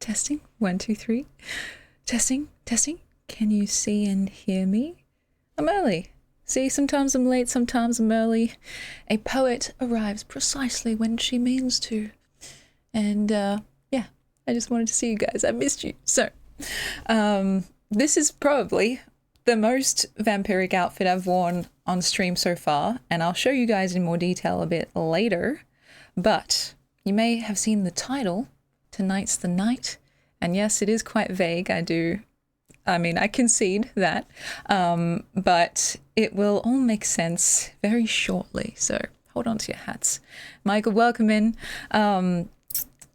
Testing. 1, 2, 3. Testing. Testing. Can you see and hear me? I'm early. See, sometimes I'm late, sometimes I'm early. A poet arrives precisely when she means to. And yeah, I just wanted to see you guys. I missed you. So, this is probably the most vampiric outfit I've worn on stream so far, and I'll show you guys in more detail a bit later. But you may have seen the title, Tonight's the Night, and yes, it is quite vague. I concede that, but it will all make sense very shortly, so hold on to your hats. Michael, welcome in.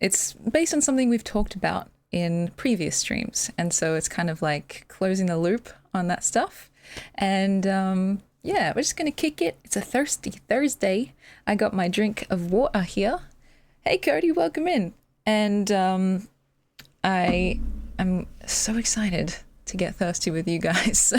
It's based on something we've talked about in previous streams, and so it's kind of like closing the loop on that stuff. And yeah, we're just gonna kick it. It's a thirsty Thursday. I got my drink of water here. Hey Cody, welcome in. And I am so excited to get thirsty with you guys. So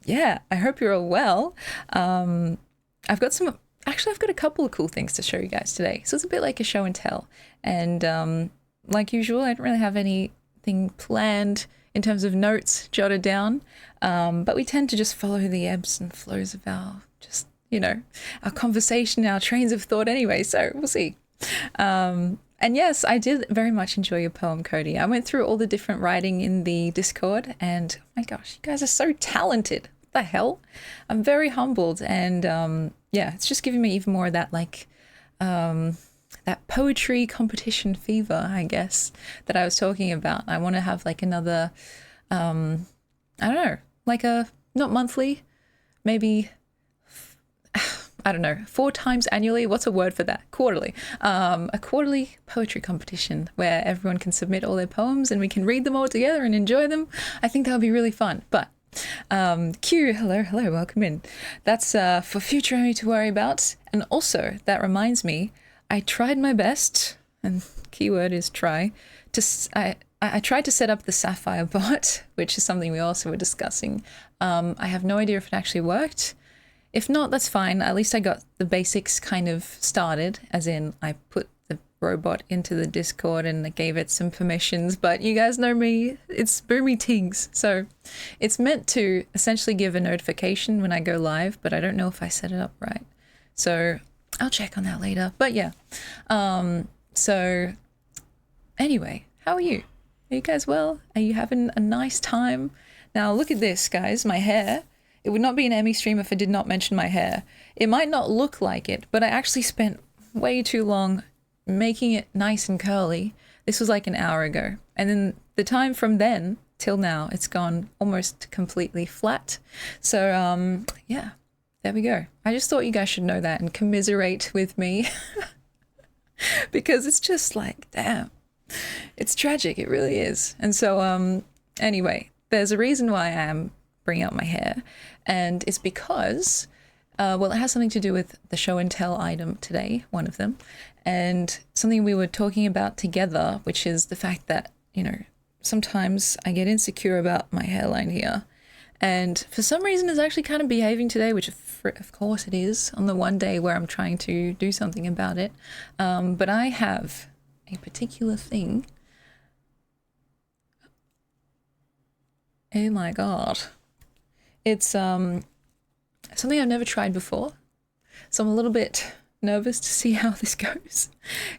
yeah, I hope you're all well. I've got a couple of cool things to show you guys today. So it's a bit like a show and tell. And like usual, I don't really have anything planned in terms of notes jotted down. But we tend to just follow the ebbs and flows of our conversation, our trains of thought anyway. So we'll see. And yes, I did very much enjoy your poem, Cody. I went through all the different writing in the Discord, and oh my gosh, you guys are so talented. What the hell? I'm very humbled, and yeah, it's just giving me even more of that that poetry competition fever, I guess, that I was talking about. I want to have like another, I don't know, like a, not monthly, maybe, I don't know, 4 times annually. What's a word for that? Quarterly. A quarterly poetry competition where everyone can submit all their poems and we can read them all together and enjoy them. I think that would be really fun. But Q, hello, welcome in. That's for future Amy to worry about. And also, that reminds me, I tried my best, and keyword is try, I tried to set up the Sapphire bot, which is something we also were discussing. I have no idea if it actually worked. If not, that's fine. At least I got the basics kind of started, as in I put the robot into the Discord and I gave it some permissions, but you guys know me, it's boomy tings. So it's meant to essentially give a notification when I go live, but I don't know if I set it up right. So I'll check on that later. But yeah, so anyway, how are you? Are you guys well? Are you having a nice time? Now look at this, guys, my hair. It would not be an Emmy stream if I did not mention my hair. It might not look like it, but I actually spent way too long making it nice and curly. This was like an hour ago. And then the time from then till now, it's gone almost completely flat. So yeah, there we go. I just thought you guys should know that and commiserate with me. Because it's just like, damn, it's tragic. It really is. And so anyway, there's a reason why I am bringing up my hair. And it's because, well, it has something to do with the show and tell item today, one of them, and something we were talking about together, which is the fact that, sometimes I get insecure about my hairline here. And for some reason, it's actually kind of behaving today, which of course it is on the one day where I'm trying to do something about it. But I have a particular thing. Oh my God. It's something I've never tried before, so I'm a little bit nervous to see how this goes.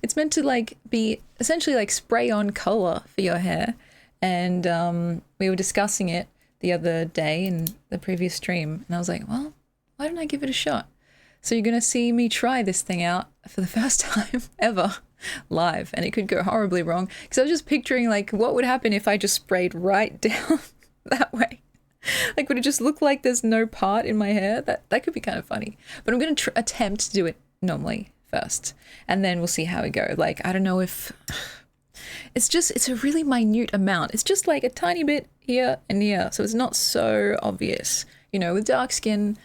It's meant to be essentially like spray on color for your hair, and we were discussing it the other day in the previous stream, and I was like, well, why don't I give it a shot? So you're gonna see me try this thing out for the first time ever live, and it could go horribly wrong, because I was just picturing what would happen if I just sprayed right down that way. Would it just look like there's no part in my hair? That could be kind of funny. But I'm going to attempt to do it normally first, and then we'll see how we go. I don't know if... It's a really minute amount. It's just like a tiny bit here and here, so it's not so obvious. With dark skin,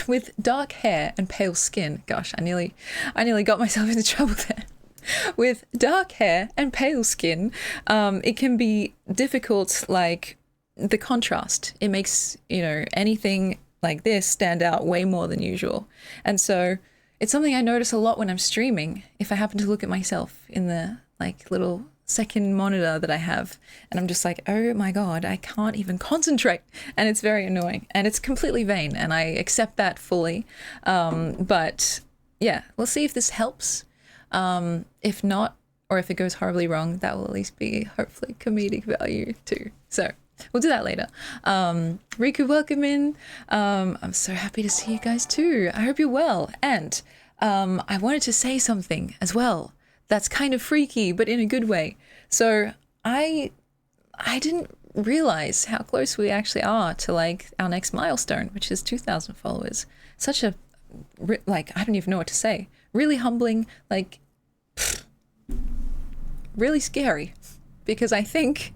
with dark hair and pale skin. Gosh, I nearly got myself into trouble there. With dark hair and pale skin, it can be difficult, the contrast. It makes, anything like this stand out way more than usual. And so it's something I notice a lot when I'm streaming. If I happen to look at myself in the like little second monitor that I have, and I'm just like, oh my god, I can't even concentrate, and it's very annoying, and it's completely vain, and I accept that fully. But yeah, we'll see if this helps. If not, or if it goes horribly wrong, that will at least be hopefully comedic value too. So we'll do that later. Riku, welcome in. I'm so happy to see you guys too. I hope you're well. And I wanted to say something as well that's kind of freaky, but in a good way. So I didn't realize how close we actually are to like our next milestone, which is 2,000 followers. Such a, like, I don't even know what to say. Really humbling, like, really scary, because I think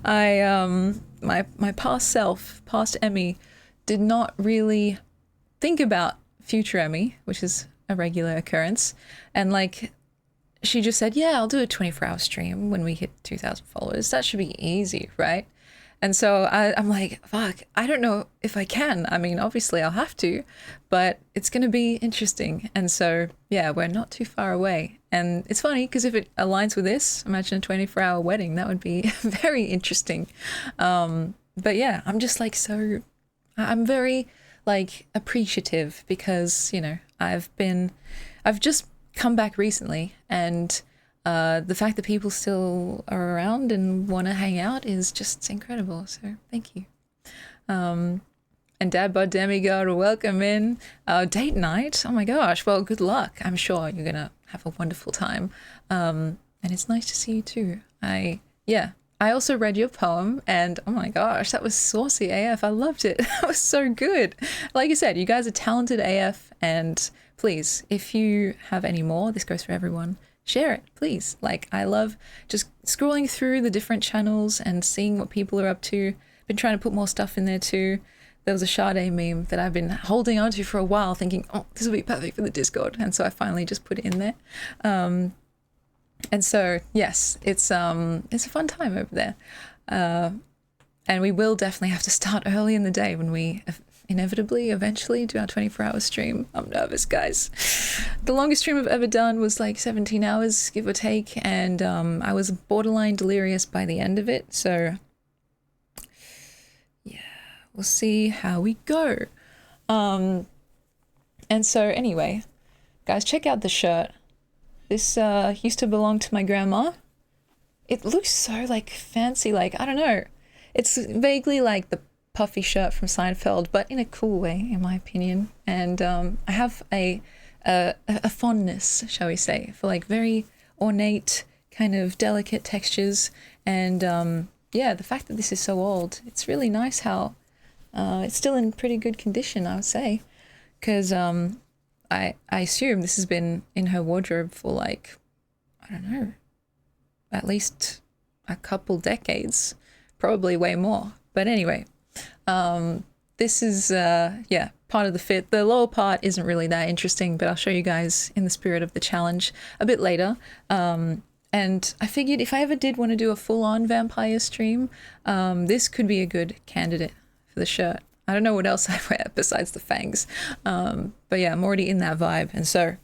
my past self, past Emmy, did not really think about future Emmy, which is a regular occurrence, and like she just said, yeah, I'll do a 24-hour stream when we hit 2,000 followers. That should be easy, right? And so I'm like, fuck, I don't know if I can. I mean, obviously I'll have to, but it's going to be interesting. And so, yeah, we're not too far away. And it's funny because if it aligns with this, imagine a 24-hour wedding. That would be very interesting. But yeah, I'm just like, I'm very like appreciative because, you know, I've just come back recently, and the fact that people still are around and want to hang out is just incredible. So thank you. And Dad Bod Demigod, welcome in. Date night. Oh my gosh. Well, good luck. I'm sure you're going to have a wonderful time. And it's nice to see you too. I also read your poem, and oh my gosh, that was saucy AF. I loved it. That was so good. Like you said, you guys are talented AF, and please, if you have any more, this goes for everyone, share it, please. Like, I love just scrolling through the different channels and seeing what people are up to. Been trying to put more stuff in there too. There was a Sade meme that I've been holding on to for a while, thinking, oh, this will be perfect for the Discord. And so I finally just put it in there. And so, yes, it's a fun time over there. And we will definitely have to start early in the day when we inevitably, eventually do our 24-hour stream. I'm nervous, guys. The longest stream I've ever done was like 17 hours, give or take. And I was borderline delirious by the end of it. So yeah, we'll see how we go. And so anyway, guys, check out the shirt. This used to belong to my grandma. It looks so like fancy, like, I don't know. It's vaguely like the puffy shirt from Seinfeld, but in a cool way, in my opinion. And I have a fondness, shall we say, for like very ornate, kind of delicate textures. And yeah, the fact that this is so old, it's really nice how it's still in pretty good condition, I would say. Because I assume this has been in her wardrobe for like, I don't know, at least a couple decades, probably way more. But anyway, this is, yeah, part of the fit. The lower part isn't really that interesting, but I'll show you guys in the spirit of the challenge a bit later. And I figured if I ever did want to do a full-on vampire stream, this could be a good candidate for the shirt. I don't know what else I wear besides the fangs. But yeah, I'm already in that vibe. And so,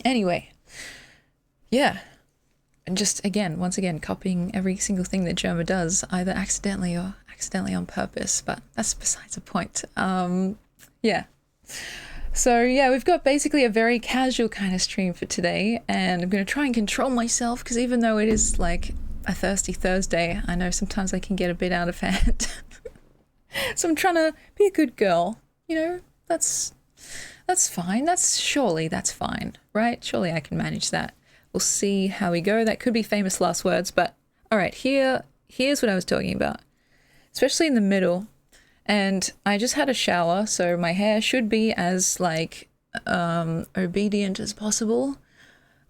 anyway, yeah. And just once again, copying every single thing that Germa does, either accidentally or accidentally on purpose, but that's besides the point. Yeah. So yeah, we've got basically a very casual kind of stream for today, and I'm going to try and control myself, because even though it is like a thirsty Thursday, I know sometimes I can get a bit out of hand. So I'm trying to be a good girl, you know, that's fine. Surely that's fine, right? Surely I can manage that. We'll see how we go. That could be famous last words, but all right, here's what I was talking about, especially in the middle. And I just had a shower, so my hair should be as like obedient as possible.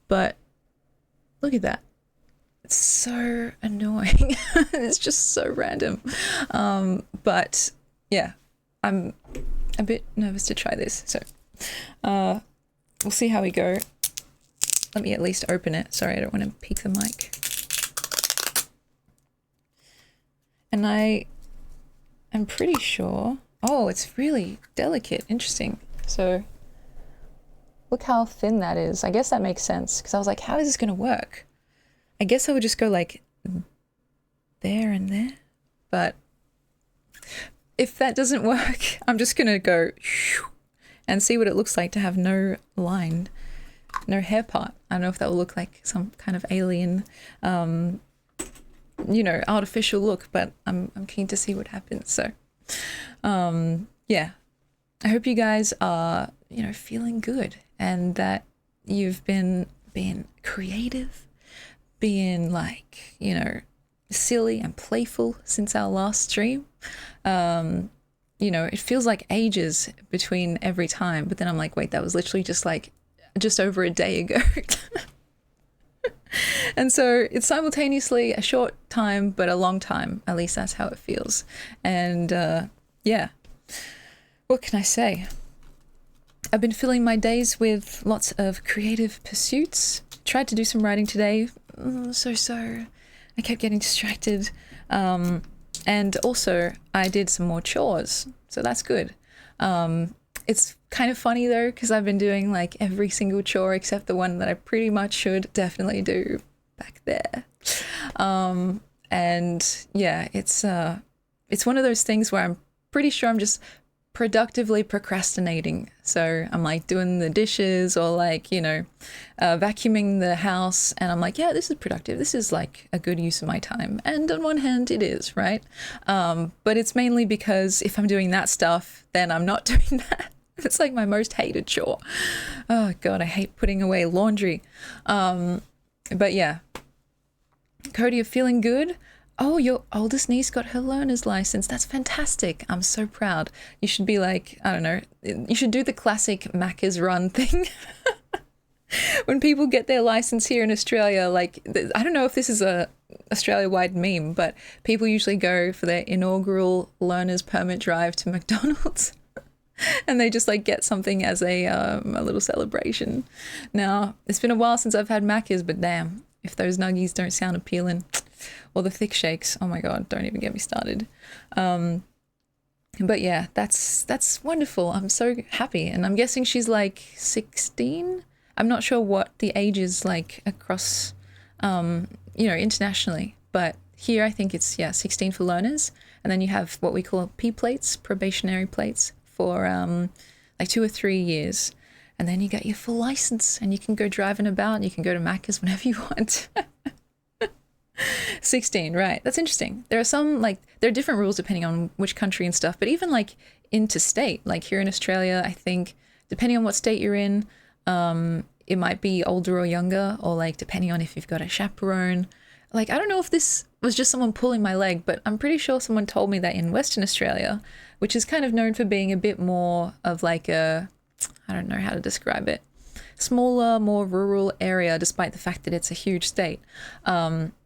But look at that. It's so annoying. It's just so random. But yeah, I'm a bit nervous to try this. So we'll see how we go. Let me at least open it. Sorry, I don't want to peek the mic. And I'm pretty sure. Oh, it's really delicate. Interesting. So look how thin that is. I guess that makes sense, because I was like, how is this going to work? I guess I would just go like there and there. But if that doesn't work, I'm just going to go and see what it looks like to have no line, no hair part. I don't know if that will look like some kind of alien, you know, artificial look, but I'm keen to see what happens. So, yeah, I hope you guys are, you know, feeling good, and that you've been being creative, being like, you know, silly and playful since our last stream. You know, it feels like ages between every time, but then I'm like, wait, that was literally just over a day ago. And so it's simultaneously a short time, but a long time. At least that's how it feels. And yeah, what can I say? I've been filling my days with lots of creative pursuits. Tried to do some writing today. So. I kept getting distracted. And also I did some more chores. So that's good. It's kind of funny though, because I've been doing like every single chore except the one that I pretty much should definitely do back there. And yeah, it's one of those things where I'm pretty sure I'm just productively procrastinating. So I'm like doing the dishes or like, you know, vacuuming the house, and I'm like, yeah, this is productive. This is like a good use of my time. And on one hand it is, right? But it's mainly because if I'm doing that stuff, then I'm not doing that. It's like my most hated chore. Oh God, I hate putting away laundry. But yeah, Cody, you're feeling good? Oh, your oldest niece got her learner's license. That's fantastic. I'm so proud. You should be like, I don't know, you should do the classic Macca's run thing. When people get their license here in Australia, like, I don't know if this is a Australia-wide meme, but people usually go for their inaugural learner's permit drive to McDonald's. And they just like get something as a little celebration. Now, it's been a while since I've had Macca's, but damn, if those nuggies don't sound appealing. Or the thick shakes. Oh my God, don't even get me started. But yeah, that's wonderful. I'm so happy. And I'm guessing she's like 16. I'm not sure what the age is like across, you know, internationally. But here I think it's, yeah, 16 for learners. And then you have what we call P plates, probationary plates, for like 2 or 3 years. And then you get your full license and you can go driving about and you can go to Macca's whenever you want. 16, right? That's interesting. There are some, like, there are different rules depending on which country and stuff, but even like interstate, like here in Australia, I think depending on what state you're in, it might be older or younger, or like depending on if you've got a chaperone. Like, I don't know if this was just someone pulling my leg, but I'm pretty sure someone told me that in Western Australia, which is kind of known for being a bit more of like a, I don't know how to describe it, smaller, more rural area, despite the fact that it's a huge state.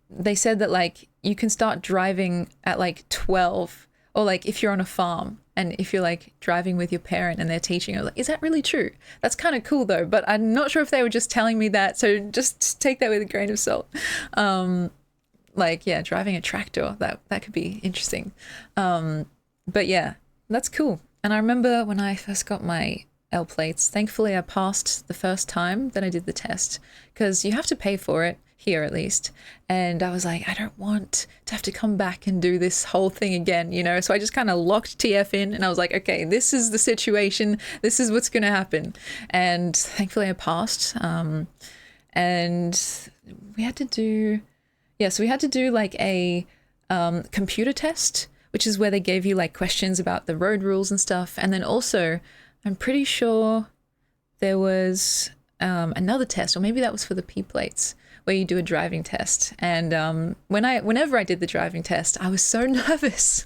They said that like you can start driving at like 12, or like if you're on a farm and if you're like driving with your parent and they're teaching you, like, is that really true? That's kind of cool though, but I'm not sure if they were just telling me that, so just take that with a grain of salt. Like, yeah, driving a tractor, that could be interesting. But yeah, that's cool. And I remember when I first got my L plates, thankfully I passed the first time that I did the test, because you have to pay for it here at least. And I was like, I don't want to have to come back and do this whole thing again, you know? So I just kind of locked TF in and I was like, okay, this is the situation. This is what's going to happen. And thankfully I passed. And we had to do, so we had to do like a computer test, which is where they gave you like questions about the road rules and stuff. And then also, I'm pretty sure there was another test, or maybe that was for the P plates, where you do a driving test. And whenever I did the driving test, I was so nervous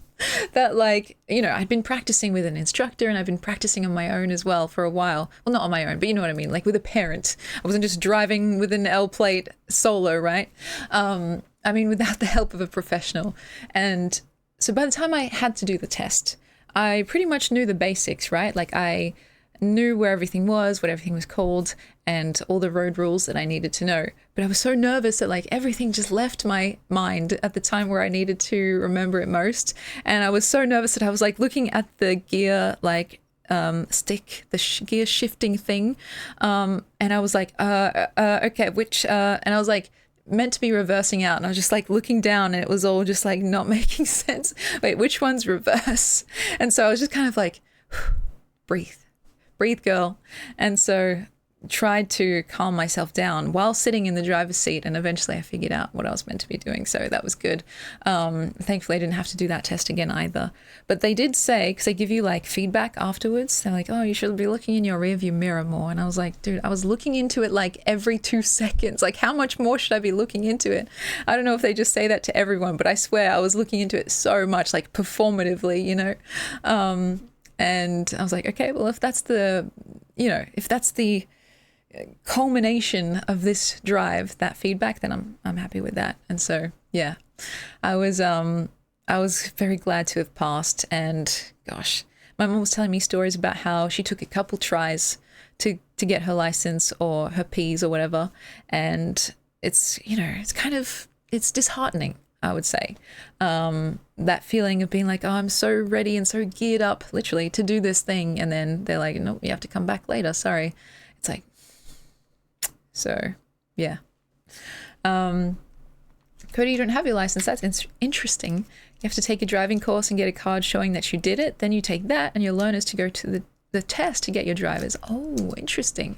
that, like, you know, I'd been practicing with an instructor and I've been practicing on my own as well for a while. Well, not on my own, but you know what I mean, like with a parent. I wasn't just driving with an L plate solo, right? I mean, without the help of a professional. And so by the time I had to do the test, I pretty much knew the basics, right? Like I knew where everything was, what everything was called, and all the road rules that I needed to know. But I was so nervous that like everything just left my mind at the time where I needed to remember it most. And I was so nervous that I was like looking at the gear, like stick, the gear shifting thing. And I was like, okay, which, and I was like, meant to be reversing out, and I was just like looking down, and it was all just like not making sense. Wait, which one's reverse? And so I was just kind of like, breathe, girl. And so tried to calm myself down while sitting in the driver's seat, and eventually I figured out what I was meant to be doing, so that was good. Thankfully I didn't have to do that test again either, but they did say, because they give you like feedback afterwards, they're like, oh, you should be looking in your rearview mirror more, and I was like, dude, I was looking into it like every 2 seconds. Like, how much more should I be looking into it? I don't know if they just say that to everyone, but I swear I was looking into it so much, like performatively, you know. And I was like, okay, well, if that's the, you know, if that's the culmination of this drive, that feedback, then I'm happy with that. And so yeah, I was very glad to have passed. And gosh, my mom was telling me stories about how she took a couple tries to get her license or her P's or whatever, and it's, you know, it's disheartening, I would say. That feeling of being like, oh, I'm so ready and so geared up literally to do this thing, and then they're like, no, you have to come back later, sorry. It's like, so yeah. Cody, you don't have your license. That's interesting. You have to take a driving course and get a card showing that you did it. Then you take that and your learners to go to the test to get your drivers. Oh, interesting.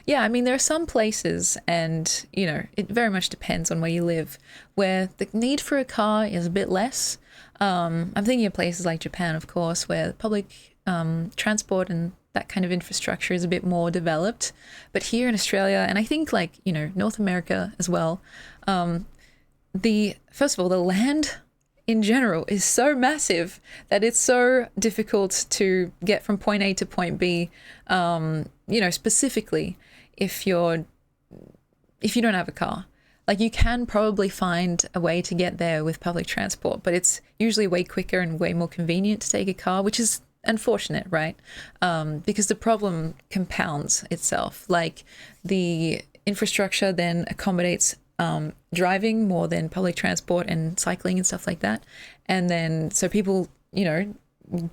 Yeah, I mean, there are some places, and, you know, it very much depends on where you live, where the need for a car is a bit less. I'm thinking of places like Japan, of course, where public transport and that kind of infrastructure is a bit more developed. But here in Australia, and I think like, you know, North America as well, first of all, the land in general is so massive that it's so difficult to get from point A to point B, you know, specifically if you don't have a car. Like, you can probably find a way to get there with public transport, but it's usually way quicker and way more convenient to take a car, which is unfortunate, right? Because the problem compounds itself. Like, the infrastructure then accommodates driving more than public transport and cycling and stuff like that. And then so people, you know,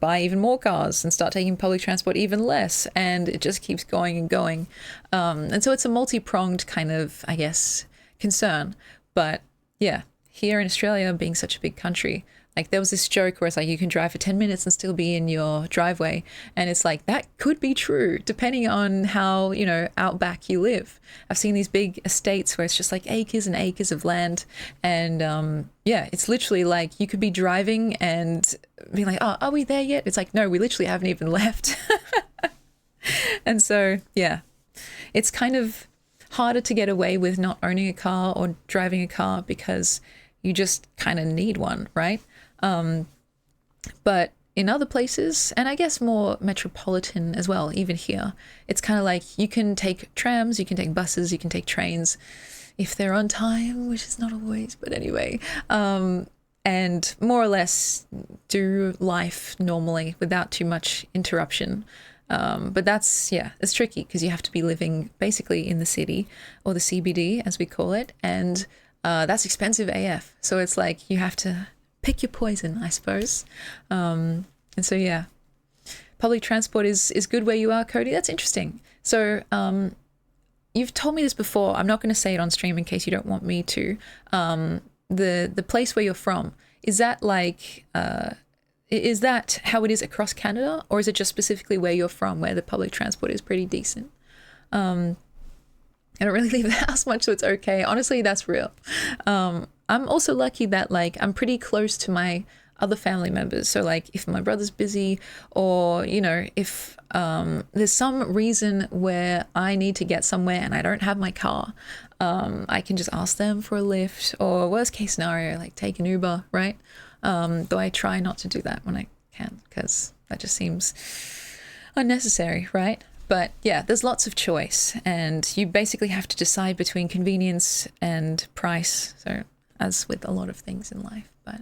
buy even more cars and start taking public transport even less, and it just keeps going and going. And so it's a multi-pronged kind of, I guess, concern. But yeah, here in Australia, being such a big country, like, there was this joke where it's like you can drive for 10 minutes and still be in your driveway. And it's like, that could be true depending on how, you know, outback you live. I've seen these big estates where it's just like acres and acres of land. And yeah, it's literally like you could be driving and being like, oh, are we there yet? It's like, no, we literally haven't even left. And so, yeah, it's kind of harder to get away with not owning a car or driving a car because you just kind of need one, right? But in other places, and I guess more metropolitan as well, even here, it's kind of like you can take trams, you can take buses, you can take trains if they're on time, which is not always, but anyway, and more or less do life normally without too much interruption. But that's, yeah, it's tricky because you have to be living basically in the city, or the CBD as we call it, and that's expensive AF. So it's like you have to pick your poison, I suppose. And so, yeah, public transport is good where you are, Cody. That's interesting. So you've told me this before. I'm not going to say it on stream in case you don't want me to. The place where you're from, is that like, is that how it is across Canada, or is it just specifically where you're from, where the public transport is pretty decent? I don't really leave the house much, so it's okay. Honestly, that's real. I'm also lucky that, like, I'm pretty close to my other family members. So, like, if my brother's busy, or, you know, if there's some reason where I need to get somewhere and I don't have my car, I can just ask them for a lift, or worst case scenario, like, take an Uber, right? Though I try not to do that when I can, because that just seems unnecessary, right? But yeah, there's lots of choice, and you basically have to decide between convenience and price. So, as with a lot of things in life, but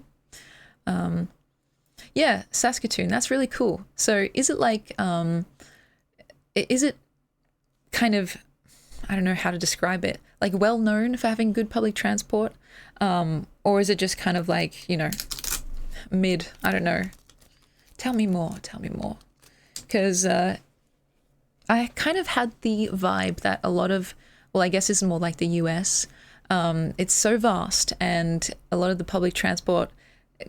yeah, Saskatoon, that's really cool. So is it like, is it kind of, I don't know how to describe it, like well known for having good public transport? Or is it just kind of like, you know, mid, I don't know. Tell me more. because I kind of had the vibe that a lot of, well, I guess it's more like the US. It's so vast, and a lot of the public transport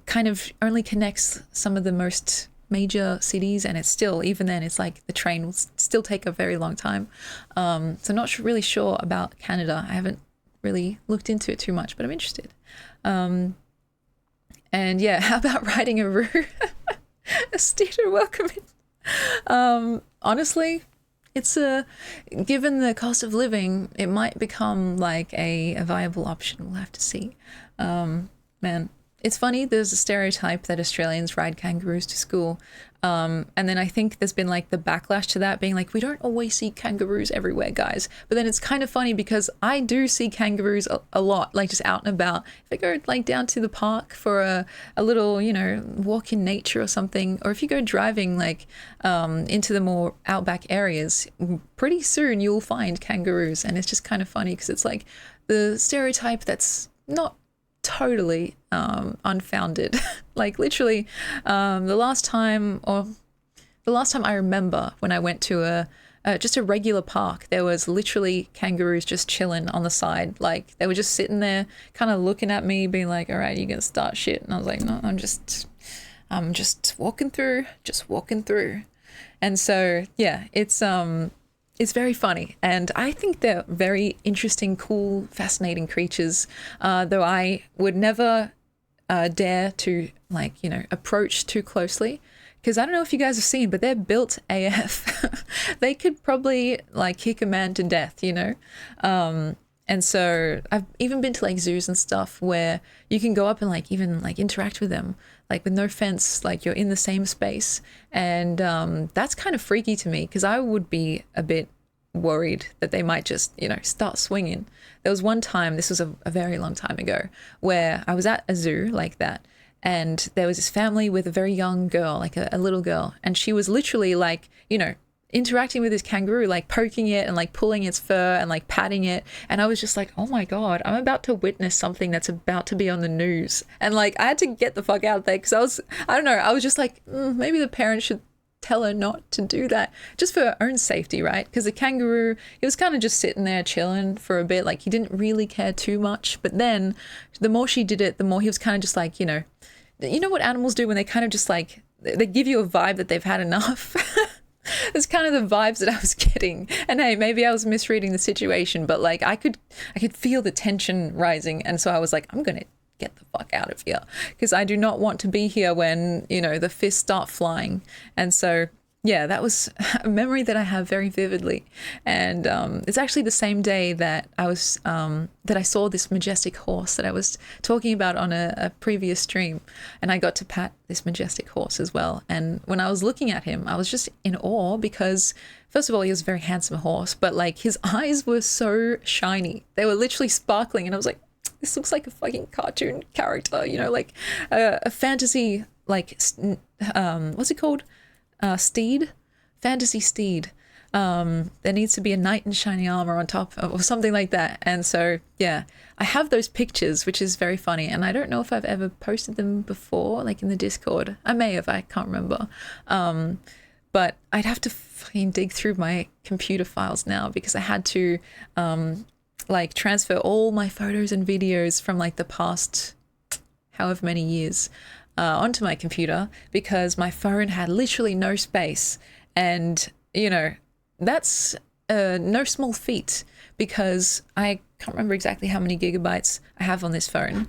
kind of only connects some of the most major cities, and it's still, even then, it's like the train will still take a very long time. So I'm not really sure about Canada. I haven't really looked into it too much, but I'm interested. And yeah, how about riding a roo? A steer, welcome in. Honestly, it's given the cost of living, it might become like a viable option. We'll have to see. Man, it's funny. There's a stereotype that Australians ride kangaroos to school. And then I think there's been like the backlash to that being like, we don't always see kangaroos everywhere, guys. But then it's kind of funny because I do see kangaroos a lot, like just out and about. If I go like down to the park for a little, you know, walk in nature or something, or if you go driving like into the more outback areas, pretty soon you'll find kangaroos. And it's just kind of funny because it's like the stereotype that's not totally unfounded. Like literally the last time I remember when I went to just a regular park, there was literally kangaroos just chilling on the side. Like they were just sitting there kind of looking at me being like, all right, you're gonna start shit. And I was like, no, I'm just walking through. And so yeah, it's very funny, and I think they're very interesting, cool, fascinating creatures, though I would never dare to, like, you know, approach too closely, because I don't know if you guys have seen, but they're built AF. They could probably, like, kick a man to death, you know? And so I've even been to, like, zoos and stuff where you can go up and, like, even, like, interact with them, like, with no fence, like, you're in the same space. And that's kind of freaky to me, because I would be a bit worried that they might just, you know, start swinging. There was one time, this was a very long time ago, where I was at a zoo like that, and there was this family with a very young girl, like a little girl, and she was literally, like, you know, interacting with this kangaroo, like poking it and like pulling its fur and like patting it. And I was just like, oh my God, I'm about to witness something that's about to be on the news. And like, I had to get the fuck out of there, because I don't know, I was just like, maybe the parents should tell her not to do that, just for her own safety, right? Because the kangaroo, he was kind of just sitting there chilling for a bit, like he didn't really care too much. But then the more she did it, the more he was kind of just like, you know what animals do when they kind of just like, they give you a vibe that they've had enough. It's kind of the vibes that I was getting. And hey, maybe I was misreading the situation, but like I could feel the tension rising. And so I was like, I'm going to get the fuck out of here, because I do not want to be here when, you know, the fists start flying. And so yeah, that was a memory that I have very vividly. And it's actually the same day that I saw this majestic horse that I was talking about on a previous stream, and I got to pat this majestic horse as well. And when I was looking at him, I was just in awe, because first of all, he was a very handsome horse, but like his eyes were so shiny. They were literally sparkling, and I was like, this looks like a fucking cartoon character, you know, like a fantasy, like what's it called? Steed, fantasy steed. There needs to be a knight in shiny armor on top, or something like that. And so yeah, I have those pictures, which is very funny, and I don't know if I've ever posted them before, like in the Discord. I may have, I can't remember. But I'd have to fucking dig through my computer files now, because I had to like transfer all my photos and videos from like the past however many years onto my computer, because my phone had literally no space. And, you know, that's no small feat, because I can't remember exactly how many gigabytes I have on this phone,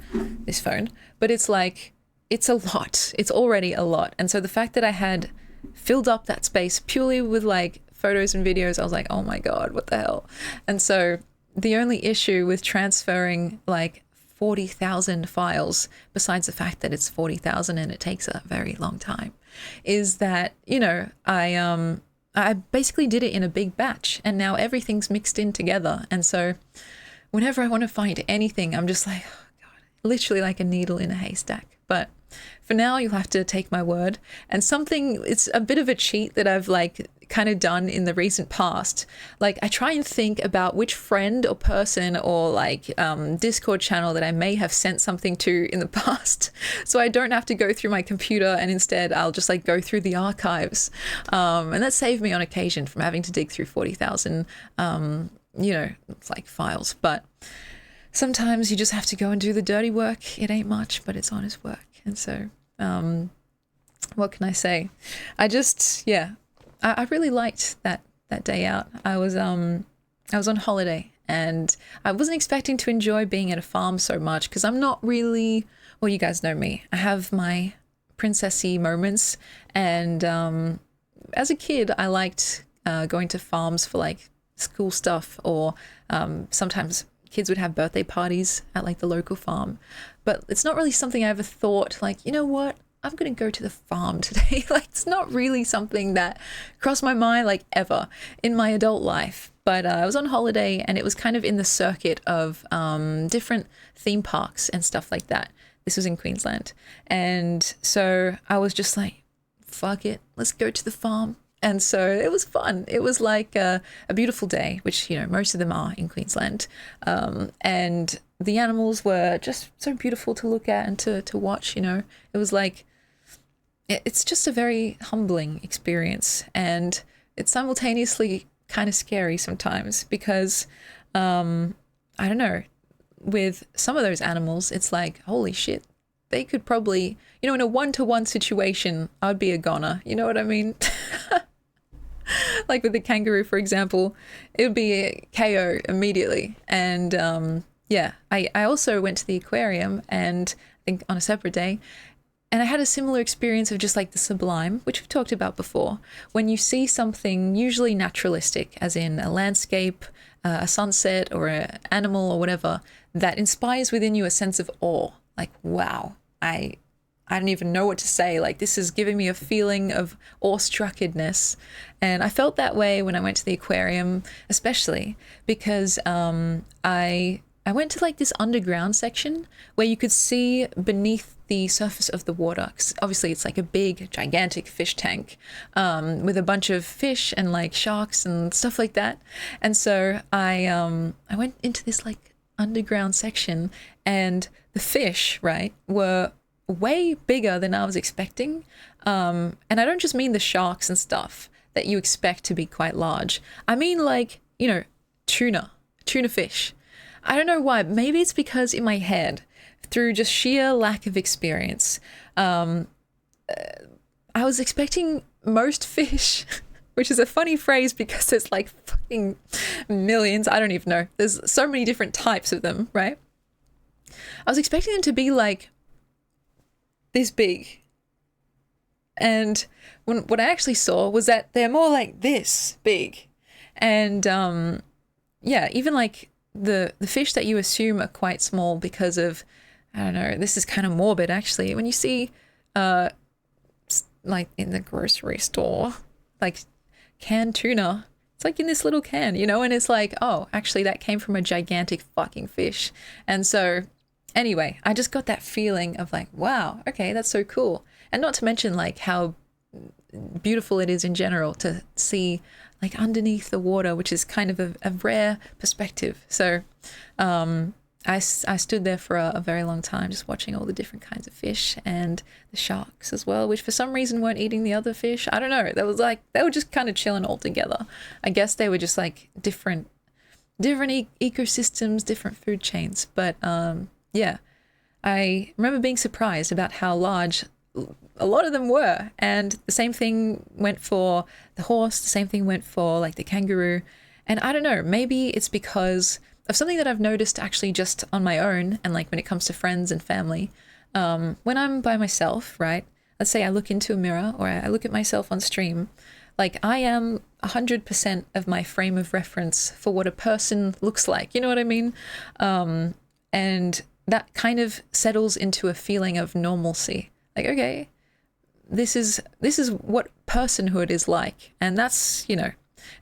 but it's like, it's a lot. It's already a lot. And so the fact that I had filled up that space purely with like photos and videos, I was like, oh my God, what the hell? And so the only issue with transferring like 40,000 files, besides the fact that it's 40,000 and it takes a very long time, is that, you know, I basically did it in a big batch, and now everything's mixed in together. And so whenever I want to find anything, I'm just like, oh God, literally like a needle in a haystack. But for now, you'll have to take my word. And something, it's a bit of a cheat that I've like kind of done in the recent past, like I try and think about which friend or person or like Discord channel that I may have sent something to in the past, so I don't have to go through my computer, and instead I'll just like go through the archives, and that saved me on occasion from having to dig through 40,000 like files. But sometimes you just have to go and do the dirty work. It ain't much, but it's honest work. And so what can I say? I really liked that day out. I was on holiday, and I wasn't expecting to enjoy being at a farm so much, because I'm not really, well, you guys know me. I have my princessy moments, and as a kid, I liked going to farms for like school stuff, or sometimes kids would have birthday parties at like the local farm. But it's not really something I ever thought like, you know what, I'm going to go to the farm today. Like, it's not really something that crossed my mind like ever in my adult life. But I was on holiday, and it was kind of in the circuit of different theme parks and stuff like that. This was in Queensland. And so I was just like, fuck it, let's go to the farm. And so it was fun. It was like a beautiful day, which, most of them are in Queensland. And the animals were just so beautiful to look at and to watch, It was like, it's just a very humbling experience. And it's simultaneously kind of scary sometimes, because, I don't know, with some of those animals, it's like, holy shit, they could probably, in a one-to-one situation, I'd be a goner. You know what I mean? Like with the kangaroo, for example, it would be a KO immediately. And I also went to the aquarium, and I think on a separate day, and I had a similar experience of just like the sublime, which we've talked about before. When you see something usually naturalistic, as in a landscape, a sunset, or an animal or whatever, that inspires within you a sense of awe. Like, wow, I don't even know what to say. Like, this is giving me a feeling of awestruckedness. And I felt that way when I went to the aquarium, especially because I went to like this underground section where you could see beneath the surface of the water. 'Cause obviously it's like a big, gigantic fish tank with a bunch of fish and like sharks and stuff like that. And so I went into this like underground section, and the fish, right, were way bigger than I was expecting. And I don't just mean the sharks and stuff that you expect to be quite large. I mean like, tuna fish. I don't know why. Maybe it's because in my head, through just sheer lack of experience, I was expecting most fish, which is a funny phrase because there's like fucking millions. I don't even know. There's so many different types of them, right? I was expecting them to be like this big. And what I actually saw was that they're more like this big. And even like the fish that you assume are quite small because of, I don't know, this is kind of morbid actually. When you see like in the grocery store, like canned tuna, it's like in this little can, and it's like, oh, actually that came from a gigantic fucking fish. And so anyway, I just got that feeling of like, wow, okay, that's so cool. And not to mention like how beautiful it is in general to see like underneath the water, which is kind of a rare perspective. So I stood there for a very long time just watching all the different kinds of fish and the sharks as well, which for some reason weren't eating the other fish. I don't know. That was like, they were just kind of chilling all together. I guess they were just like different ecosystems, different food chains. But I remember being surprised about how large a lot of them were. And the same thing went for the horse, the same thing went for like the kangaroo. And I don't know, maybe it's because of something that I've noticed actually just on my own, and like when it comes to friends and family, when I'm by myself, right? Let's say I look into a mirror or I look at myself on stream, like I am 100% of my frame of reference for what a person looks like. You know what I mean? And that kind of settles into a feeling of normalcy. Like, okay, this is what personhood is like. And that's,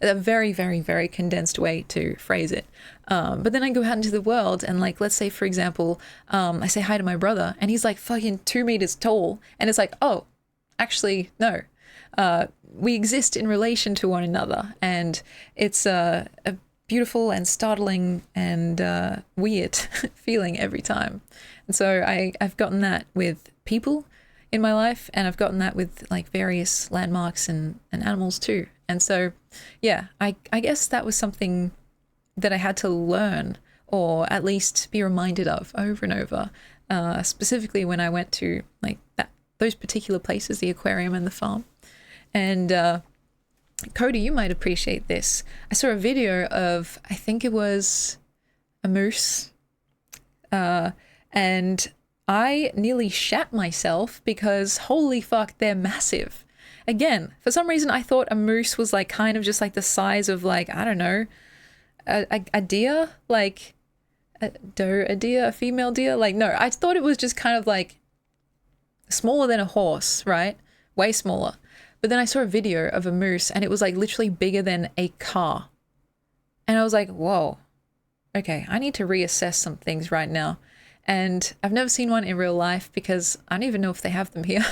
a very, very, very condensed way to phrase it. But then I go out into the world and like, let's say, for example, I say hi to my brother and he's like fucking 2 meters tall. And it's like, oh, actually, no. we exist in relation to one another, and it's a beautiful and startling and weird feeling every time. And so I've gotten that with people in my life, and I've gotten that with like various landmarks and animals too. And so, yeah, I guess that was something that I had to learn, or at least be reminded of over and over, specifically when I went to like those particular places, the aquarium and the farm. And Cody, you might appreciate this. I saw a video of, I think it was a moose, and I nearly shat myself because holy fuck, they're massive. Again, for some reason I thought a moose was like kind of just like the size of like, I don't know, a deer, like a deer, a female deer. Like, no, I thought it was just kind of like smaller than a horse, right? Way smaller. But then I saw a video of a moose and it was like literally bigger than a car. And I was like, whoa, okay, I need to reassess some things right now. And I've never seen one in real life because I don't even know if they have them here.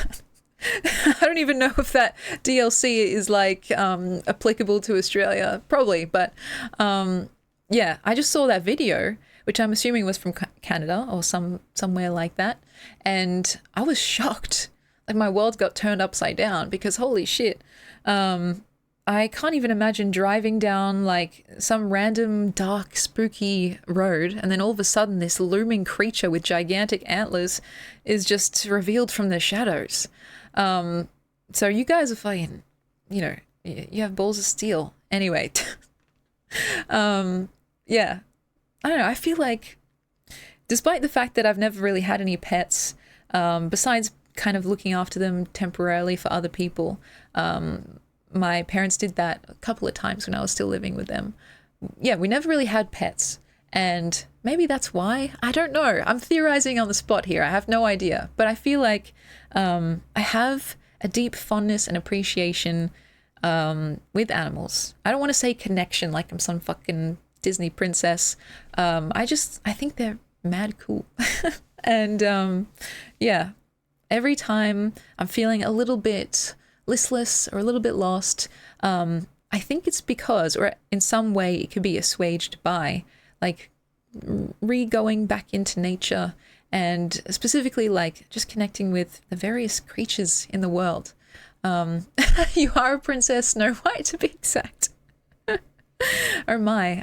I don't even know if that DLC is like applicable to Australia, probably. But yeah, I just saw that video, which I'm assuming was from Canada or somewhere like that. And I was shocked. Like my world got turned upside down because holy shit. I can't even imagine driving down like some random dark spooky road and then all of a sudden this looming creature with gigantic antlers is just revealed from the shadows. So you guys are fucking, you know, you have balls of steel. Anyway, yeah, I don't know. I feel like despite the fact that I've never really had any pets, besides kind of looking after them temporarily for other people, my parents did that a couple of times when I was still living with them. Yeah, we never really had pets. And maybe that's why. I don't know. I'm theorizing on the spot here. I have no idea. But I feel like I have a deep fondness and appreciation with animals. I don't want to say connection like I'm some fucking Disney princess. I think they're mad cool. And yeah, every time I'm feeling a little bit listless or a little bit lost, I think it's because, or in some way it could be assuaged by, like going back into nature and specifically like just connecting with the various creatures in the world. You are a princess Snow White, to be exact. Oh my.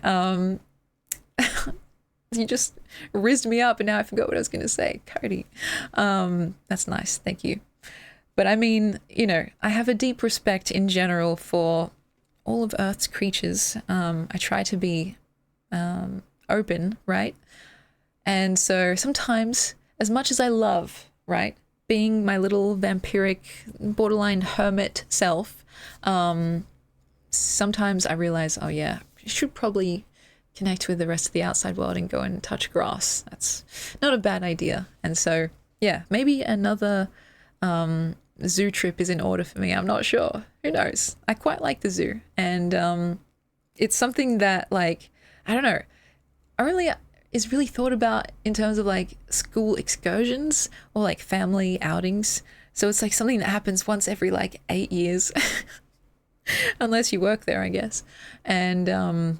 You just rizzed me up and now I forgot what I was going to say. Cody. That's nice. Thank you. But I mean, you know, I have a deep respect in general for all of Earth's creatures. I try to be open, right? And so sometimes, as much as I love, right, being my little vampiric, borderline hermit self, sometimes I realize, oh yeah, you should probably connect with the rest of the outside world and go and touch grass. That's not a bad idea. And so, yeah, maybe another zoo trip is in order for me. I'm not sure. Who knows? I quite like the zoo. And it's something that, like, I don't know, only is really thought about in terms of like school excursions or like family outings. So it's like something that happens once every like 8 years. Unless you work there, I guess. And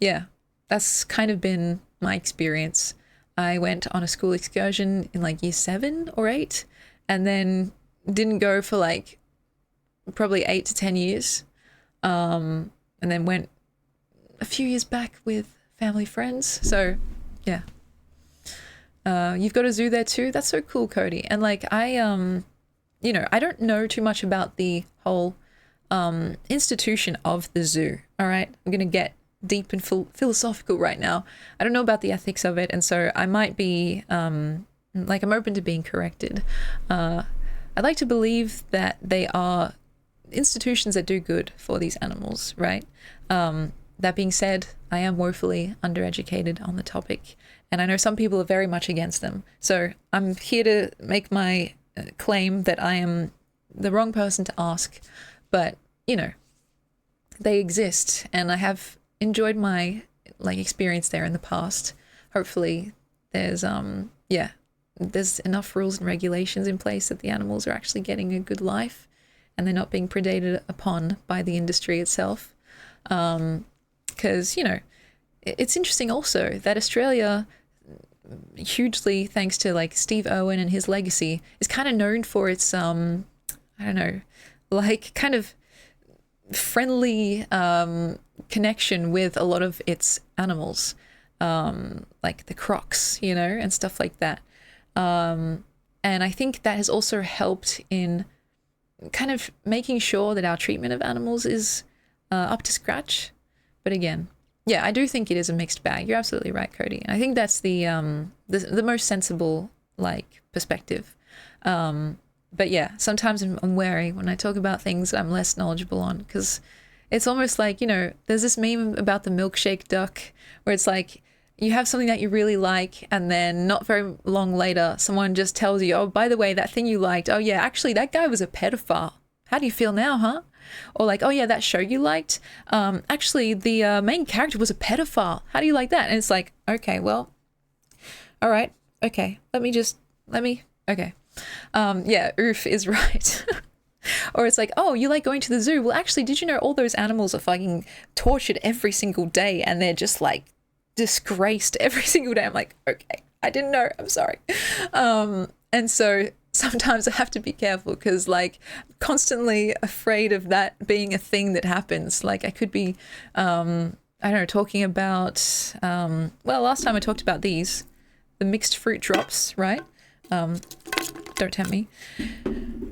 yeah, that's kind of been my experience. I went on a school excursion in like year 7 or 8 and then didn't go for like probably 8 to 10 years. And then went a few years back with family friends. So yeah. You've got a zoo there too? That's so cool, Cody. And like I you know, I don't know too much about the whole institution of the zoo. All right, I'm gonna get deep and philosophical right now. I don't know about the ethics of it, and so I might be like, I'm open to being corrected. I'd like to believe that they are institutions that do good for these animals, right? That being said, I am woefully undereducated on the topic, and I know some people are very much against them. So I'm here to make my claim that I am the wrong person to ask, but you know, they exist, and I have enjoyed my like experience there in the past. Hopefully there's there's enough rules and regulations in place that the animals are actually getting a good life and they're not being predated upon by the industry itself. Because, you know, it's interesting also that Australia, hugely thanks to like Steve Irwin and his legacy, is kind of known for its, I don't know, like kind of friendly connection with a lot of its animals, like the crocs, you know, and stuff like that. And I think that has also helped in kind of making sure that our treatment of animals is up to scratch. But again, yeah, I do think it is a mixed bag. You're absolutely right, Cody. And I think that's the most sensible like perspective. But yeah, sometimes I'm wary when I talk about things that I'm less knowledgeable on, because it's almost like, you know, there's this meme about the milkshake duck where it's like you have something that you really like, and then not very long later, someone just tells you, oh, by the way, that thing you liked, oh yeah, actually that guy was a pedophile. How do you feel now, huh? Or like, oh yeah, that show you liked, actually the main character was a pedophile. How do you like that? And it's like, okay, well, all right, okay, okay. Yeah, Oof is right. Or it's like, oh, you like going to the zoo? Well, actually, did you know all those animals are fucking tortured every single day, and they're just like disgraced every single day? I'm like, okay, I didn't know, I'm sorry. And so sometimes I have to be careful, because like I'm constantly afraid of that being a thing that happens. Like I could be, I don't know, talking about, well, last time I talked about the mixed fruit drops, right? Don't tempt me.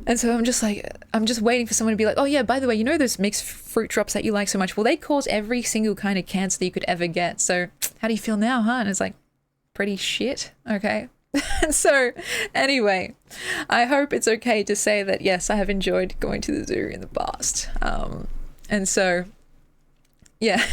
And so I'm just waiting for someone to be like, oh yeah, by the way, you know those mixed fruit drops that you like so much? Well, they cause every single kind of cancer that you could ever get. So how do you feel now, huh? And it's like, pretty shit. Okay. And so anyway, I hope it's okay to say that, yes, I have enjoyed going to the zoo in the past. And so, yeah,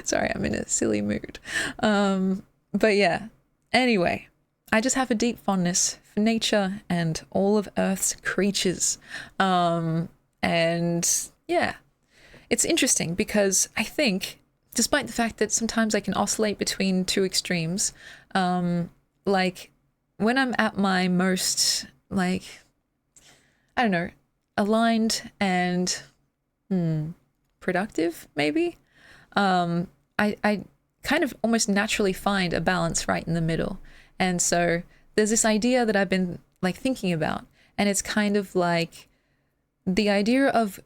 sorry, I'm in a silly mood. But yeah, anyway, I just have a deep fondness for nature and all of Earth's creatures. And yeah, it's interesting because I think, despite the fact that sometimes I can oscillate between two extremes, like when I'm at my most, like, I don't know, aligned and productive, maybe, I kind of almost naturally find a balance right in the middle. And so there's this idea that I've been like thinking about, and it's kind of like the idea of,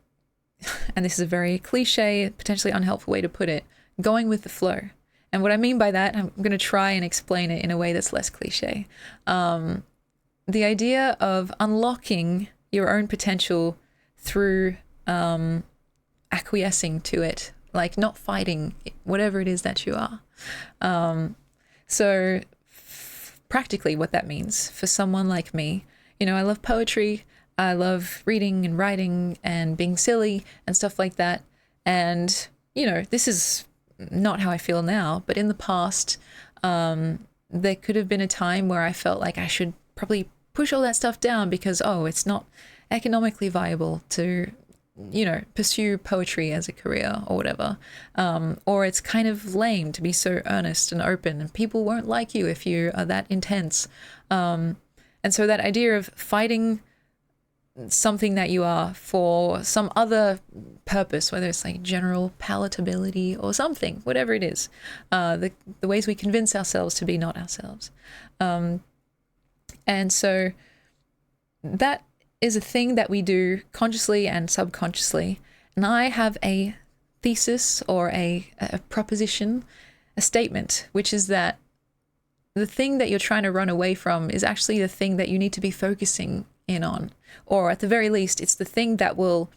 and this is a very cliche, potentially unhelpful way to put it, going with the flow. And what I mean by that, I'm going to try and explain it in a way that's less cliche. The idea of unlocking your own potential through acquiescing to it, like not fighting whatever it is that you are. So practically what that means for someone like me, you know, I love poetry, I love reading and writing and being silly and stuff like that. And, you know, this is not how I feel now, but in the past, there could have been a time where I felt like I should probably push all that stuff down because, oh, it's not economically viable to, you know, pursue poetry as a career or whatever. Or it's kind of lame to be so earnest and open, and people won't like you if you are that intense. And so that idea of fighting something that you are for some other purpose, whether it's like general palatability or something, whatever it is, the ways we convince ourselves to be not ourselves. And so that is a thing that we do consciously and subconsciously. And I have a thesis or a proposition, a statement, which is that the thing that you're trying to run away from is actually the thing that you need to be focusing in on. Or at the very least, it's the thing that will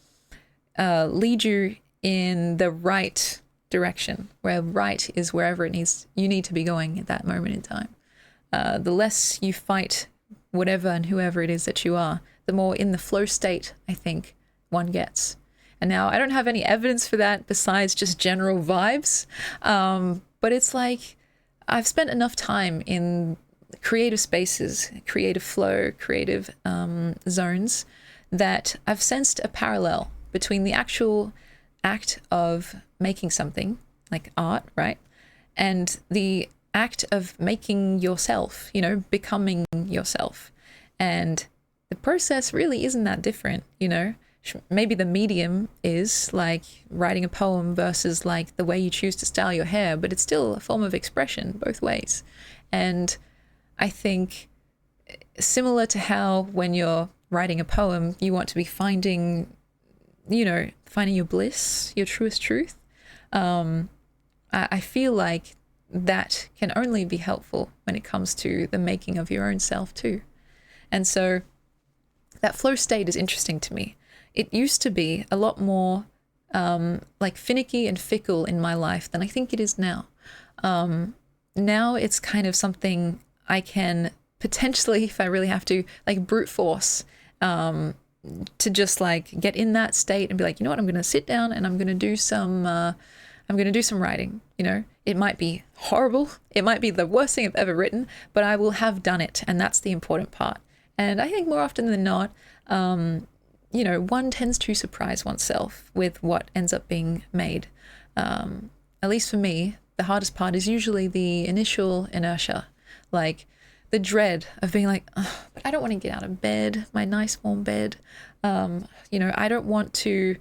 lead you in the right direction, where right is wherever you need to be going at that moment in time. The less you fight whatever and whoever it is that you are, the more in the flow state I think one gets. And now I don't have any evidence for that besides just general vibes, but it's like I've spent enough time in creative spaces, creative flow, creative zones, that I've sensed a parallel between the actual act of making something, like art, right? And the act of making yourself, you know, becoming yourself. And the process really isn't that different, you know? Maybe the medium is like writing a poem versus like the way you choose to style your hair, but it's still a form of expression both ways. And I think similar to how when you're writing a poem, you want to be finding, you know, finding your bliss, your truest truth. I feel like that can only be helpful when it comes to the making of your own self too. And so that flow state is interesting to me. It used to be a lot more like finicky and fickle in my life than I think it is now. Now it's kind of something I can potentially, if I really have to, like brute force to just like get in that state and be like, you know what, I'm going to sit down and I'm going to do some writing. You know, it might be horrible. It might be the worst thing I've ever written, but I will have done it. And that's the important part. And I think more often than not, you know, one tends to surprise oneself with what ends up being made. At least for me, the hardest part is usually the initial inertia, like the dread of being like, oh, but I don't want to get out of bed, my nice warm bed. You know, I don't want to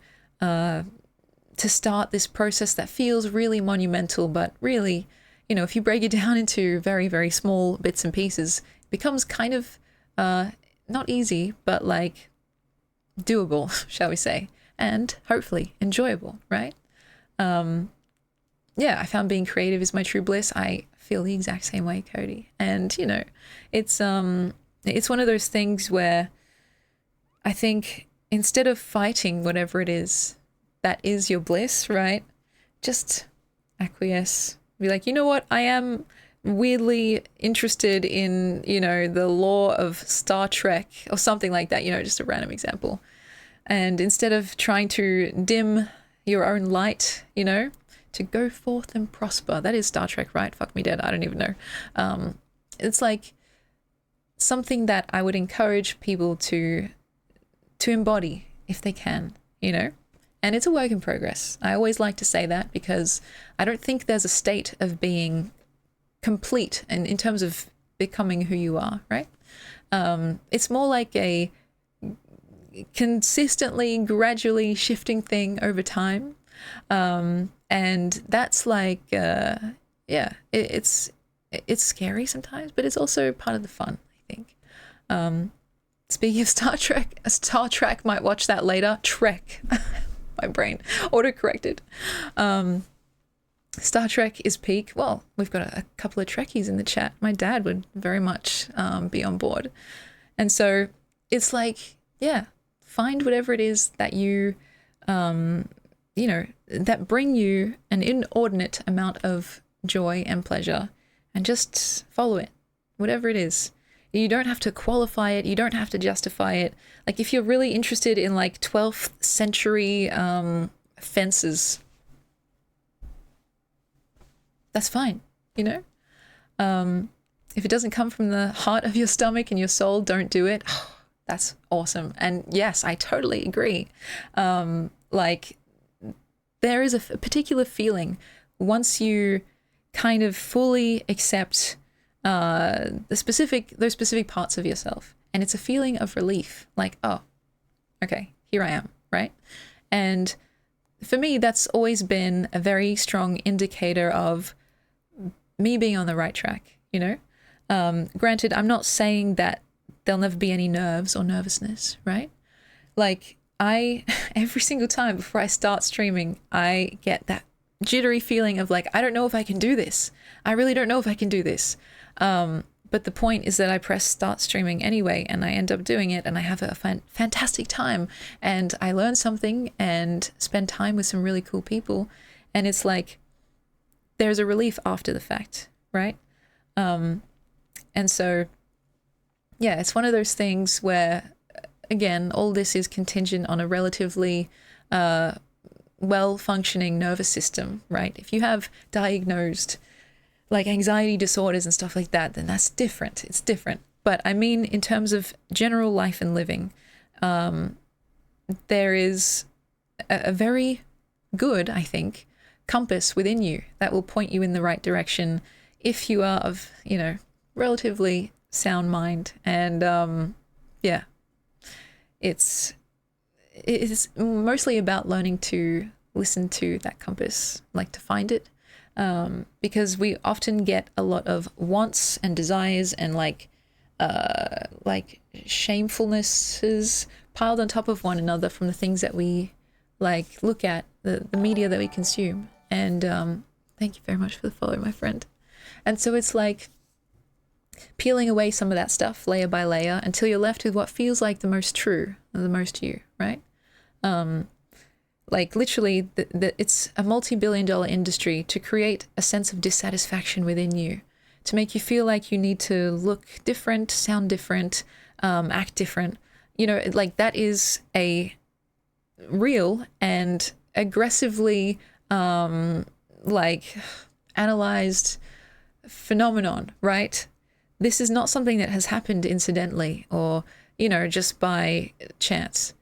start this process that feels really monumental, but really, you know, if you break it down into very, very small bits and pieces, it becomes kind of not easy, but like doable, shall we say, and hopefully enjoyable, right? Yeah, I found being creative is my true bliss. I feel the exact same way, Cody. And, you know, it's one of those things where I think instead of fighting whatever it is that is your bliss, right? Just acquiesce. Be like, you know what? I am weirdly interested in, you know, the lore of Star Trek or something like that, you know, just a random example. And instead of trying to dim your own light, you know, to go forth and prosper. That is Star Trek, right? Fuck me dead. I don't even know. It's like something that I would encourage people to embody if they can, you know? And it's a work in progress. I always like to say that because I don't think there's a state of being complete and in terms of becoming who you are, right? It's more like a consistently, gradually shifting thing over time. And that's like, yeah, it's scary sometimes, but it's also part of the fun, I think. Speaking of Star Trek might watch that later. Trek. My brain auto-corrected. Star Trek is peak. Well, we've got a couple of Trekkies in the chat. My dad would very much be on board. And so it's like, yeah, find whatever it is that you, you know, that bring you an inordinate amount of joy and pleasure and just follow it, whatever it is. You don't have to qualify it. You don't have to justify it. Like if you're really interested in like 12th century fences, that's fine, you know? If it doesn't come from the heart of your stomach and your soul, don't do it. That's awesome. And yes, I totally agree. Like there is a particular feeling once you kind of fully accept those specific parts of yourself, and it's a feeling of relief, like, oh, okay, here I am, right? And for me, that's always been a very strong indicator of me being on the right track, you know? Granted, I'm not saying that there'll never be any nerves or nervousness, right? Like every single time before I start streaming, I get that jittery feeling of like, I don't know if I can do this. I really don't know if I can do this. But the point is that I press start streaming anyway, and I end up doing it, and I have a fantastic time, and I learn something and spend time with some really cool people. And it's like, there's a relief after the fact, right? And so, yeah, it's one of those things where, again, all this is contingent on a relatively well-functioning nervous system, right? If you have diagnosed like anxiety disorders and stuff like that, then that's different. It's different. But I mean, in terms of general life and living, there is a very good, I think, compass within you that will point you in the right direction if you are of, you know, relatively sound mind. And yeah, it's mostly about learning to listen to that compass, like to find it, because we often get a lot of wants and desires and like shamefulnesses piled on top of one another from the things that we like look at, the media that we consume. And thank you very much for the follow, my friend. And so it's like peeling away some of that stuff layer by layer until you're left with what feels like the most true and the most you, right? Like literally, it's a multi-billion-dollar industry to create a sense of dissatisfaction within you, to make you feel like you need to look different, sound different, act different. You know, like that is a real and aggressively like analyzed phenomenon, right? This is not something that has happened incidentally or, you know, just by chance.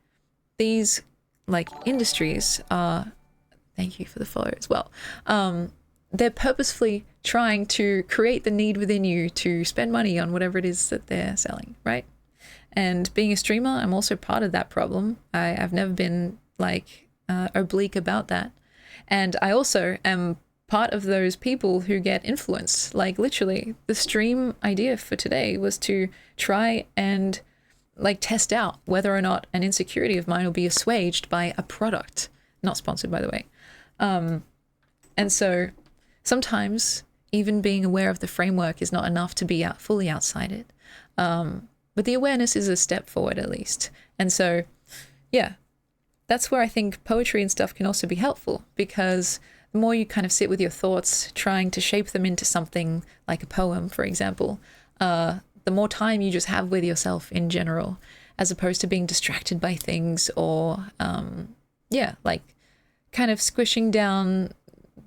These like industries are, thank you for the follow as well. They're purposefully trying to create the need within you to spend money on whatever it is that they're selling, right? And being a streamer, I'm also part of that problem. I've never been like oblique about that. And I also am part of those people who get influenced. Like literally, the stream idea for today was to try and like test out whether or not an insecurity of mine will be assuaged by a product. Not sponsored, by the way. And so sometimes even being aware of the framework is not enough to be fully outside it. But the awareness is a step forward at least. And so, yeah, that's where I think poetry and stuff can also be helpful, because the more you kind of sit with your thoughts, trying to shape them into something like a poem, for example, the more time you just have with yourself in general, as opposed to being distracted by things or, like kind of squishing down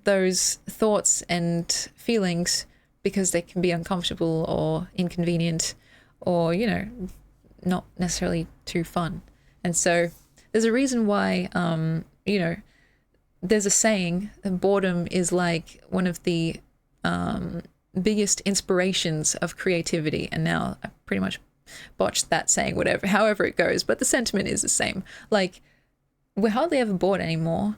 those thoughts and feelings because they can be uncomfortable or inconvenient or, you know, not necessarily too fun. And so there's a reason why, you know, there's a saying, boredom is like one of the biggest inspirations of creativity. And now I pretty much botched that saying, however it goes, but the sentiment is the same. Like, we're hardly ever bored anymore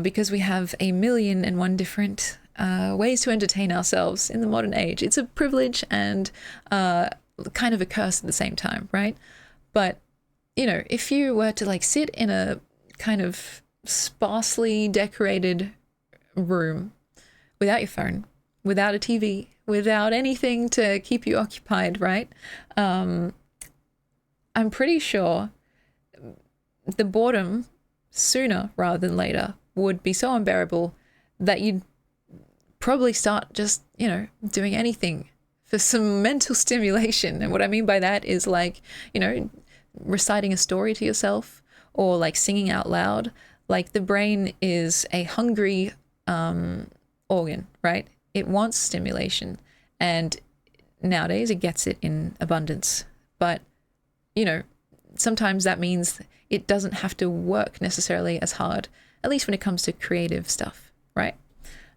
because we have a million and one different ways to entertain ourselves in the modern age. It's a privilege and kind of a curse at the same time, right? But, you know, if you were to like sit in a kind of sparsely decorated room without your phone, without a TV, without anything to keep you occupied, right? I'm pretty sure the boredom sooner rather than later would be so unbearable that you'd probably start just, you know, doing anything for some mental stimulation. And what I mean by that is like, you know, reciting a story to yourself or like singing out loud. Like the brain is a hungry organ, right? It wants stimulation, and nowadays it gets it in abundance. But, you know, sometimes that means it doesn't have to work necessarily as hard, at least when it comes to creative stuff, right?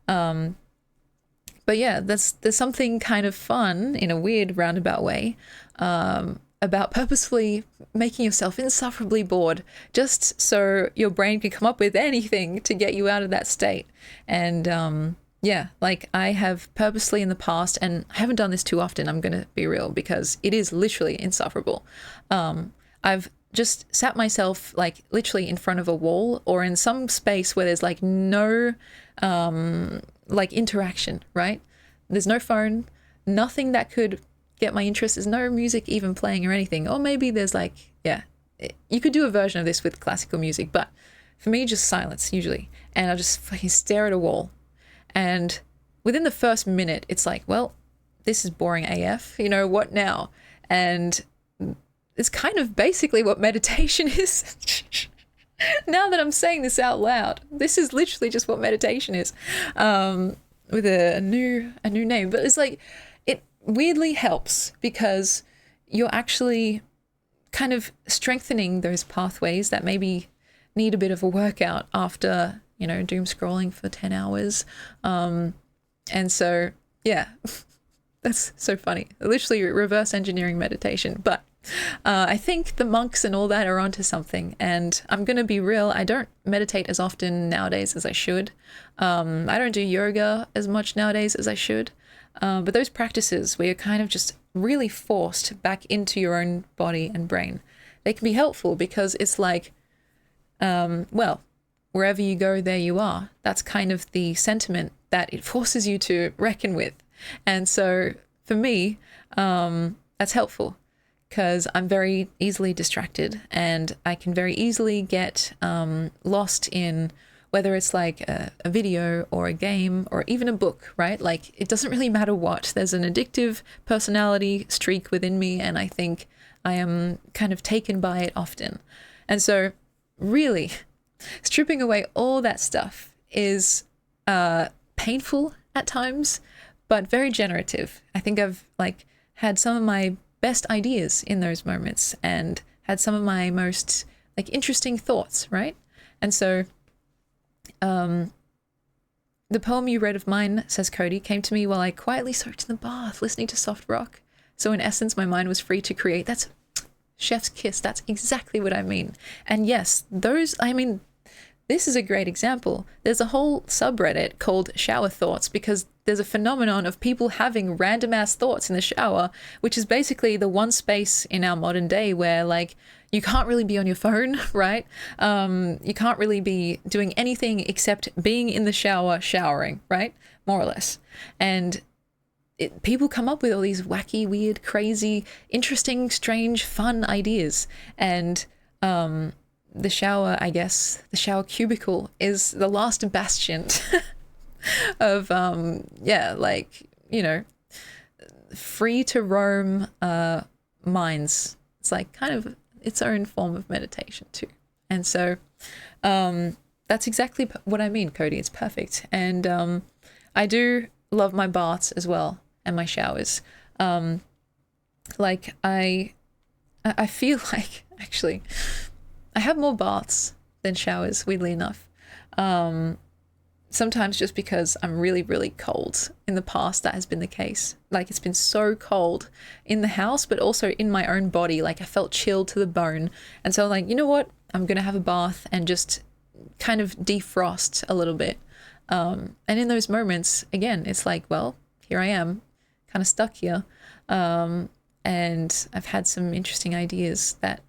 But yeah, there's something kind of fun in a weird roundabout way about purposefully making yourself insufferably bored just so your brain can come up with anything to get you out of that state. And yeah, like I have purposely in the past, and I haven't done this too often, I'm going to be real, because it is literally insufferable. I've just sat myself like literally in front of a wall or in some space where there's like no like interaction, right? There's no phone, nothing that could get my interest. There's no music even playing or anything. Or maybe there's like, yeah, you could do a version of this with classical music, but for me, just silence usually. And I'll just fucking stare at a wall. And within the first minute, it's like, well, this is boring AF, you know, what now? And it's kind of basically what meditation is. Now that I'm saying this out loud, this is literally just what meditation is, with a new name. But it's like, it weirdly helps because you're actually kind of strengthening those pathways that maybe need a bit of a workout after, you know, doom scrolling for 10 hours. And so, yeah, that's so funny. Literally reverse engineering meditation. But I think the monks and all that are onto something. And I'm going to be real, I don't meditate as often nowadays as I should. I don't do yoga as much nowadays as I should. But those practices where you're kind of just really forced back into your own body and brain, they can be helpful because it's like, well, wherever you go, there you are. That's kind of the sentiment that it forces you to reckon with. And so for me, that's helpful because I'm very easily distracted and I can very easily get lost in whether it's like a video or a game or even a book, right? Like it doesn't really matter what. There's an addictive personality streak within me and I think I am kind of taken by it often. And so really stripping away all that stuff is painful at times, but very generative. I think I've like had some of my best ideas in those moments and had some of my most like interesting thoughts, right? And so the poem you read of mine, says Cody, came to me while I quietly soaked in the bath, listening to soft rock. So in essence, my mind was free to create. That's chef's kiss. That's exactly what I mean. And yes, this is a great example. There's a whole subreddit called shower thoughts because there's a phenomenon of people having random ass thoughts in the shower, which is basically the one space in our modern day where like you can't really be on your phone, right? You can't really be doing anything except being in the shower, showering, right? More or less. And people come up with all these wacky, weird, crazy, interesting, strange, fun ideas. And the shower, I guess, the shower cubicle is the last bastion of, like, you know, free to roam minds. It's like kind of its own form of meditation too. And so that's exactly what I mean, Cody. It's perfect. And I do love my baths as well and my showers. Like I feel like actually I have more baths than showers, weirdly enough. Sometimes just because I'm really, really cold. In the past, that has been the case. Like it's been so cold in the house, but also in my own body. Like I felt chilled to the bone. And so I'm like, you know what? I'm going to have a bath and just kind of defrost a little bit. And in those moments, again, it's like, well, here I am, kind of stuck here. And I've had some interesting ideas that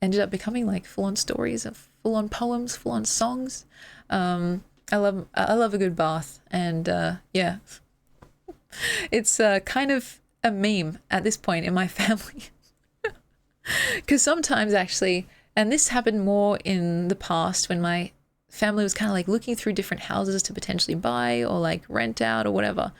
ended up becoming like full-on stories of full-on poems, full-on songs. I love a good bath, and yeah, it's kind of a meme at this point in my family. Because sometimes actually, and this happened more in the past when my family was kind of like looking through different houses to potentially buy or like rent out or whatever.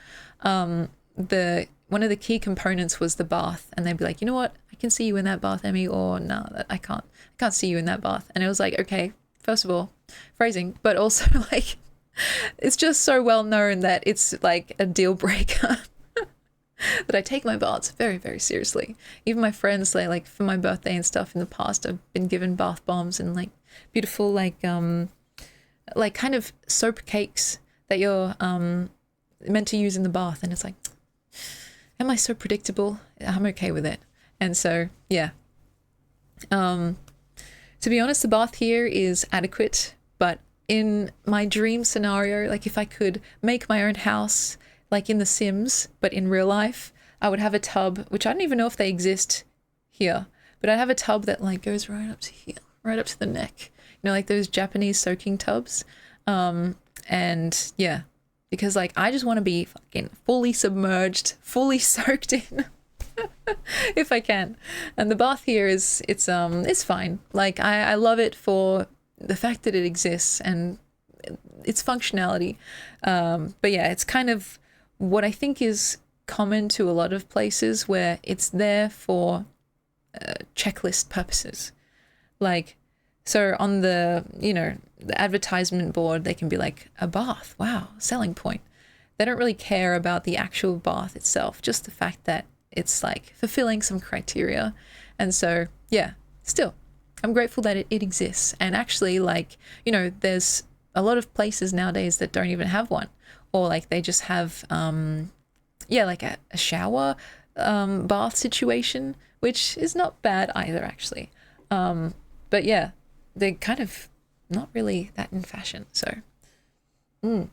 One of the key components was the bath, and they'd be like, you know what, I can see you in that bath, Emmy, or no, I can't see you in that bath. And it was like, okay, first of all, phrasing, but also like, it's just so well known that it's like a deal breaker that I take my baths very, very seriously. Even my friends, like for my birthday and stuff in the past, I've been given bath bombs and like beautiful, like kind of soap cakes that you're meant to use in the bath. And it's like, am I so predictable? I'm okay with it. And so, yeah. To be honest, the bath here is adequate, but in my dream scenario, like if I could make my own house, like in The Sims, but in real life, I would have a tub, which I don't even know if they exist here, but I'd have a tub that like goes right up to here, right up to the neck, you know, like those Japanese soaking tubs. And yeah, because like I just want to be fucking fully submerged, fully soaked in if I can. And the bath here it's fine. Like I love it for the fact that it exists and its functionality. But yeah, it's kind of what I think is common to a lot of places where it's there for checklist purposes. Like, so on the, you know, the advertisement board, they can be like, a bath, wow, selling point. They don't really care about the actual bath itself, just the fact that it's like fulfilling some criteria. And so, yeah, still, I'm grateful that it exists. And actually, like, you know, there's a lot of places nowadays that don't even have one, or like they just have, like a shower, bath situation, which is not bad either, actually. But yeah, they're kind of not really that in fashion. So, your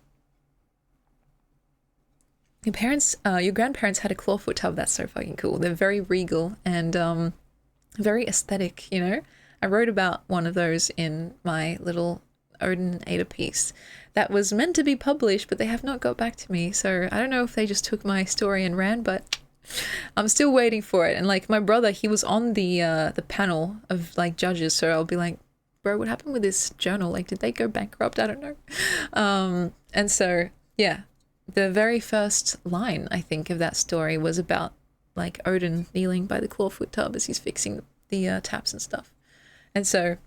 grandparents had a clawfoot tub. That's so fucking cool. They're very regal and very aesthetic. You know, I wrote about one of those in my little Odin Ada piece that was meant to be published, but they have not got back to me. So I don't know if they just took my story and ran, but I'm still waiting for it. And like my brother, he was on the panel of like judges, so I'll be like, bro, what happened with this journal? Like, did they go bankrupt? I don't know. And so yeah, the very first line I think of that story was about like Odin kneeling by the clawfoot tub as he's fixing the taps and stuff. And so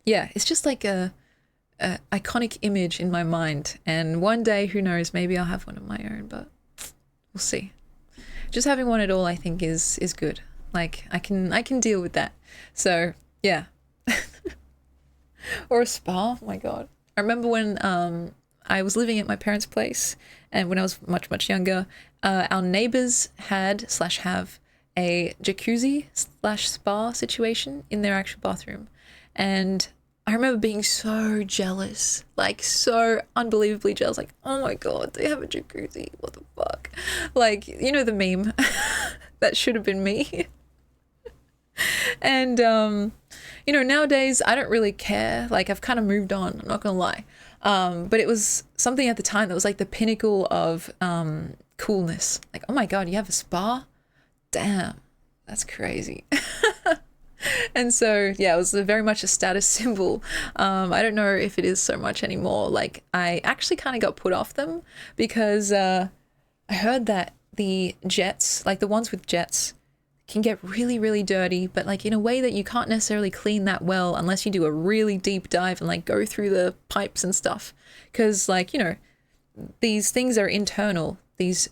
yeah, it's just like a iconic image in my mind. And one day, who knows, maybe I'll have one of my own, but we'll see. Just having one at all, I think, is good. Like I can deal with that. So yeah. Or a spa. Oh my god. I remember when I was living at my parents' place, and when I was much younger, our neighbors had / have a jacuzzi / spa situation in their actual bathroom, and I remember being so jealous, like so unbelievably jealous, like, oh my god, they have a jacuzzi, what the fuck? Like, you know the meme, that should have been me. And, you know, nowadays I don't really care, like I've kind of moved on, I'm not gonna lie. But it was something at the time that was like the pinnacle of coolness. Like, oh my god, you have a spa? Damn, that's crazy. And so yeah, it was very much a status symbol. I don't know if it is so much anymore. Like I actually kind of got put off them because I heard that the jets, like the ones with jets, can get really dirty, but like in a way that you can't necessarily clean that well unless you do a really deep dive and like go through the pipes and stuff, because like, you know, these things are internal, these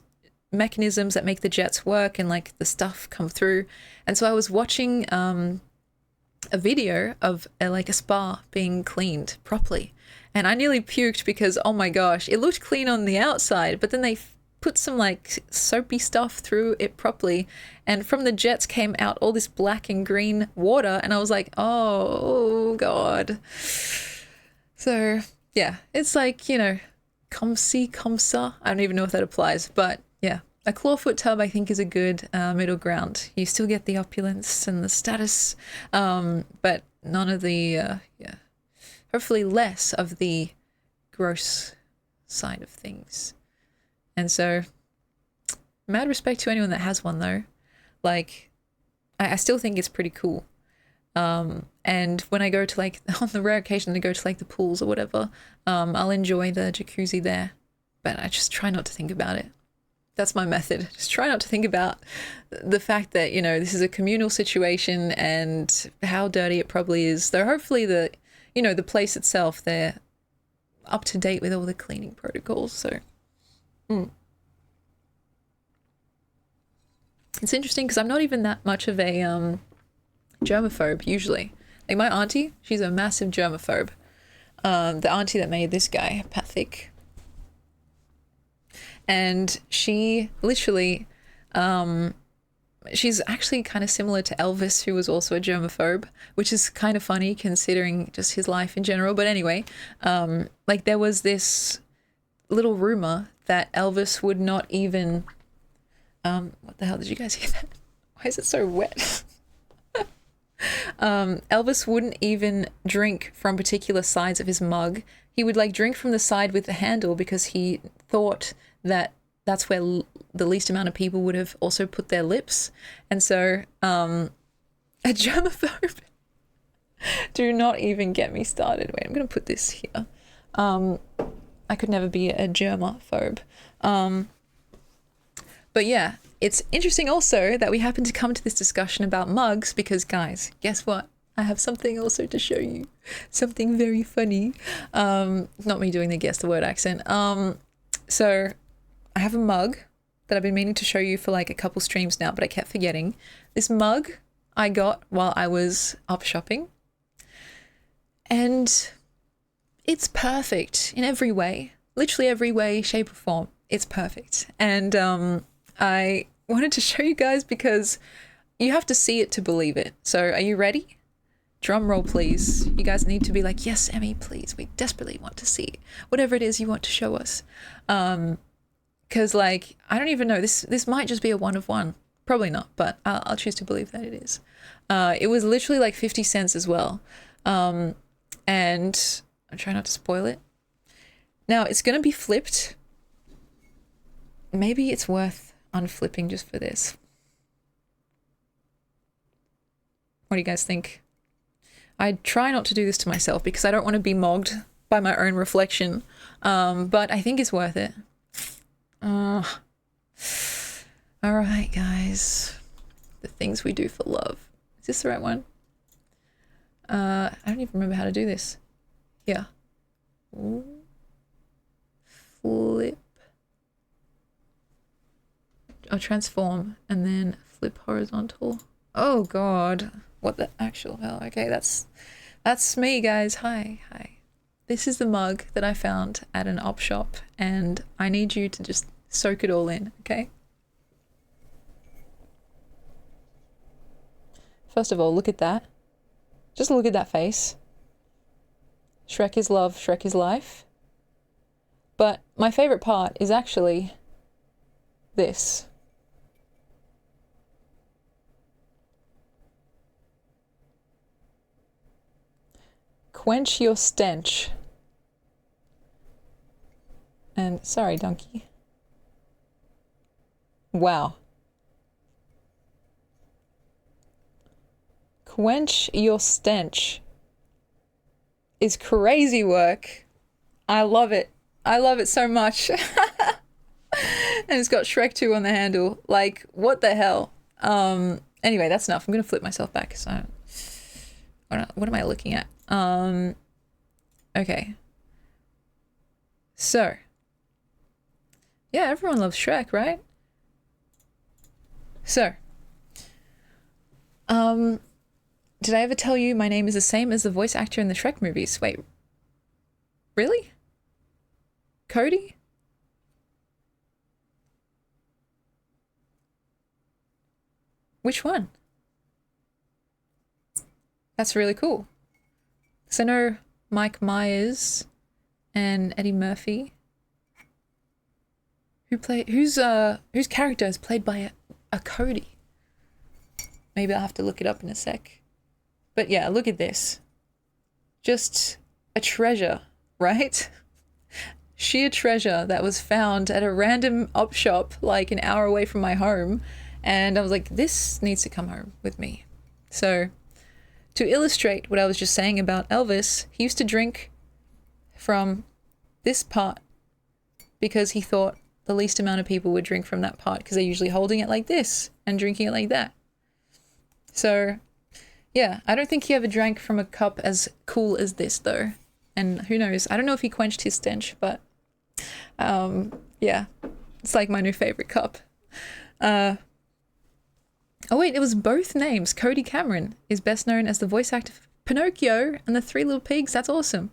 mechanisms that make the jets work and like the stuff come through. And so I was watching a video of like a spa being cleaned properly, and I nearly puked because, oh my gosh, it looked clean on the outside, but then they put some like soapy stuff through it properly, and from the jets came out all this black and green water, and I was like, oh god. So yeah, it's like, you know, comme ci comme ça. I don't even know if that applies, but yeah, a clawfoot tub I think is a good middle ground. You still get the opulence and the status, but none of the hopefully less of the gross side of things. And so mad respect to anyone that has one though. Like I still think it's pretty cool. And when I go to like, on the rare occasion I go to like the pools or whatever, I'll enjoy the jacuzzi there, but I just try not to think about it. That's my method. Just try not to think about the fact that, you know, this is a communal situation and how dirty it probably is. Though hopefully the, you know, the place itself, they're up to date with all the cleaning protocols. So it's interesting because I'm not even that much of a germaphobe usually. Like my auntie, she's a massive germaphobe. The auntie that made this guy, Pathic. And she literally, she's actually kind of similar to Elvis, who was also a germaphobe, which is kind of funny considering just his life in general. But anyway, like there was this little rumor that Elvis would not even, what the hell, did you guys hear that? Why is it so wet? Elvis wouldn't even drink from particular sides of his mug. He would like drink from the side with the handle because he thought that that's where the least amount of people would have also put their lips. And so a germaphobe, do not even get me started. Wait, I'm gonna put this here. I could never be a germaphobe. But yeah, it's interesting also that we happen to come to this discussion about mugs because, guys, guess what? I have something also to show you. Something very funny. Not me doing the guess the word accent. So I have a mug that I've been meaning to show you for like a couple streams now, but I kept forgetting. This mug I got while I was up shopping. And it's perfect in every way. Literally every way, shape or form. It's perfect. And I wanted to show you guys because you have to see it to believe it. So are you ready? Drum roll, please. You guys need to be like, yes, Emmy, please. We desperately want to see whatever it is you want to show us. Because like, I don't even know. This might just be a one of one. Probably not, but I'll choose to believe that it is. It was literally like 50 cents as well. And I'm trying not to spoil it. Now it's going to be flipped. Maybe it's worth unflipping just for this. What do you guys think? I try not to do this to myself because I don't want to be mogged by my own reflection. But I think it's worth it. All right, guys. The things we do for love. Is this the right one? I don't even remember how to do this. Yeah. Ooh. Flip. Oh, transform and then flip horizontal. Oh God. What the actual hell? Okay, that's me, guys. Hi. This is the mug that I found at an op shop, and I need you to just soak it all in, okay? First of all, look at that. Just look at that face. Shrek is love, Shrek is life. But my favorite part is actually this. Quench your stench. And sorry, donkey. Wow. Quench your stench is crazy work. I love it. I love it so much. And it's got Shrek 2 on the handle. Like, what the hell? Anyway, that's enough. I'm gonna flip myself back. So, what am I looking at? Okay. So, yeah, everyone loves Shrek, right? So, did I ever tell you my name is the same as the voice actor in the Shrek movies? Wait, really? Cody? Which one? That's really cool. So I know Mike Myers and Eddie Murphy. Whose character is played by a Cody? Maybe I'll have to look it up in a sec. But yeah, look at this. Just a treasure, right? Sheer treasure that was found at a random op shop like an hour away from my home. And I was like, this needs to come home with me. So to illustrate what I was just saying about Elvis, he used to drink from this part because he thought the least amount of people would drink from that part because they're usually holding it like this and drinking it like that. So yeah, I don't think he ever drank from a cup as cool as this though. And who knows? I don't know if he quenched his stench, but yeah, it's like my new favorite cup. Oh wait, it was both names. Cody Cameron is best known as the voice actor for Pinocchio and the Three Little Pigs. That's awesome.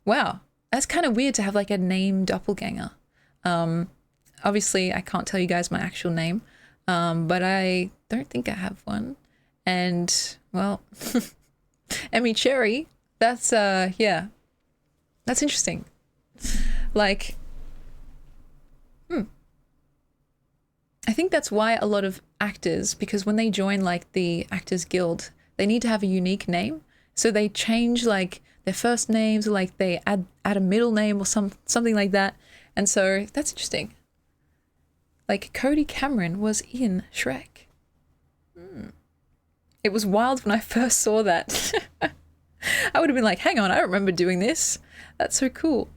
Wow, that's kind of weird to have like a name doppelganger. Obviously, I can't tell you guys my actual name, but I don't think I have one. And well, Emmy Cherry. That's yeah, that's interesting. Like, I think that's why a lot of actors, because when they join like the Actors Guild, they need to have a unique name. So they change like their first names, or like they add a middle name or something like that. And so that's interesting. Like Cody Cameron was in Shrek. It was wild when I first saw that. I would have been like, hang on, I don't remember doing this. That's so cool.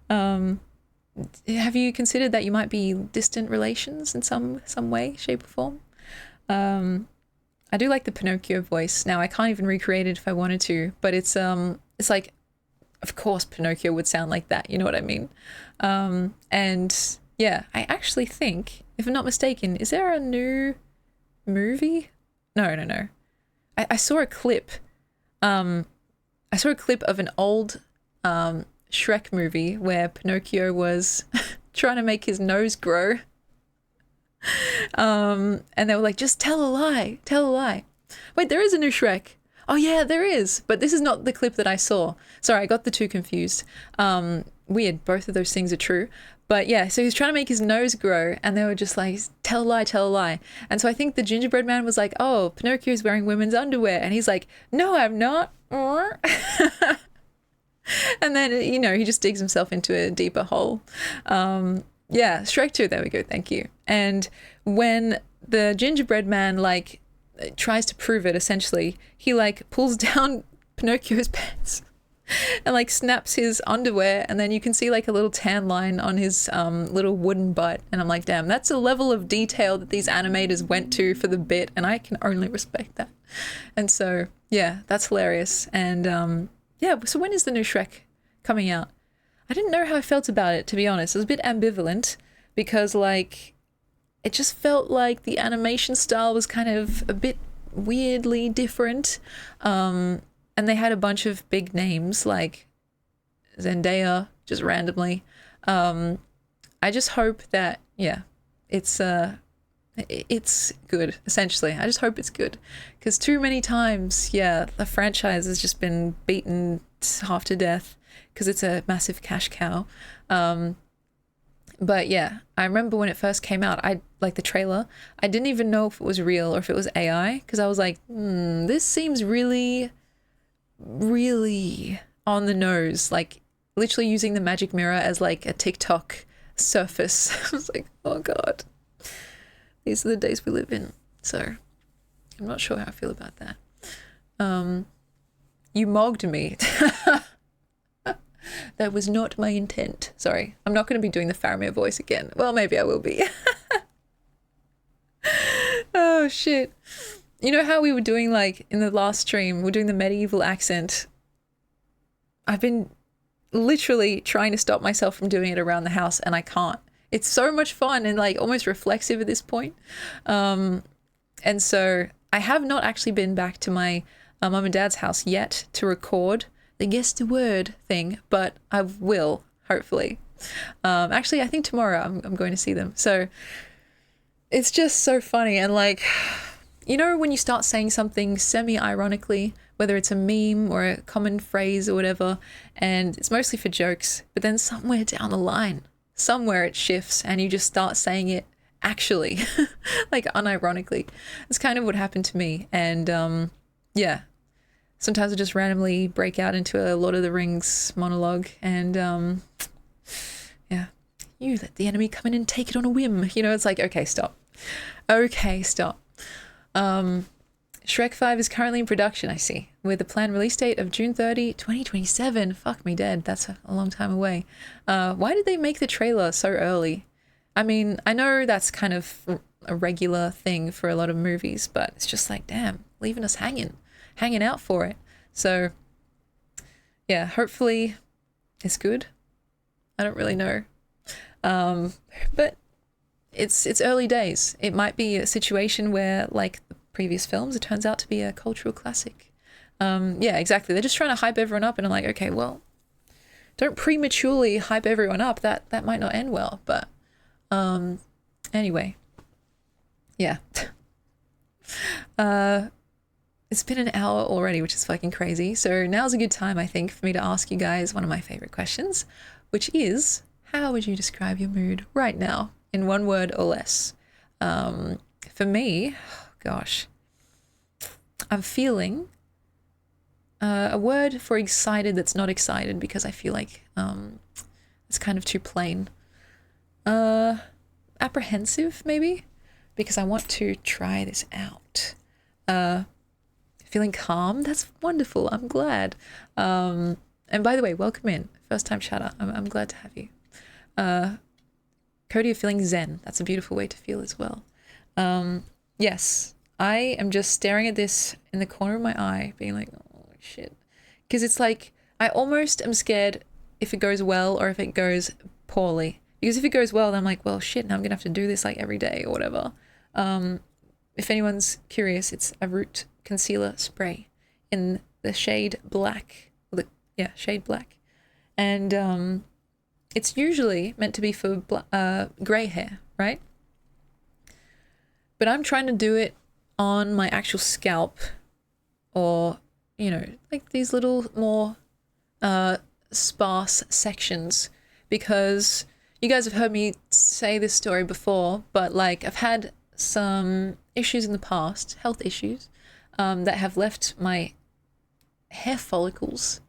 Have you considered that you might be distant relations in some way, shape or form? I do like the Pinocchio voice. Now I can't even recreate it if I wanted to, but it's like, of course Pinocchio would sound like that, you know what I mean? And yeah, I actually think, if I'm not mistaken, is there a new movie? No. I saw a clip. I saw a clip of an old Shrek movie where Pinocchio was trying to make his nose grow. And they were like, just tell a lie, tell a lie. Wait, there is a new Shrek. Oh yeah, there is. But this is not the clip that I saw. Sorry, I got the two confused. Weird, both of those things are true. But yeah, so he was trying to make his nose grow, and they were just like, tell a lie, tell a lie. And so I think the gingerbread man was like, oh, Pinocchio's wearing women's underwear. And he's like, no, I'm not. And then, you know, he just digs himself into a deeper hole. Yeah, Shrek 2, there we go, thank you. And when the gingerbread man, like, tries to prove it, essentially, he, like, pulls down Pinocchio's pants and, like, snaps his underwear, and then you can see, like, a little tan line on his little wooden butt. And I'm like, damn, that's a level of detail that these animators went to for the bit, and I can only respect that. And so, yeah, that's hilarious. And, yeah, so when is the new Shrek coming out? I didn't know how I felt about it, to be honest. I was a bit ambivalent because, like, it just felt like the animation style was kind of a bit weirdly different. And they had a bunch of big names like Zendaya, just randomly. I just hope that, yeah, it's good, essentially. I just hope it's good. Because too many times, yeah, the franchise has just been beaten half to death because it's a massive cash cow. But yeah, I remember when it first came out, I like the trailer. I didn't even know if it was real or if it was AI, because I was like, this seems really, really on the nose. Like literally using the magic mirror as like a TikTok surface. I was like, oh God, these are the days we live in. So I'm not sure how I feel about that. You mogged me. That was not my intent. Sorry, I'm not going to be doing the Faramir voice again. Well, maybe I will be. Oh, shit. You know how we were doing, like, in the last stream, we're doing the medieval accent. I've been literally trying to stop myself from doing it around the house, and I can't. It's so much fun and, like, almost reflexive at this point. And so I have not actually been back to my mum and dad's house yet to record the guess the word thing, but I will, hopefully. Actually, I think tomorrow I'm going to see them. So it's just so funny. And like, you know, when you start saying something semi-ironically, whether it's a meme or a common phrase or whatever, and it's mostly for jokes, but then somewhere down the line, somewhere it shifts and you just start saying it actually, like unironically. It's kind of what happened to me. And yeah. Sometimes I just randomly break out into a Lord of the Rings monologue and, yeah, you let the enemy come in and take it on a whim. You know, it's like, okay, stop. Okay, stop. Shrek 5 is currently in production, I see, with a planned release date of June 30, 2027. Fuck me dead. That's a long time away. Why did they make the trailer so early? I mean, I know that's kind of a regular thing for a lot of movies, but it's just like, damn, leaving us hanging out for it. So yeah, hopefully it's good. I don't really know. But it's early days. It might be a situation where, like the previous films, it turns out to be a cultural classic. Yeah, exactly. They're just trying to hype everyone up, and I'm like, okay, well, don't prematurely hype everyone up. That might not end well. But anyway, yeah. It's been an hour already, which is fucking crazy. So now's a good time, I think, for me to ask you guys one of my favorite questions, which is, how would you describe your mood right now in one word or less? For me, gosh, I'm feeling a word for excited that's not excited, because I feel like it's kind of too plain. Apprehensive, maybe, because I want to try this out. Feeling calm, that's wonderful, I'm glad. And by the way, welcome in, first time chatter, I'm glad to have you. Cody, you're feeling zen, that's a beautiful way to feel as well. Yes, I am just staring at this in the corner of my eye, being like, oh shit. Because it's like, I almost am scared if it goes well or if it goes poorly. Because if it goes well, then I'm like, well shit, now I'm gonna have to do this like every day or whatever. If anyone's curious, it's a root concealer spray in the shade black. Shade black. And it's usually meant to be for grey hair, right? But I'm trying to do it on my actual scalp, or, you know, like these little more sparse sections, because you guys have heard me say this story before, but like I've had some issues in the past, health issues, that have left my hair follicles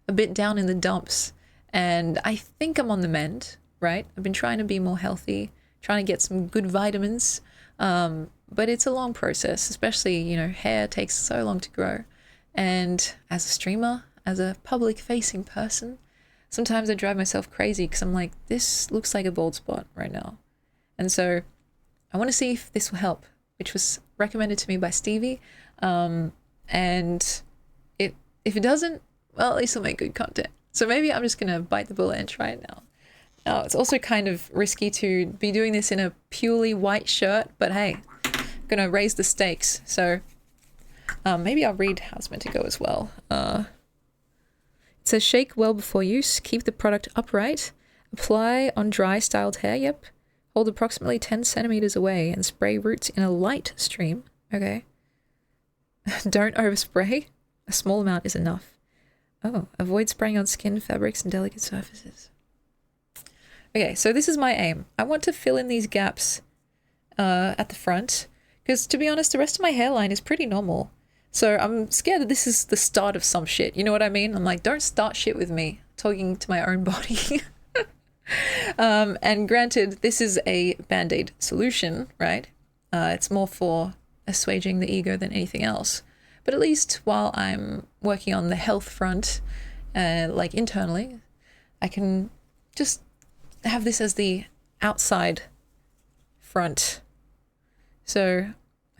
a bit down in the dumps, and I think I'm on the mend, right? I've been trying to be more healthy, trying to get some good vitamins, but it's a long process, especially, you know, hair takes so long to grow. And as a streamer, as a public facing person, sometimes I drive myself crazy because I'm like, this looks like a bald spot right now. And so I want to see if this will help, which was recommended to me by Stevie. And if it doesn't, well, at least I'll make good content. So maybe I'm just going to bite the bullet and try it now. Now, it's also kind of risky to be doing this in a purely white shirt, but hey, I'm going to raise the stakes. So maybe I'll read how it's meant to go as well. It says, shake well before use, keep the product upright, apply on dry styled hair, yep. Hold approximately 10 centimeters away and spray roots in a light stream. Okay. Don't overspray. A small amount is enough. Oh, avoid spraying on skin, fabrics, and delicate surfaces. Okay, so this is my aim. I want to fill in these gaps at the front, because to be honest, the rest of my hairline is pretty normal. So I'm scared that this is the start of some shit. You know what I mean? I'm like, don't start shit with me. Talking to my own body. And granted, this is a band-aid solution, right? It's more for assuaging the ego than anything else. But at least while I'm working on the health front, like internally, I can just have this as the outside front. So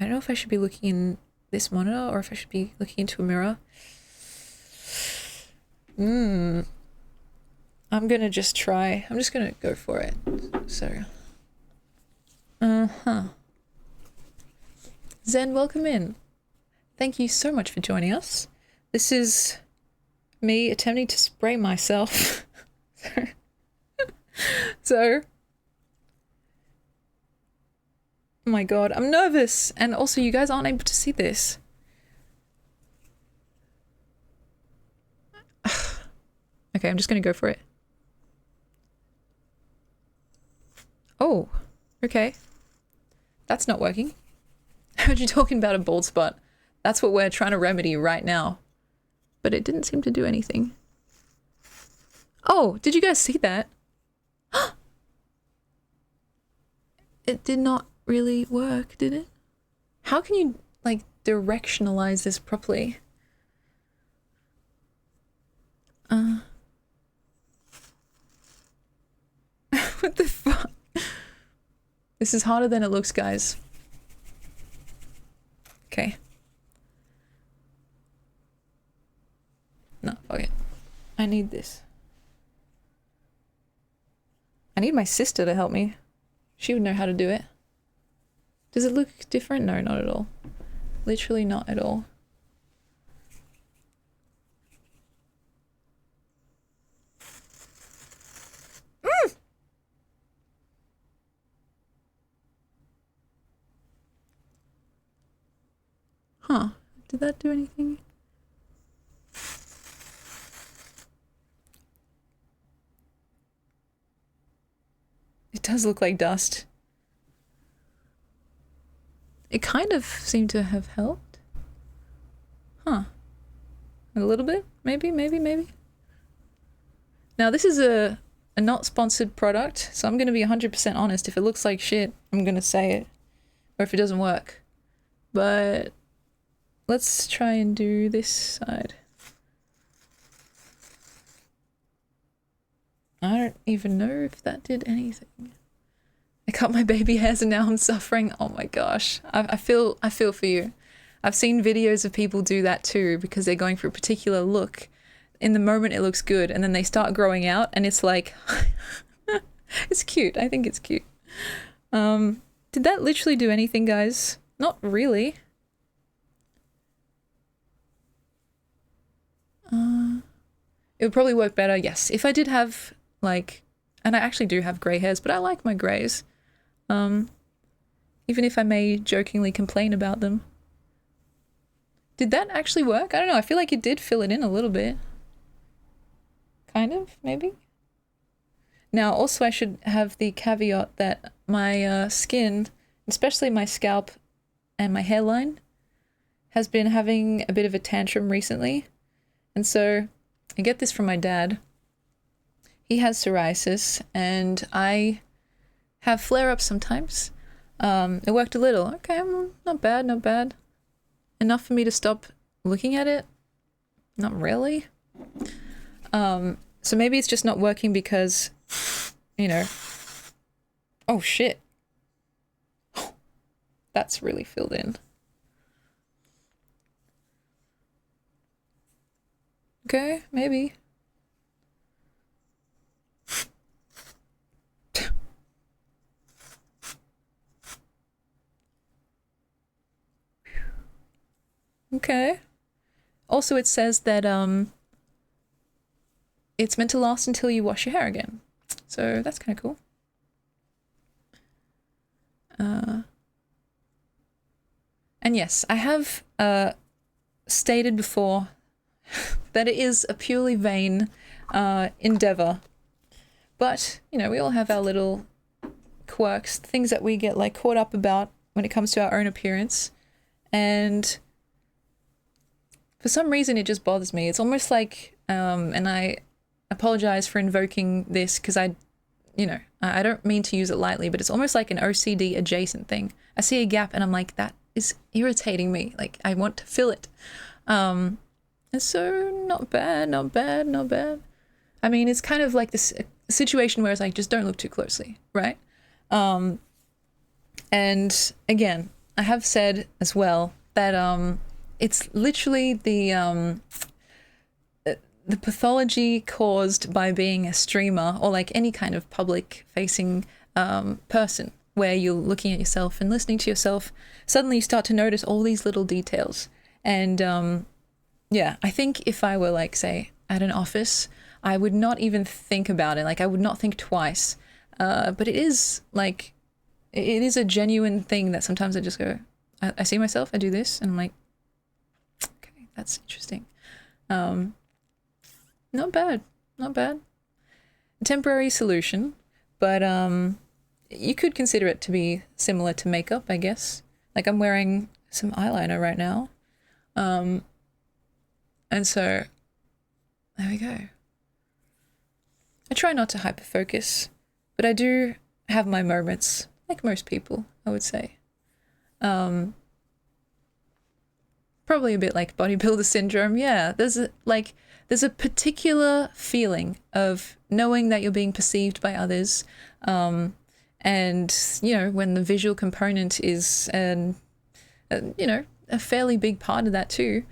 I don't know if I should be looking in this monitor or if I should be looking into a mirror. I'm gonna just try. I'm just gonna go for it. So, Zen, welcome in. Thank you so much for joining us. This is me attempting to spray myself. So, oh my god, I'm nervous. And also, you guys aren't able to see this. Okay, I'm just gonna go for it. Oh, okay. That's not working. I heard you talking about a bald spot. That's what we're trying to remedy right now. But it didn't seem to do anything. Oh, did you guys see that? It did not really work, did it? How can you, like, directionalize this properly? What the fuck? This is harder than it looks, guys. Okay. No, fuck it. I need this. I need my sister to help me. She would know how to do it. Does it look different? No, not at all. Literally not at all. Huh. Did that do anything? It does look like dust. It kind of seemed to have helped. Huh. A little bit? Maybe. Now, this is a not sponsored product, so I'm going to be 100% honest. If it looks like shit, I'm going to say it. Or if it doesn't work. But let's try and do this side. I don't even know if that did anything. I cut my baby hairs and now I'm suffering. Oh my gosh. I feel for you. I've seen videos of people do that too because they're going for a particular look. In the moment it looks good and then they start growing out and it's like it's cute. I think it's cute. Did that literally do anything, guys? Not really. It would probably work better, yes. If I did have like, and I actually do have grey hairs, but I like my greys. even if I may jokingly complain about them. Did that actually work? I don't know. I feel like it did fill it in a little bit. Kind of, maybe? Now, also I should have the caveat that my skin, especially my scalp and my hairline, has been having a bit of a tantrum recently. And so I get this from my dad. He has psoriasis and I have flare-ups sometimes. It worked a little. Okay, not bad, not bad. Enough for me to stop looking at it? Not really. So maybe it's just not working because, you know... Oh, shit. That's really filled in. Okay, maybe. Okay. Also, it says that it's meant to last until you wash your hair again. So that's kind of cool. And yes, I have stated before that it is a purely vain endeavor. But, you know, we all have our little quirks, things that we get like caught up about when it comes to our own appearance. And for some reason, it just bothers me. It's almost like, and I apologize for invoking this because I don't mean to use it lightly, but it's almost like an OCD adjacent thing. I see a gap and I'm like, that is irritating me. Like, I want to fill it. And so, not bad, not bad, not bad. I mean, it's kind of like this situation where it's like, just don't look too closely, right? And again, I have said as well that it's literally the pathology caused by being a streamer or like any kind of public facing person where you're looking at yourself and listening to yourself. Suddenly you start to notice all these little details. And yeah, I think if I were like, say, at an office, I would not even think about it. Like, I would not think twice. But it is like, it is a genuine thing that sometimes I just go, I see myself, I do this, and I'm like, okay, that's interesting. Not bad, not bad. A temporary solution, but you could consider it to be similar to makeup, I guess. Like, I'm wearing some eyeliner right now. And so, there we go. I try not to hyperfocus, but I do have my moments, like most people, I would say. Probably a bit like bodybuilder syndrome. Yeah, there's a particular feeling of knowing that you're being perceived by others. And, you know, when the visual component is, you know, a fairly big part of that too,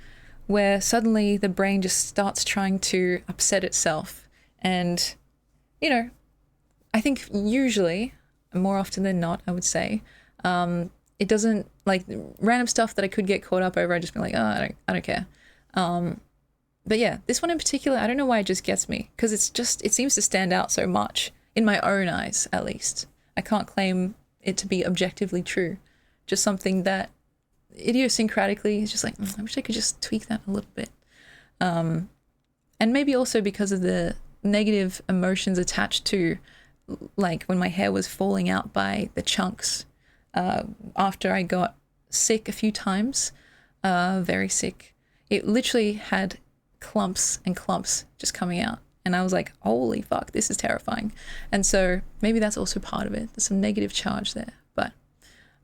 where suddenly the brain just starts trying to upset itself. And, you know, I think usually, more often than not, I would say, it doesn't, like, random stuff that I could get caught up over, I just be like, oh, I don't care. But yeah, this one in particular, I don't know why it just gets me, because it seems to stand out so much, in my own eyes, at least. I can't claim it to be objectively true. Just something that idiosyncratically is just like, I wish I could just tweak that a little bit. And maybe also because of the negative emotions attached to, like, when my hair was falling out by the chunks after I got sick a few times, very sick. It literally had clumps and clumps just coming out. And I was like, holy fuck, this is terrifying. And so maybe that's also part of it. There's some negative charge there. But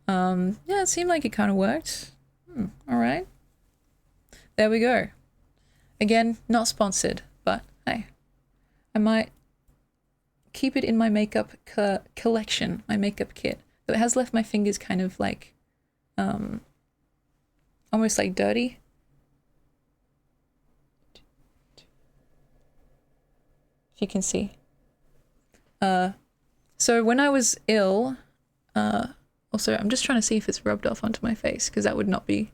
yeah, it seemed like it kind of worked. All right. There we go. Again, not sponsored, but hey, I might keep it in my makeup collection, my makeup kit. Though it has left my fingers kind of like, almost like dirty. If you can see. So when I was ill, also I'm just trying to see if it's rubbed off onto my face, because that would not be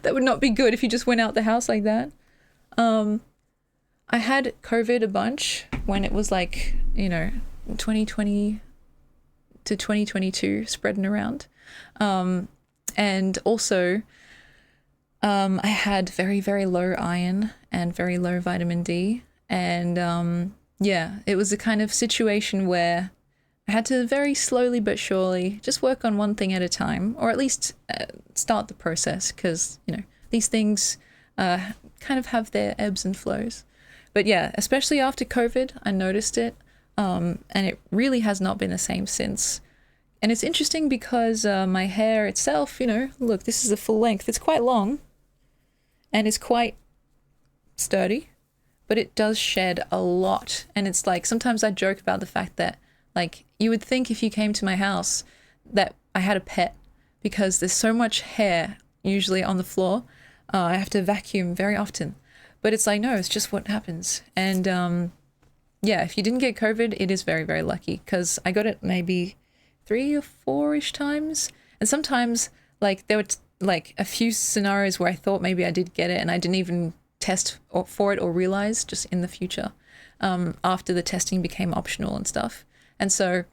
that would not be good if you just went out the house like that. I had COVID a bunch when it was like, you know, 2020 to 2022 spreading around. And also, I had very, very low iron and very low vitamin D. And yeah, it was a kind of situation where I had to very slowly but surely just work on one thing at a time, or at least start the process, because, you know, these things kind of have their ebbs and flows. But yeah, especially after COVID, I noticed it, and it really has not been the same since. And it's interesting because my hair itself, you know, look, this is a full length. It's quite long and it's quite sturdy, but it does shed a lot. And it's like, sometimes I joke about the fact that, like, you would think if you came to my house that I had a pet, because there's so much hair usually on the floor. I have to vacuum very often. But it's like, no, it's just what happens. And yeah, if you didn't get COVID, it is very, very lucky, because I got it maybe 3 or 4-ish times. And sometimes, like, there were like a few scenarios where I thought maybe I did get it and I didn't even test for it or realize just in the future, after the testing became optional and stuff. And so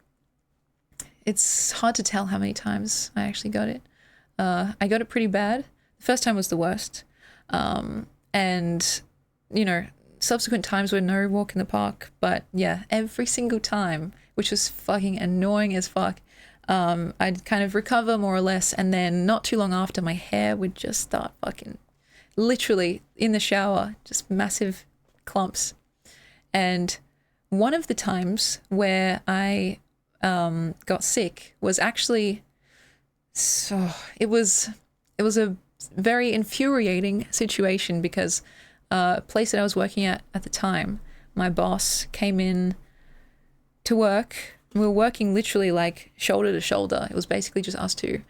it's hard to tell how many times I actually got it. I got it pretty bad. The first time was the worst. And, you know, subsequent times were no walk in the park. But yeah, every single time, which was fucking annoying as fuck, I'd kind of recover more or less. And then not too long after, my hair would just start fucking literally in the shower, just massive clumps. And one of the times where I got sick was actually, so it was a very infuriating situation, because a place that I was working at the time, my boss came in to work. We were working literally like shoulder to shoulder. It was basically just us two.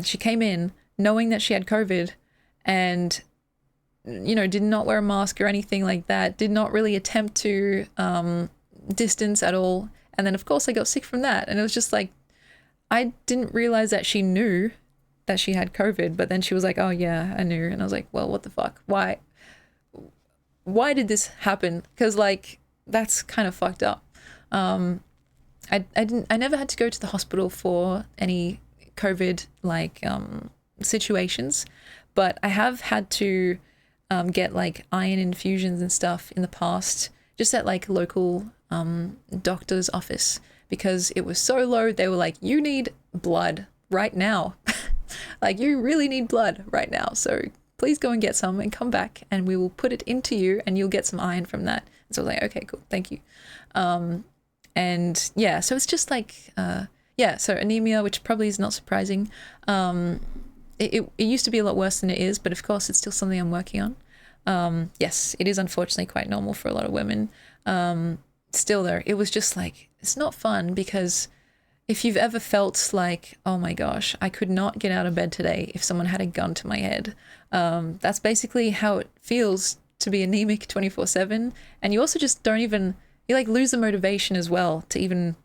She came in knowing that she had COVID and, you know, did not wear a mask or anything like that, did not really attempt to distance at all. And then, of course, I got sick from that. And it was just like, I didn't realize that she knew that she had COVID, but then she was like, oh yeah, I knew. And I was like, well, what the fuck? Why did this happen? Because, like, that's kind of fucked up. I never had to go to the hospital for any COVID like situations, but I have had to get like iron infusions and stuff in the past, just at like local doctor's office, because it was so low. They were like, you need blood right now. Like, you really need blood right now. So please go and get some and come back and we will put it into you and you'll get some iron from that. And so I was like, okay, cool. Thank you. And yeah, so it's just like, yeah, so anemia, which probably is not surprising. It used to be a lot worse than it is, but of course it's still something I'm working on. Yes, it is unfortunately quite normal for a lot of women. Still though, it was just like, it's not fun, because if you've ever felt like, oh my gosh, I could not get out of bed today if someone had a gun to my head, that's basically how it feels to be anemic 24/7. And you also just don't even, you like lose the motivation as well to even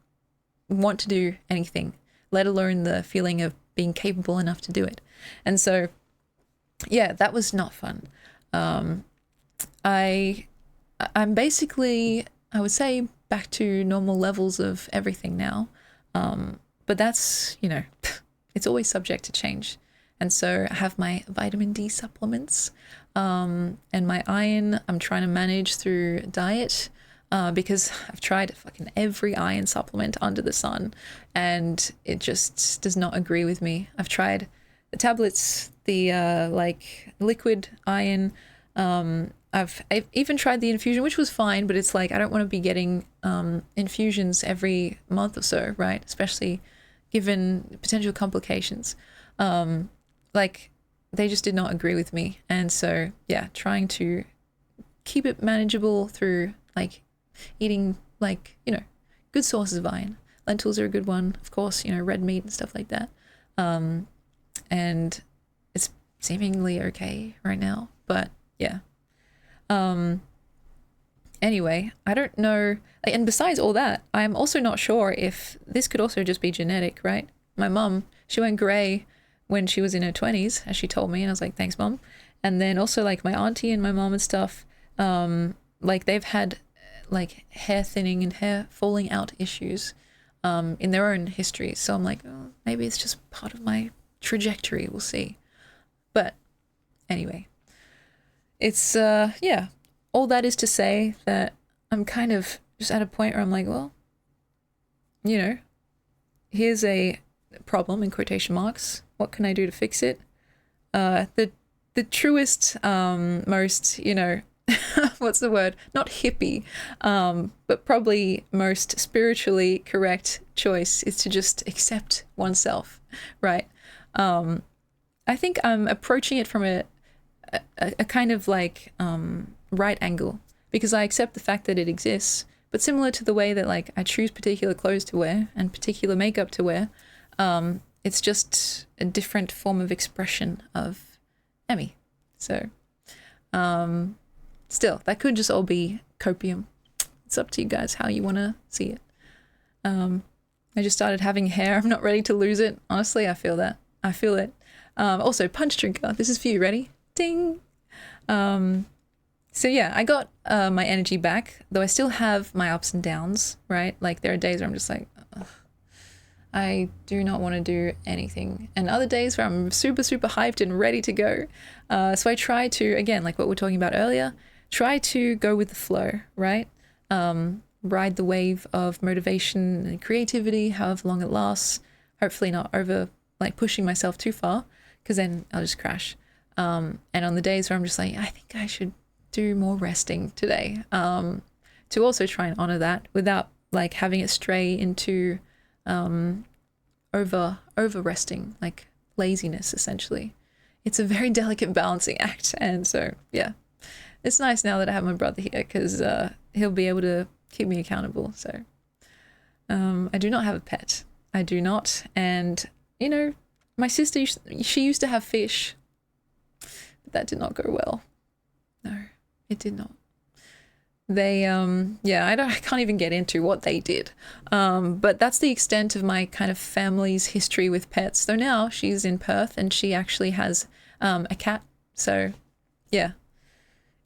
want to do anything, let alone the feeling of being capable enough to do it. And so, yeah, that was not fun. I'm basically, I would say, back to normal levels of everything now. But that's, you know, it's always subject to change. And so I have my vitamin D supplements, and my iron I'm trying to manage through diet, because I've tried fucking every iron supplement under the sun and it just does not agree with me. I've tried the tablets, the like liquid iron, I've even tried the infusion, which was fine, but it's like, I don't want to be getting infusions every month or so, right? Especially given potential complications. Like, they just did not agree with me. And so, yeah, trying to keep it manageable through like eating, like, you know, good sources of iron. Lentils are a good one, of course, you know, red meat and stuff like that. And it's seemingly okay right now, but yeah. Anyway, I don't know. And besides all that, I'm also not sure if this could also just be genetic, right? My mum, she went grey when she was in her 20s, as she told me, and I was like, thanks, Mum. And then also like my auntie and my mom and stuff, like they've had like hair thinning and hair falling out issues. in their own history. So I'm like, oh, maybe it's just part of my trajectory. We'll see. But anyway, it's, yeah, all that is to say that I'm kind of just at a point where I'm like, well, you know, here's a problem in quotation marks. What can I do to fix it? The truest, most, you know, what's the word? Not hippie, but probably most spiritually correct choice is to just accept oneself, right? I think I'm approaching it from a kind of like right angle, because I accept the fact that it exists, but similar to the way that like I choose particular clothes to wear and particular makeup to wear, it's just a different form of expression of Emmy. So still, that could just all be copium. It's up to you guys how you want to see it. I just started having hair. I'm not ready to lose it. Honestly, I feel that. I feel it. Also, punch drinker. This is for you. Ready? Ding. So yeah, I got my energy back, though I still have my ups and downs, right? Like there are days where I'm just like, ugh, I do not want to do anything. And other days where I'm super, super hyped and ready to go. So I try to, again, like what we we're talking about earlier, try to go with the flow, right? Ride the wave of motivation and creativity, however long it lasts. Hopefully not over like pushing myself too far, because then I'll just crash. And on the days where I'm just like, I think I should do more resting today, to also try and honor that without like having it stray into over resting, like laziness essentially. It's a very delicate balancing act. And so yeah, it's nice now that I have my brother here, because he'll be able to keep me accountable. So I do not have a pet. I do not. And you know, my sister, she used to have fish, but that did not go well. No, it did not. They, yeah, I can't even get into what they did. But that's the extent of my kind of family's history with pets. Though now she's in Perth and she actually has a cat. So yeah.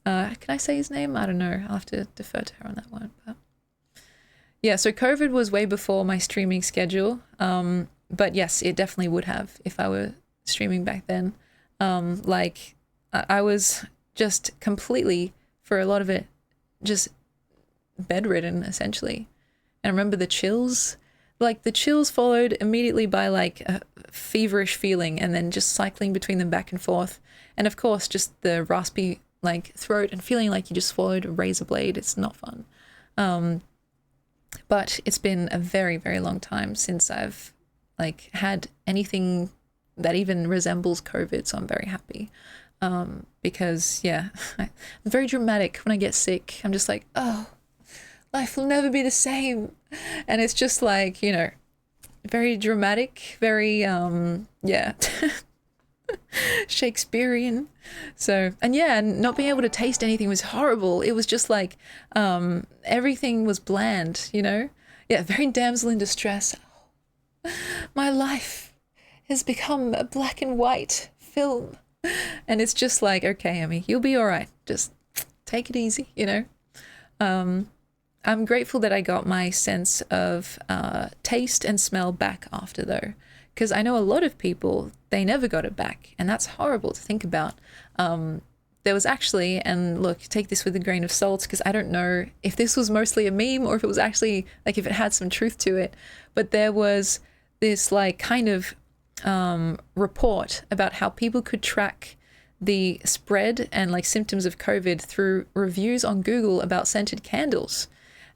Can I say his name? I don't know. I'll have to defer to her on that one. But yeah, so COVID was way before my streaming schedule. But yes, it definitely would have if I were streaming back then. Like I was just completely, for a lot of it, just bedridden essentially. And I remember the chills, like the chills followed immediately by like a feverish feeling, and then just cycling between them back and forth. And of course, just the raspy like throat and feeling like you just swallowed a razor blade. It's not fun. But it's been a very, very long time since I've like had anything that even resembles COVID. So I'm very happy. Because yeah, I'm very dramatic when I get sick. I'm just like, oh, life will never be the same. And it's just like, you know, very dramatic, very, yeah, Shakespearean. So, and yeah, not being able to taste anything was horrible. It was just like, everything was bland, you know? Yeah, very damsel in distress. My life has become a black and white film. And it's just like, okay, Emmy, you'll be all right. Just take it easy, you know? I'm grateful that I got my sense of taste and smell back after, though, because I know a lot of people, they never got it back. And that's horrible to think about. There was actually, and look, take this with a grain of salt, because I don't know if this was mostly a meme or if it was actually, like, if it had some truth to it. But there was this, like, kind of report about how people could track the spread and like symptoms of COVID through reviews on Google about scented candles.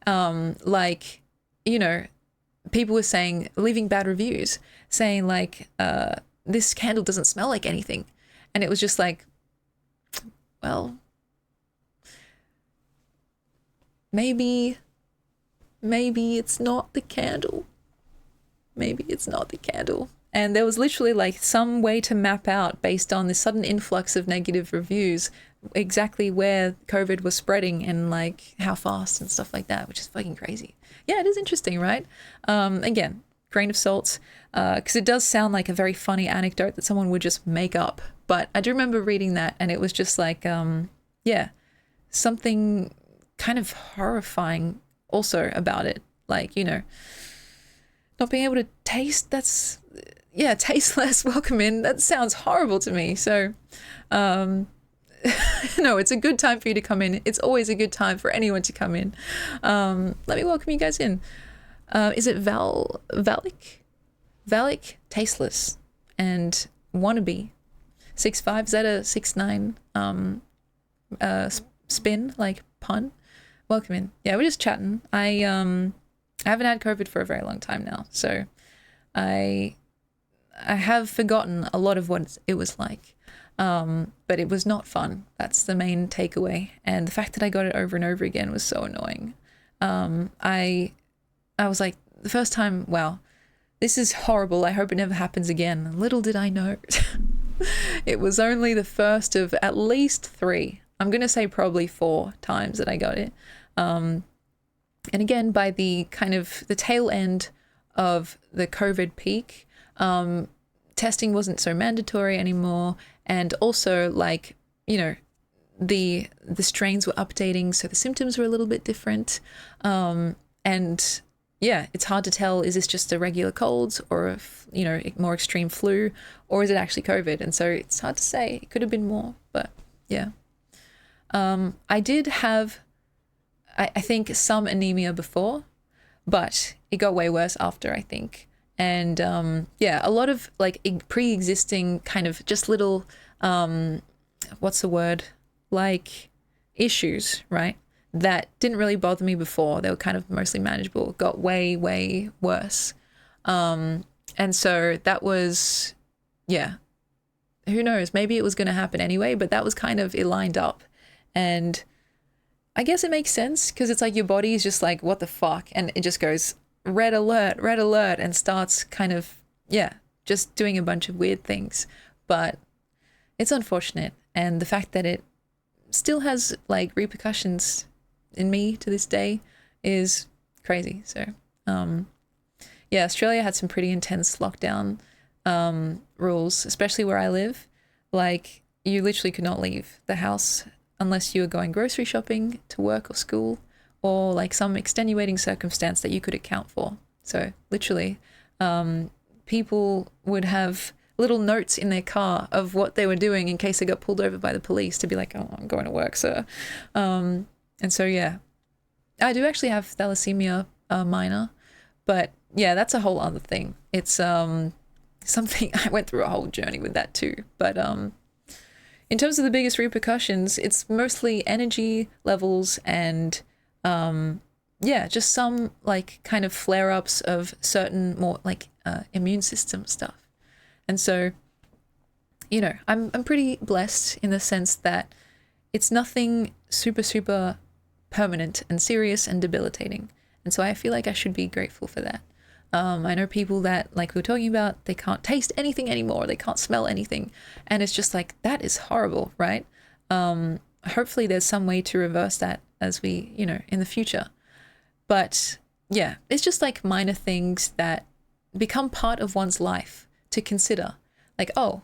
Like, you know, people were saying, leaving bad reviews, saying like, this candle doesn't smell like anything. And it was just like, well, maybe it's not the candle. Maybe it's not the candle. And there was literally like some way to map out, based on this sudden influx of negative reviews, exactly where COVID was spreading and like how fast and stuff like that, which is fucking crazy. Yeah, it is interesting, right? Again, grain of salt, because it does sound like a very funny anecdote that someone would just make up. But I do remember reading that, and it was just like, yeah, something kind of horrifying also about it. Like, you know, not being able to taste, that's, yeah, taste less, welcome in. That sounds horrible to me. So, no, it's a good time for you to come in. It's always a good time for anyone to come in. Let me welcome you guys in. Is it Valik? Valik, tasteless, and wannabe. 6'5", is that a 6'9", spin, like pun? Welcome in. Yeah, we're just chatting. I haven't had COVID for a very long time now, so I have forgotten a lot of what it was like. But it was not fun. That's the main takeaway. And the fact that I got it over and over again was so annoying. I was like, the first time, wow, this is horrible. I hope it never happens again. Little did I know. It was only the first of at least 3. I'm going to say probably 4 times that I got it. And again, by the kind of the tail end of the COVID peak, testing wasn't so mandatory anymore. And also, like, you know, the strains were updating, so the symptoms were a little bit different. And yeah, it's hard to tell, is this just a regular cold or a, you know, more extreme flu, or is it actually COVID? And so it's hard to say. It could have been more, but yeah. I did have, I think, some anemia before, but it got way worse after, I think. And yeah, a lot of like pre-existing kind of just little, what's the word? Like issues, right? That didn't really bother me before. They were kind of mostly manageable. Got way, way worse. And so that was, yeah, who knows? Maybe it was going to happen anyway, but that was kind of, it lined up. And I guess it makes sense because it's like your body is just like, what the fuck? And it just goes red alert, and starts kind of, yeah, just doing a bunch of weird things. But it's unfortunate. And the fact that it still has like repercussions in me to this day is crazy. So, yeah, Australia had some pretty intense lockdown rules, especially where I live. Like, you literally could not leave the house unless you were going grocery shopping to work or school, or like some extenuating circumstance that you could account for. So literally, people would have little notes in their car of what they were doing in case they got pulled over by the police to be like, oh, I'm going to work, sir. And so, yeah, I do actually have thalassemia minor, but yeah, that's a whole other thing. It's something, I went through a whole journey with that too. But in terms of the biggest repercussions, it's mostly energy levels and yeah, just some like kind of flare-ups of certain more like immune system stuff. And so, you know, I'm pretty blessed in the sense that it's nothing super permanent and serious and debilitating. And so I feel like I should be grateful for that. I know people that, like we were talking about, they can't taste anything anymore, they can't smell anything. And it's just like, that is horrible, right? Hopefully there's some way to reverse that as we, you know, in the future. But yeah, it's just like minor things that become part of one's life to consider. Like, oh,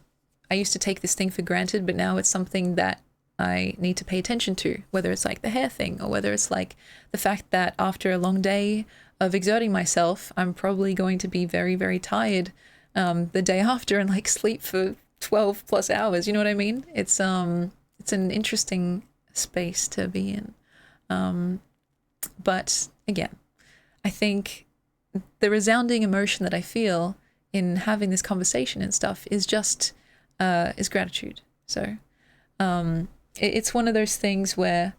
I used to take this thing for granted, but now it's something that I need to pay attention to, whether it's like the hair thing or whether it's like the fact that after a long day of exerting myself, I'm probably going to be very, very tired the day after and like sleep for 12 plus hours. You know what I mean? It's an interesting space to be in. But again, I think the resounding emotion that I feel in having this conversation and stuff is just is gratitude. So it's one of those things where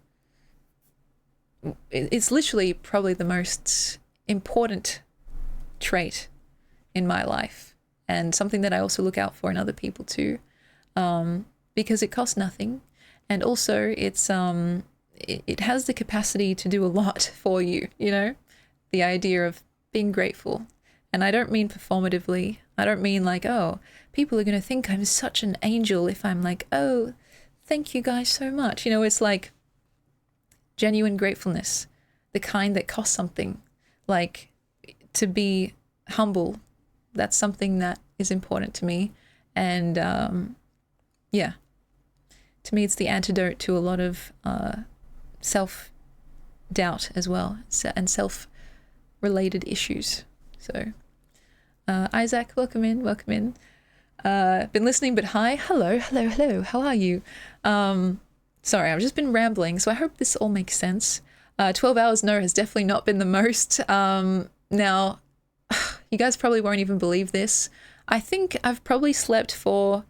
it's literally probably the most important trait in my life, and something that I also look out for in other people too, because it costs nothing, and also it's it has the capacity to do a lot for you, you know, the idea of being grateful. And I don't mean performatively. I don't mean like, oh, people are going to think I'm such an angel if I'm like, oh, thank you guys so much. You know, it's like genuine gratefulness, the kind that costs something. Like, to be humble, that's something that is important to me. And yeah, to me, it's the antidote to a lot of self-doubt as well, and self-related issues. So Isaac, welcome in, welcome in. Been listening, but hi, hello, hello, hello. How are you? Sorry, I've just been rambling, so I hope this all makes sense. 12 hours, no, has definitely not been the most. Now, you guys probably won't even believe this. I think I've probably slept for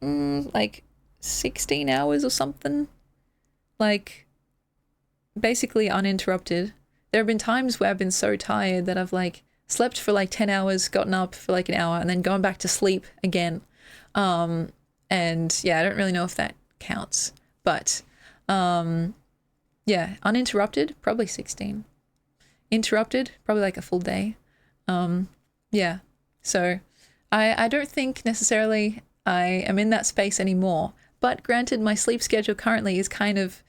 like 16 hours or something. Like, basically uninterrupted. There have been times where I've been so tired that I've like slept for like 10 hours, gotten up for like an hour, and then gone back to sleep again. And yeah, I don't really know if that counts, but yeah, uninterrupted, probably 16. Interrupted, probably like a full day. Yeah, so I don't think necessarily I am in that space anymore, but granted, my sleep schedule currently is kind of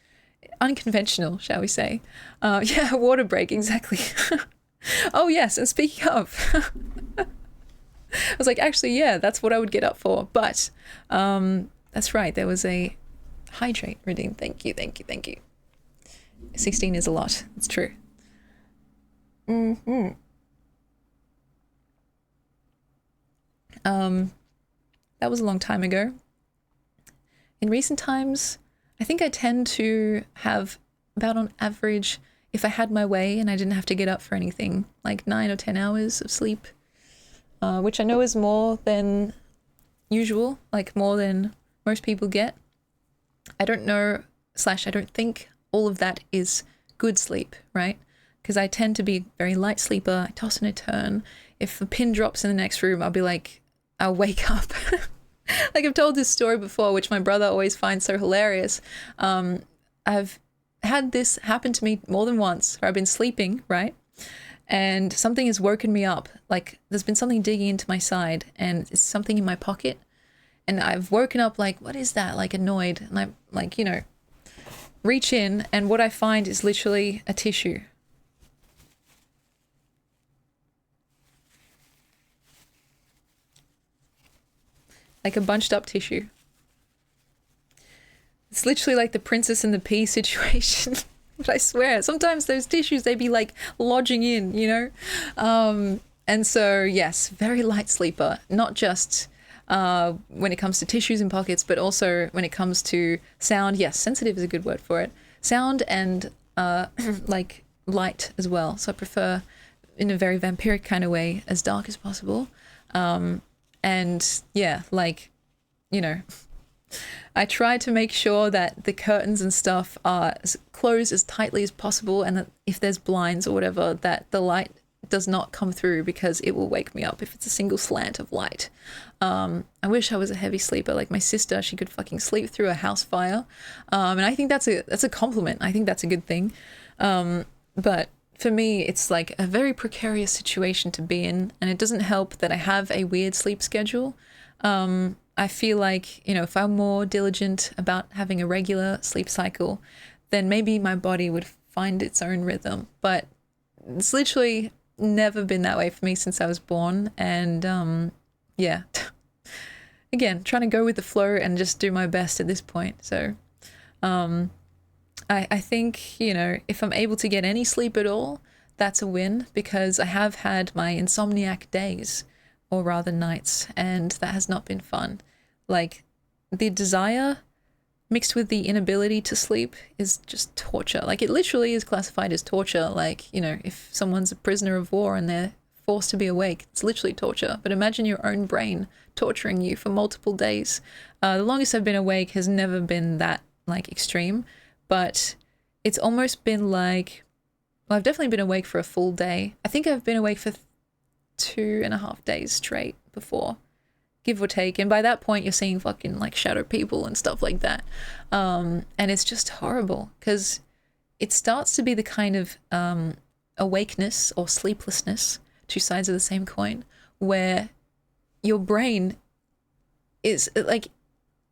unconventional, shall we say. Yeah, water break, exactly. Oh yes, and speaking of, I was like, actually, yeah, that's what I would get up for. But that's right, there was a hydrate redeem. Thank you, thank you, thank you. 16 is a lot. It's true. Mm-hmm. That was a long time ago. In recent times, I think I tend to have about on average, if I had my way and I didn't have to get up for anything, like 9 or 10 hours of sleep, which I know is more than usual, like more than most people get. I don't know, / I don't think all of that is good sleep, right? Because I tend to be very light sleeper. I toss and I turn. If a pin drops in the next room, I'll be like, I'll wake up. Like I've told this story before, which my brother always finds so hilarious. I've had this happen to me more than once where I've been sleeping, right? And something has woken me up. Like there's been something digging into my side and it's something in my pocket. And I've woken up like, what is that? Like annoyed. And I'm like, you know, reach in and what I find is literally a tissue. Like a bunched up tissue. It's literally like the Princess and the Pea situation. But I swear, sometimes those tissues, they be like lodging in, you know? And so, yes, very light sleeper, not just when it comes to tissues in pockets, but also when it comes to sound. Yes, sensitive is a good word for it. Sound and like light as well. So I prefer, in a very vampiric kind of way, as dark as possible. And yeah, like, you know, I try to make sure that the curtains and stuff are closed as tightly as possible, and that if there's blinds or whatever, that the light does not come through because it will wake me up if it's a single slant of light. I wish I was a heavy sleeper like my sister. She could fucking sleep through a house fire. And I think that's a compliment. I think that's a good thing. But for me, it's like a very precarious situation to be in, and it doesn't help that I have a weird sleep schedule. I feel like, you know, if I'm more diligent about having a regular sleep cycle, then maybe my body would find its own rhythm. But it's literally never been that way for me since I was born. And yeah, again, trying to go with the flow and just do my best at this point. So I think, you know, if I'm able to get any sleep at all, that's a win, because I have had my insomniac days, or rather nights, and that has not been fun. Like, the desire mixed with the inability to sleep is just torture. Like, it literally is classified as torture. Like, you know, if someone's a prisoner of war and they're forced to be awake, it's literally torture. But imagine your own brain torturing you for multiple days. The longest I've been awake has never been that, like, extreme, but it's almost been like, well, I've definitely been awake for a full day. I think I've been awake for 2.5 days straight before, give or take. And by that point, you're seeing fucking like shadow people and stuff like that. And it's just horrible because it starts to be the kind of awakeness or sleeplessness, two sides of the same coin, where your brain is like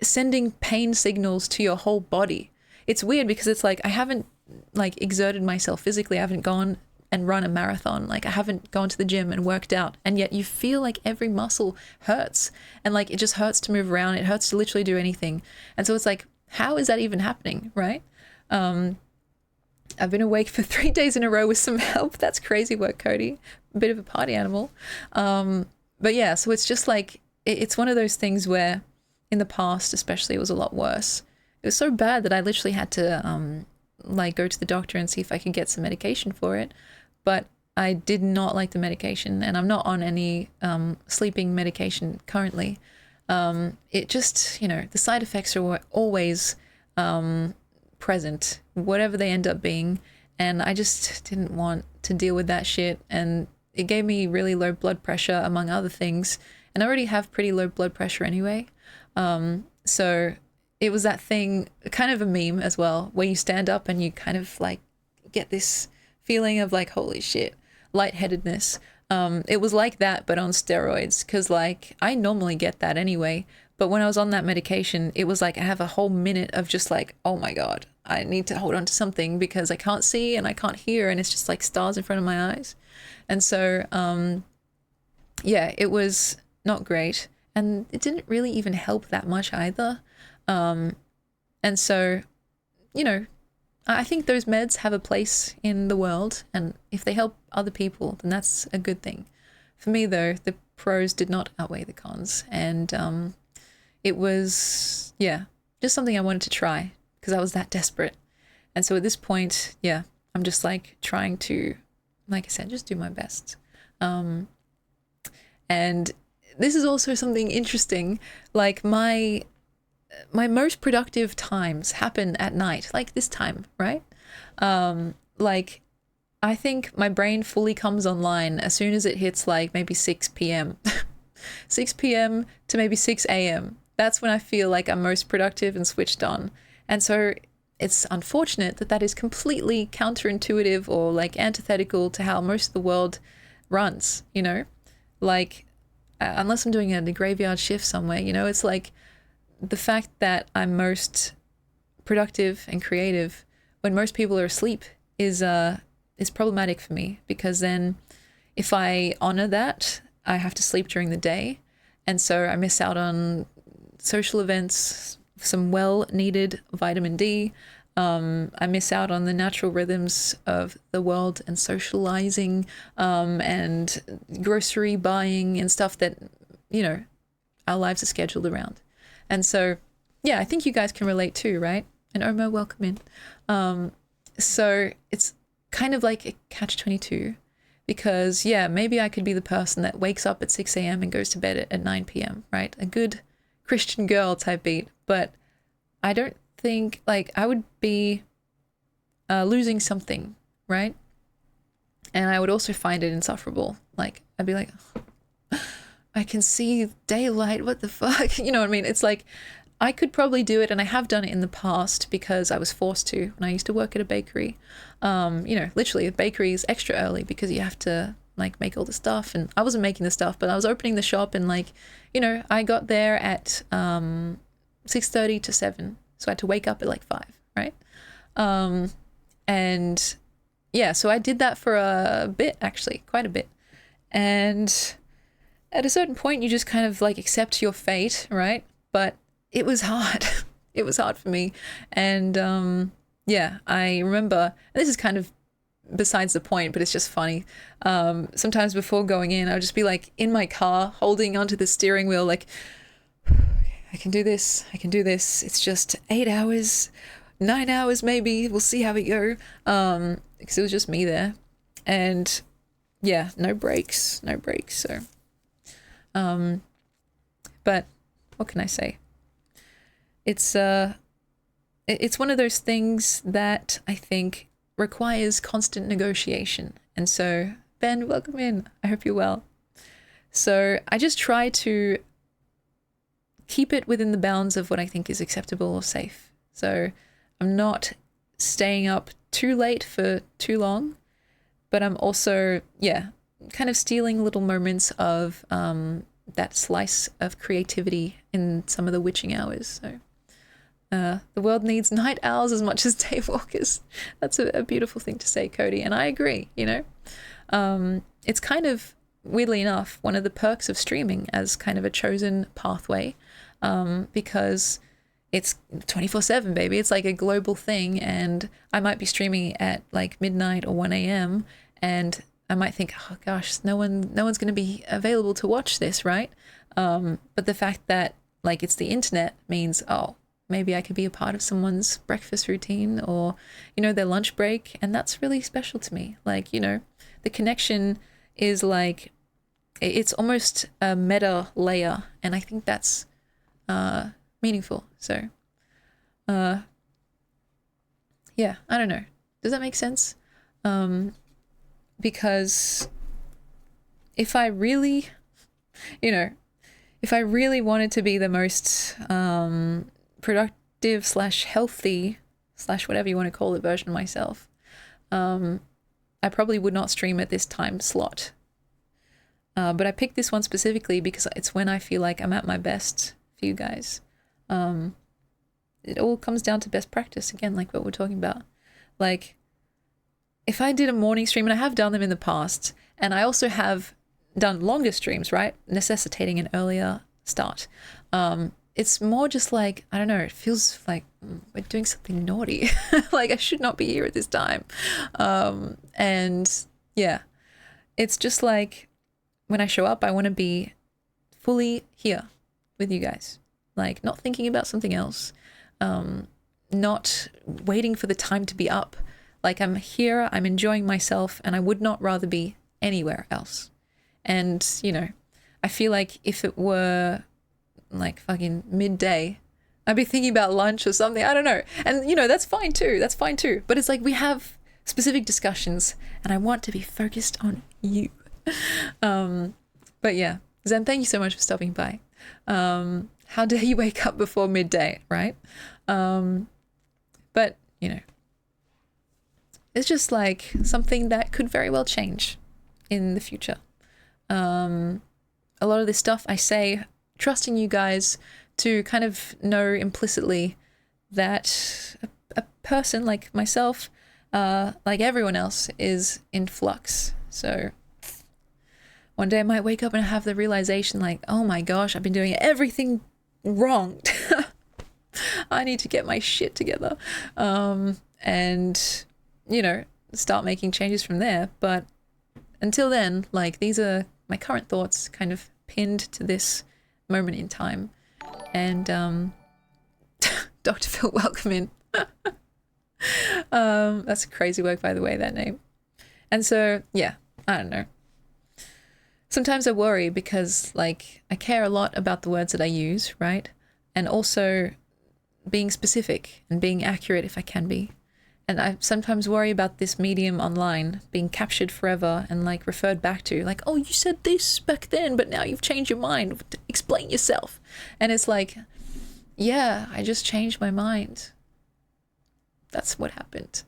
sending pain signals to your whole body. It's weird because it's like I haven't like exerted myself physically. I haven't gone and run a marathon. Like I haven't gone to the gym and worked out, and yet you feel like every muscle hurts, and like it just hurts to move around. It hurts to literally do anything. And so it's like, how is that even happening, right? I've been awake for 3 days in a row with some help. That's crazy work, Cody. A bit of a party animal. But yeah, so it's just like, it's one of those things where in the past, especially, it was a lot worse. It was so bad that I literally had to like go to the doctor and see if I could get some medication for it. But I did not like the medication, and I'm not on any sleeping medication currently. It just, the side effects are always present, whatever they end up being. And I just didn't want to deal with that shit. And it gave me really low blood pressure, among other things. And I already have pretty low blood pressure anyway. So it was that thing, kind of a meme as well, where you stand up and you kind of like get this feeling of like, holy shit, lightheadedness. It was like that, but on steroids, because like I normally get that anyway. But when I was on that medication, it was like I have a whole minute of just like, oh my God, I need to hold on to something because I can't see and I can't hear, and it's just like stars in front of my eyes. And so, yeah, it was not great. And it didn't really even help that much either. And so, I think those meds have a place in the world, and if they help other people, then that's a good thing. For me, though, the pros did not outweigh the cons, and it was, yeah, just something I wanted to try because I was that desperate. And so at this point, yeah, I'm just like trying to, like I said, just do my best. And this is also something interesting, like my most productive times happen at night, like this time, right? Like I think my brain fully comes online as soon as it hits like maybe 6 p.m. 6 p.m. to maybe 6 a.m. That's when I feel like I'm most productive and switched on. And so it's unfortunate that that is completely counterintuitive or like antithetical to how most of the world runs, like unless I'm doing a graveyard shift somewhere, it's like the fact that I'm most productive and creative when most people are asleep is problematic for me, because then if I honor that, I have to sleep during the day, and so I miss out on social events, some well-needed vitamin D. I miss out on the natural rhythms of the world and socializing, and grocery buying and stuff that, our lives are scheduled around. And so, yeah, I think you guys can relate too, right? And Omo, welcome in. So it's kind of like a catch-22, because, yeah, maybe I could be the person that wakes up at 6 a.m. and goes to bed at 9 p.m., right? A good Christian girl type beat. But I don't think, like, I would be losing something, right? And I would also find it insufferable. Like, I'd be like, I can see daylight, what the fuck? You know what I mean? It's like, I could probably do it, and I have done it in the past because I was forced to when I used to work at a bakery. Literally a bakery is extra early because you have to like make all the stuff, and I wasn't making the stuff, but I was opening the shop, and like, I got there at 6:30 to 7, so I had to wake up at like 5, right? And yeah, so I did that for a bit, actually, quite a bit. And at a certain point, you just kind of like accept your fate, right? But it was hard. It was hard for me. And yeah, I remember, and this is kind of besides the point, but it's just funny. Sometimes before going in, I'll just be like in my car holding onto the steering wheel, like, I can do this. I can do this. It's just 8 hours, 9 hours maybe. We'll see how we go. Because it was just me there. And yeah, no breaks. So, but what can I say? It's one of those things that I think requires constant negotiation. And so, Ben, welcome in. I hope you're well. So I just try to keep it within the bounds of what I think is acceptable or safe. So I'm not staying up too late for too long, but I'm also, yeah, kind of stealing little moments of that slice of creativity in some of the witching hours. So the world needs night owls as much as day walkers. That's a beautiful thing to say, Cody, and I agree, It's kind of, weirdly enough, one of the perks of streaming as kind of a chosen pathway, because it's 24/7, baby. It's like a global thing, and I might be streaming at like midnight or 1 a.m. and I might think, oh gosh, no one's going to be available to watch this, right? But the fact that like it's the internet means, oh, maybe I could be a part of someone's breakfast routine or, you know, their lunch break, and that's really special to me. Like, you know, the connection is like, it's almost a meta layer, and I think that's meaningful. So yeah, I don't know, does that make sense? Because if I really, you know, if I really wanted to be the most productive / healthy / whatever you want to call it version of myself, I probably would not stream at this time slot. But I picked this one specifically because it's when I feel like I'm at my best for you guys. It all comes down to best practice, again, like what we're talking about. Like, if I did a morning stream, and I have done them in the past, and I also have done longer streams, right, necessitating an earlier start. It's more just like, I don't know, it feels like we're doing something naughty. Like I should not be here at this time. And yeah, it's just like when I show up, I want to be fully here with you guys, like not thinking about something else, not waiting for the time to be up. Like I'm here, I'm enjoying myself, and I would not rather be anywhere else. And, you know, I feel like if it were like fucking midday, I'd be thinking about lunch or something. I don't know. And, you know, that's fine too. That's fine too. But it's like we have specific discussions, and I want to be focused on you. But yeah, Zen, thank you so much for stopping by. How dare you wake up before midday, right? But, you know, it's just like something that could very well change in the future. A lot of this stuff I say, trusting you guys to kind of know implicitly that a person like myself, like everyone else, is in flux. So one day I might wake up and have the realization like, oh my gosh, I've been doing everything wrong. I need to get my shit together. And, you know, start making changes from there. But until then, like, these are my current thoughts kind of pinned to this moment in time. And Dr. Phil, welcome in. That's a crazy work, by the way, that name. And so, yeah, I don't know. Sometimes I worry because, like, I care a lot about the words that I use, right? And also being specific and being accurate if I can be. And I sometimes worry about this medium online being captured forever and like referred back to, like, oh, you said this back then, but now you've changed your mind. Explain yourself. And it's like, yeah, I just changed my mind. That's what happened.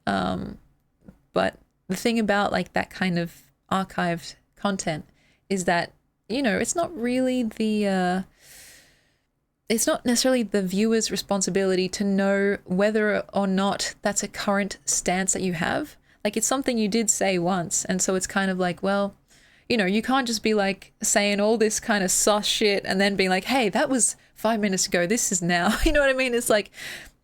But the thing about like that kind of archived content is that, you know, it's not really the it's not necessarily the viewer's responsibility to know whether or not that's a current stance that you have. Like, it's something you did say once, and so it's kind of like, well, you know, you can't just be like saying all this kind of sus shit and then being like, hey, that was 5 minutes ago, this is now. You know what I mean? It's like,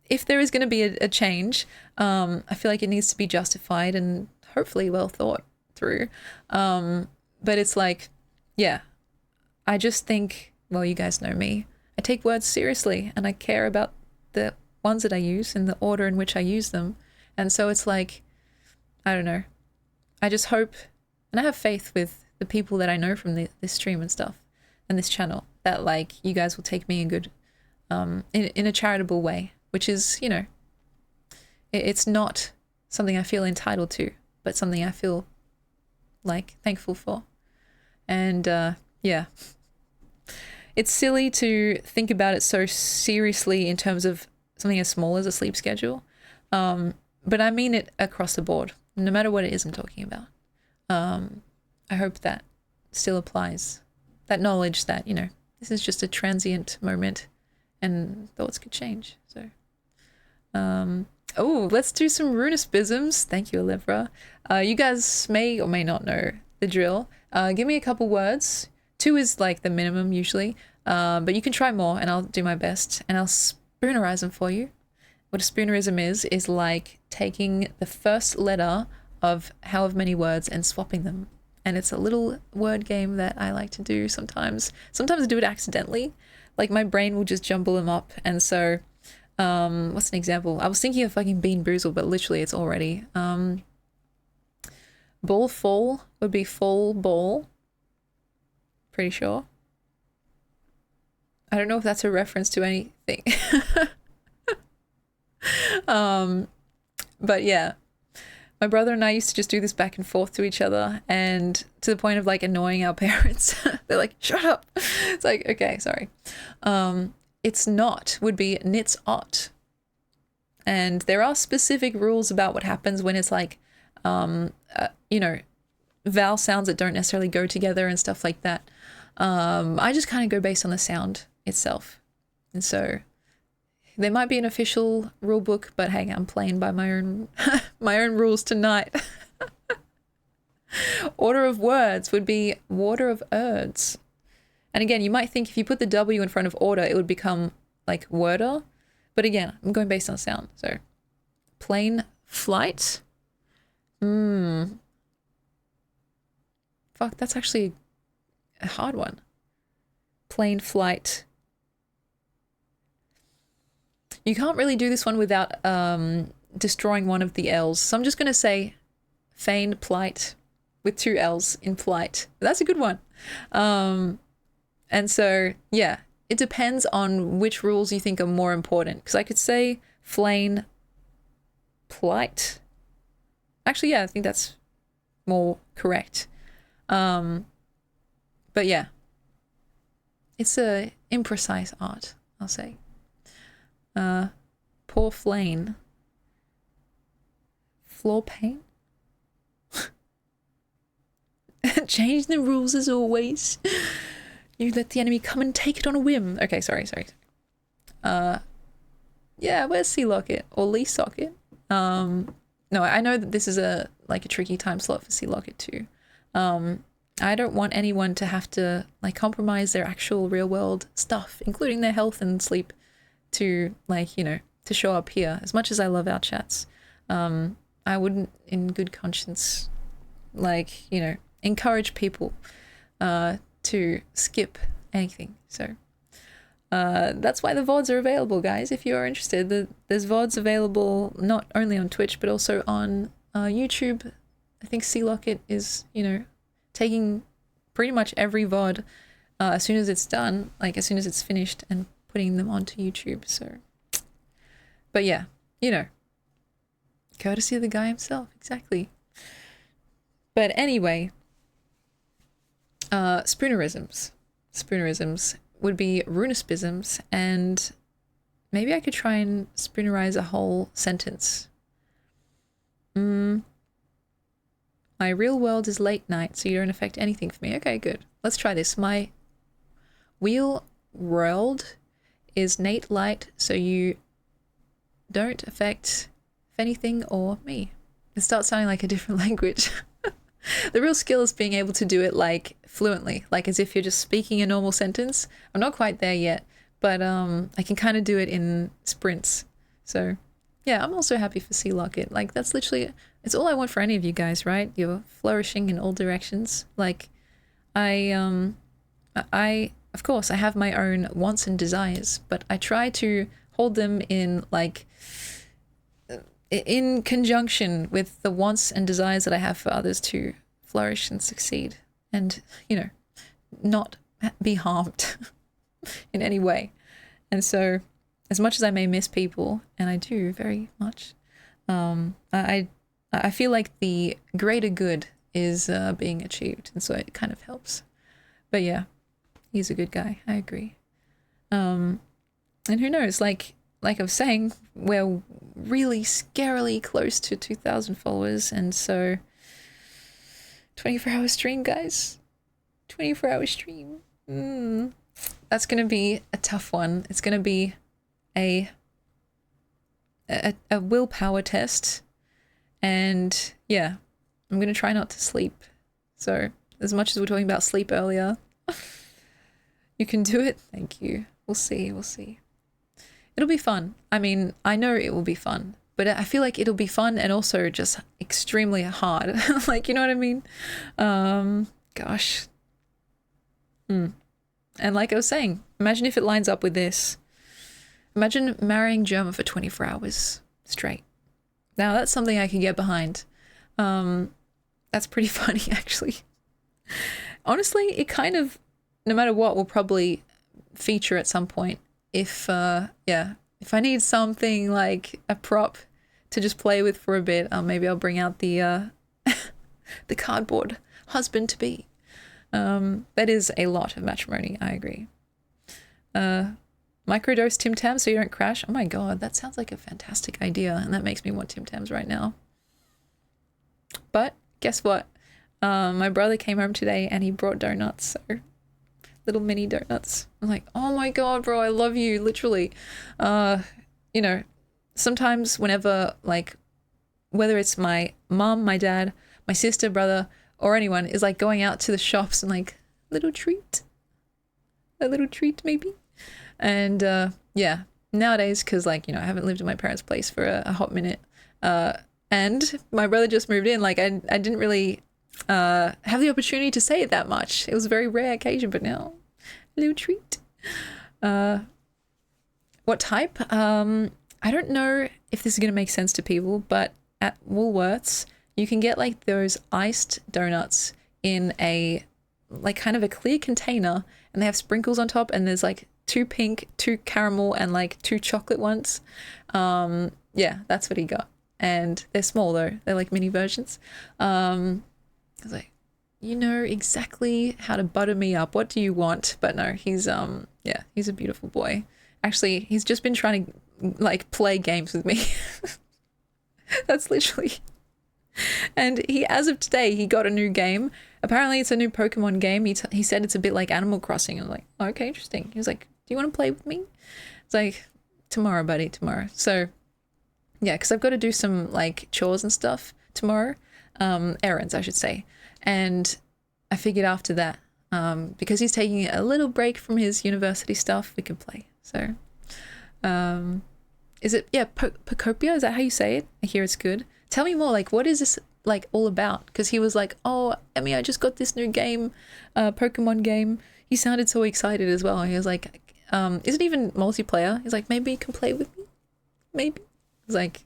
if there is going to be a change, I feel like it needs to be justified and hopefully well thought through. But it's like, yeah, I just think, well, you guys know me. I take words seriously, and I care about the ones that I use and the order in which I use them. And so it's like, I don't know. I just hope, and I have faith with the people that I know from this stream and stuff and this channel, that like you guys will take me in good, in a charitable way, which is, you know, it's not something I feel entitled to, but something I feel like thankful for. And yeah. It's silly to think about it so seriously in terms of something as small as a sleep schedule. But I mean it across the board, no matter what it is I'm talking about. I hope that still applies. That knowledge that, you know, this is just a transient moment and thoughts could change. So, oh, let's do some runispisms. Thank you, Olivra. You guys may or may not know the drill. Give me a couple words. 2 is like the minimum usually, but you can try more and I'll do my best, and I'll spoonerize them for you. What a spoonerism is like taking the first letter of however many words and swapping them. And it's a little word game that I like to do sometimes. Sometimes I do it accidentally. Like my brain will just jumble them up. And so, what's an example? I was thinking of fucking Bean Boozled, but literally it's already. Ball fall would be fall ball. Pretty sure. I don't know if that's a reference to anything. But yeah, my brother and I used to just do this back and forth to each other, and to the point of like annoying our parents. They're like, shut up. It's like, okay, sorry. It's not would be nits ot. And there are specific rules about what happens when it's like, you know, vowel sounds that don't necessarily go together and stuff like that. I just kind of go based on the sound itself. And so there might be an official rule book, but hey, I'm playing by my own my own rules tonight. Order of words would be water of erds. And again, you might think if you put the W in front of order, it would become like worder. But again, I'm going based on sound. So plain flight. Fuck, that's actually a hard one. Plain flight. You can't really do this one without destroying one of the L's. So I'm just going to say feigned plight with 2 L's in flight. That's a good one. And so, yeah, it depends on which rules you think are more important. Because I could say flain plight. Actually, yeah, I think that's more correct. But yeah, it's a imprecise art, I'll say. Poor flame. Floor paint? Change the rules as always. You let the enemy come and take it on a whim. Okay, sorry. Yeah, where's Sea Locket? Or Lee Socket? No, I know that this is a tricky time slot for Sea Locket too. I don't want anyone to have to like compromise their actual real world stuff, including their health and sleep, to to show up here. As much as I love our chats, I wouldn't in good conscience encourage people to skip anything. So that's why the VODs are available, guys. If you are interested, there's VODs available not only on Twitch but also on YouTube. I think Sea Locket is taking pretty much every VOD as soon as it's done, as soon as it's finished, and putting them onto YouTube. So, but yeah, courtesy of the guy himself, exactly. But anyway, spoonerisms would be runispisms, and maybe I could try and spoonerize a whole sentence. My real world is late night, so you don't affect anything for me. Okay, good. Let's try this. My real world is Nate light, so you don't affect anything or me. It starts sounding like a different language. The real skill is being able to do it fluently, as if you're just speaking a normal sentence. I'm not quite there yet, but I can kind of do it in sprints. So yeah, I'm also happy for Sea Locket. That's literally, it's all I want for any of you guys, right? You're flourishing in all directions. I of course I have my own wants and desires, but I try to hold them in conjunction with the wants and desires that I have for others to flourish and succeed and, not be harmed in any way. And so, as much as I may miss people, and I do very much, I feel like the greater good is being achieved, and so it kind of helps. But yeah, he's a good guy, I agree. And who knows, like I was saying, we're really scarily close to 2,000 followers, and so 24-hour stream, guys. 24-hour stream. That's going to be a tough one. It's going to be a willpower test, and yeah, I'm going to try not to sleep. So as much as we we're talking about sleep earlier, you can do it. Thank you. We'll see. It'll be fun. I mean, I know it will be fun, but I feel like it'll be fun and also just extremely hard. Like, you know what I mean? Gosh. And like I was saying, imagine if it lines up with this. Imagine marrying German for 24 hours straight. Now that's something I can get behind. That's pretty funny, actually. Honestly, it kind of, no matter what, will probably feature at some point. If I need something like a prop to just play with for a bit, maybe I'll bring out the the cardboard husband to be. That is a lot of matrimony, I agree. Microdose Tim Tams so you don't crash. Oh my god, that sounds like a fantastic idea, and that makes me want Tim Tams right now. But guess what? My brother came home today and he brought donuts, so little mini donuts. I'm like, oh my god, bro, I love you, literally. You know, sometimes whenever, like, whether it's my mom, my dad, my sister, brother, or anyone is like going out to the shops and like, a little treat maybe. And yeah, nowadays, because like, you know, I haven't lived in my parents' place for a hot minute, and my brother just moved in, like I didn't really have the opportunity to say it that much. It was a very rare occasion, but now, a little treat. What type? I don't know if this is going to make sense to people, but at Woolworths, you can get like those iced donuts in a, like kind of a clear container, and they have sprinkles on top, and there's like 2 pink, 2 caramel, and like 2 chocolate ones. Yeah, that's what he got. And they're small though. They're like mini versions. I was like, you know exactly how to butter me up. What do you want? But no, he's yeah, he's a beautiful boy. Actually, he's just been trying to like play games with me. That's literally. And he, as of today, he got a new game. Apparently it's a new Pokemon game. He said it's a bit like Animal Crossing. I was like, oh, okay, interesting. He was like, do you want to play with me? It's like, tomorrow, buddy, tomorrow. So yeah, because I've got to do some like chores and stuff tomorrow. Errands, I should say. And I figured after that, because he's taking a little break from his university stuff, we could play. So is it, yeah, Pocopia? Is that how you say it? I hear it's good. Tell me more, like, what is this like all about? Because he was like, oh, Emmy, I just got this new game, Pokemon game. He sounded so excited as well. He was like, is it even multiplayer? He's like, maybe you can play with me? Maybe. I was like,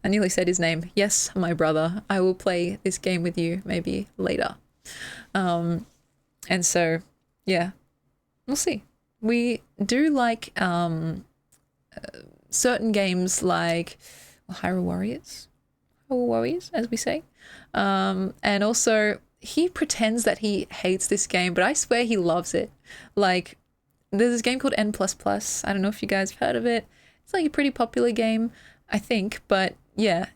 I nearly said his name. Yes, my brother, I will play this game with you maybe later. And so, yeah, we'll see. We do like certain games like Hyrule Warriors, as we say. And also, he pretends that he hates this game, but I swear he loves it. Like, there's this game called N++. I don't know if you guys have heard of it. It's like a pretty popular game, I think, but yeah,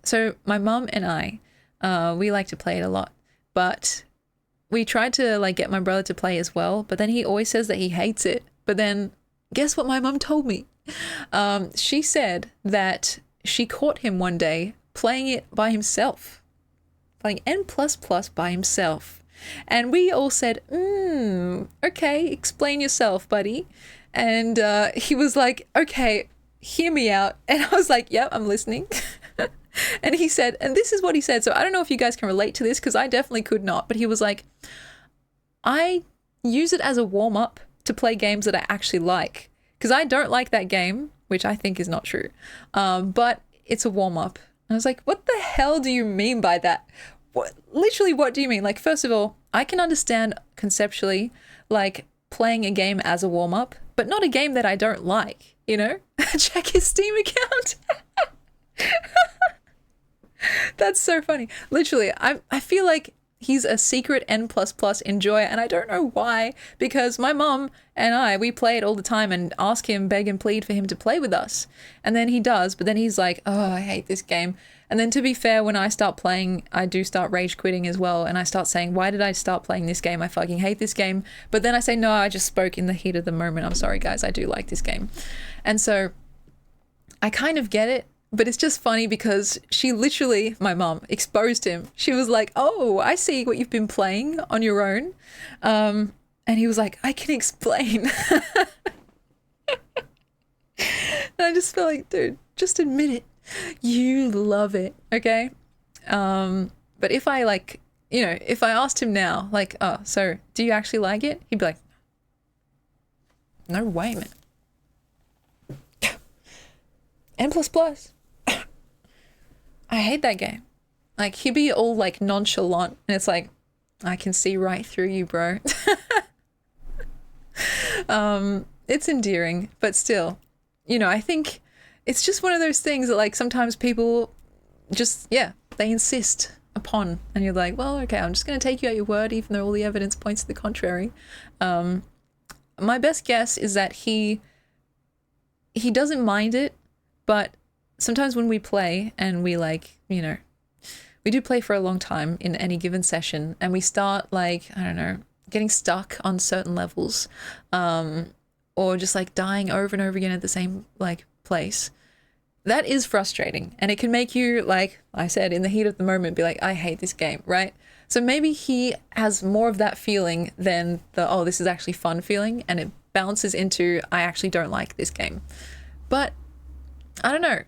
so my mum and I, we like to play it a lot, but we tried to like get my brother to play as well, but then he always says that he hates it. But then guess what my mum told me? She said that she caught him one day playing it by himself, playing N++ by himself. And we all said, okay, explain yourself, buddy. And he was like, okay, hear me out. And I was like, yep, I'm listening. And he said, and this is what he said. So I don't know if you guys can relate to this, because I definitely could not. But he was like, I use it as a warm-up to play games that I actually like. Because I don't like that game, which I think is not true. But it's a warm-up. And I was like, what the hell do you mean by that? Literally, what do you mean? Like, first of all, I can understand conceptually, like, playing a game as a warm-up, but not a game that I don't like, you know? Check his Steam account. That's so funny. Literally, I feel like he's a secret N++ enjoyer, and I don't know why, because my mom and we play it all the time and ask him, beg and plead for him to play with us. And then he does, but then he's like, oh, I hate this game. And then to be fair, when I start playing, I do start rage quitting as well. And I start saying, why did I start playing this game? I fucking hate this game. But then I say, no, I just spoke in the heat of the moment. I'm sorry, guys. I do like this game. And so I kind of get it. But it's just funny because she literally, my mom, exposed him. She was like, oh, I see what you've been playing on your own. And he was like, I can explain. And I just feel like, dude, just admit it. You love it, okay? But if I like, if I asked him now, like, oh, so do you actually like it? He'd be like, no way, man. N++. I hate that game. Like, he'd be all like nonchalant, and it's like, I can see right through you, bro. It's endearing, but still, I think it's just one of those things that like sometimes people just, they insist upon, and you're like, well, okay, I'm just going to take you at your word, even though all the evidence points to the contrary. My best guess is that he doesn't mind it, but sometimes when we play and we like, we do play for a long time in any given session, and we start like, I don't know, getting stuck on certain levels, or just like dying over and over again at the same like place. That is frustrating, and it can make you, like I said, in the heat of the moment, be like, I hate this game, right? So maybe he has more of that feeling than the, oh, this is actually fun feeling, and it bounces into, I actually don't like this game. But I don't know.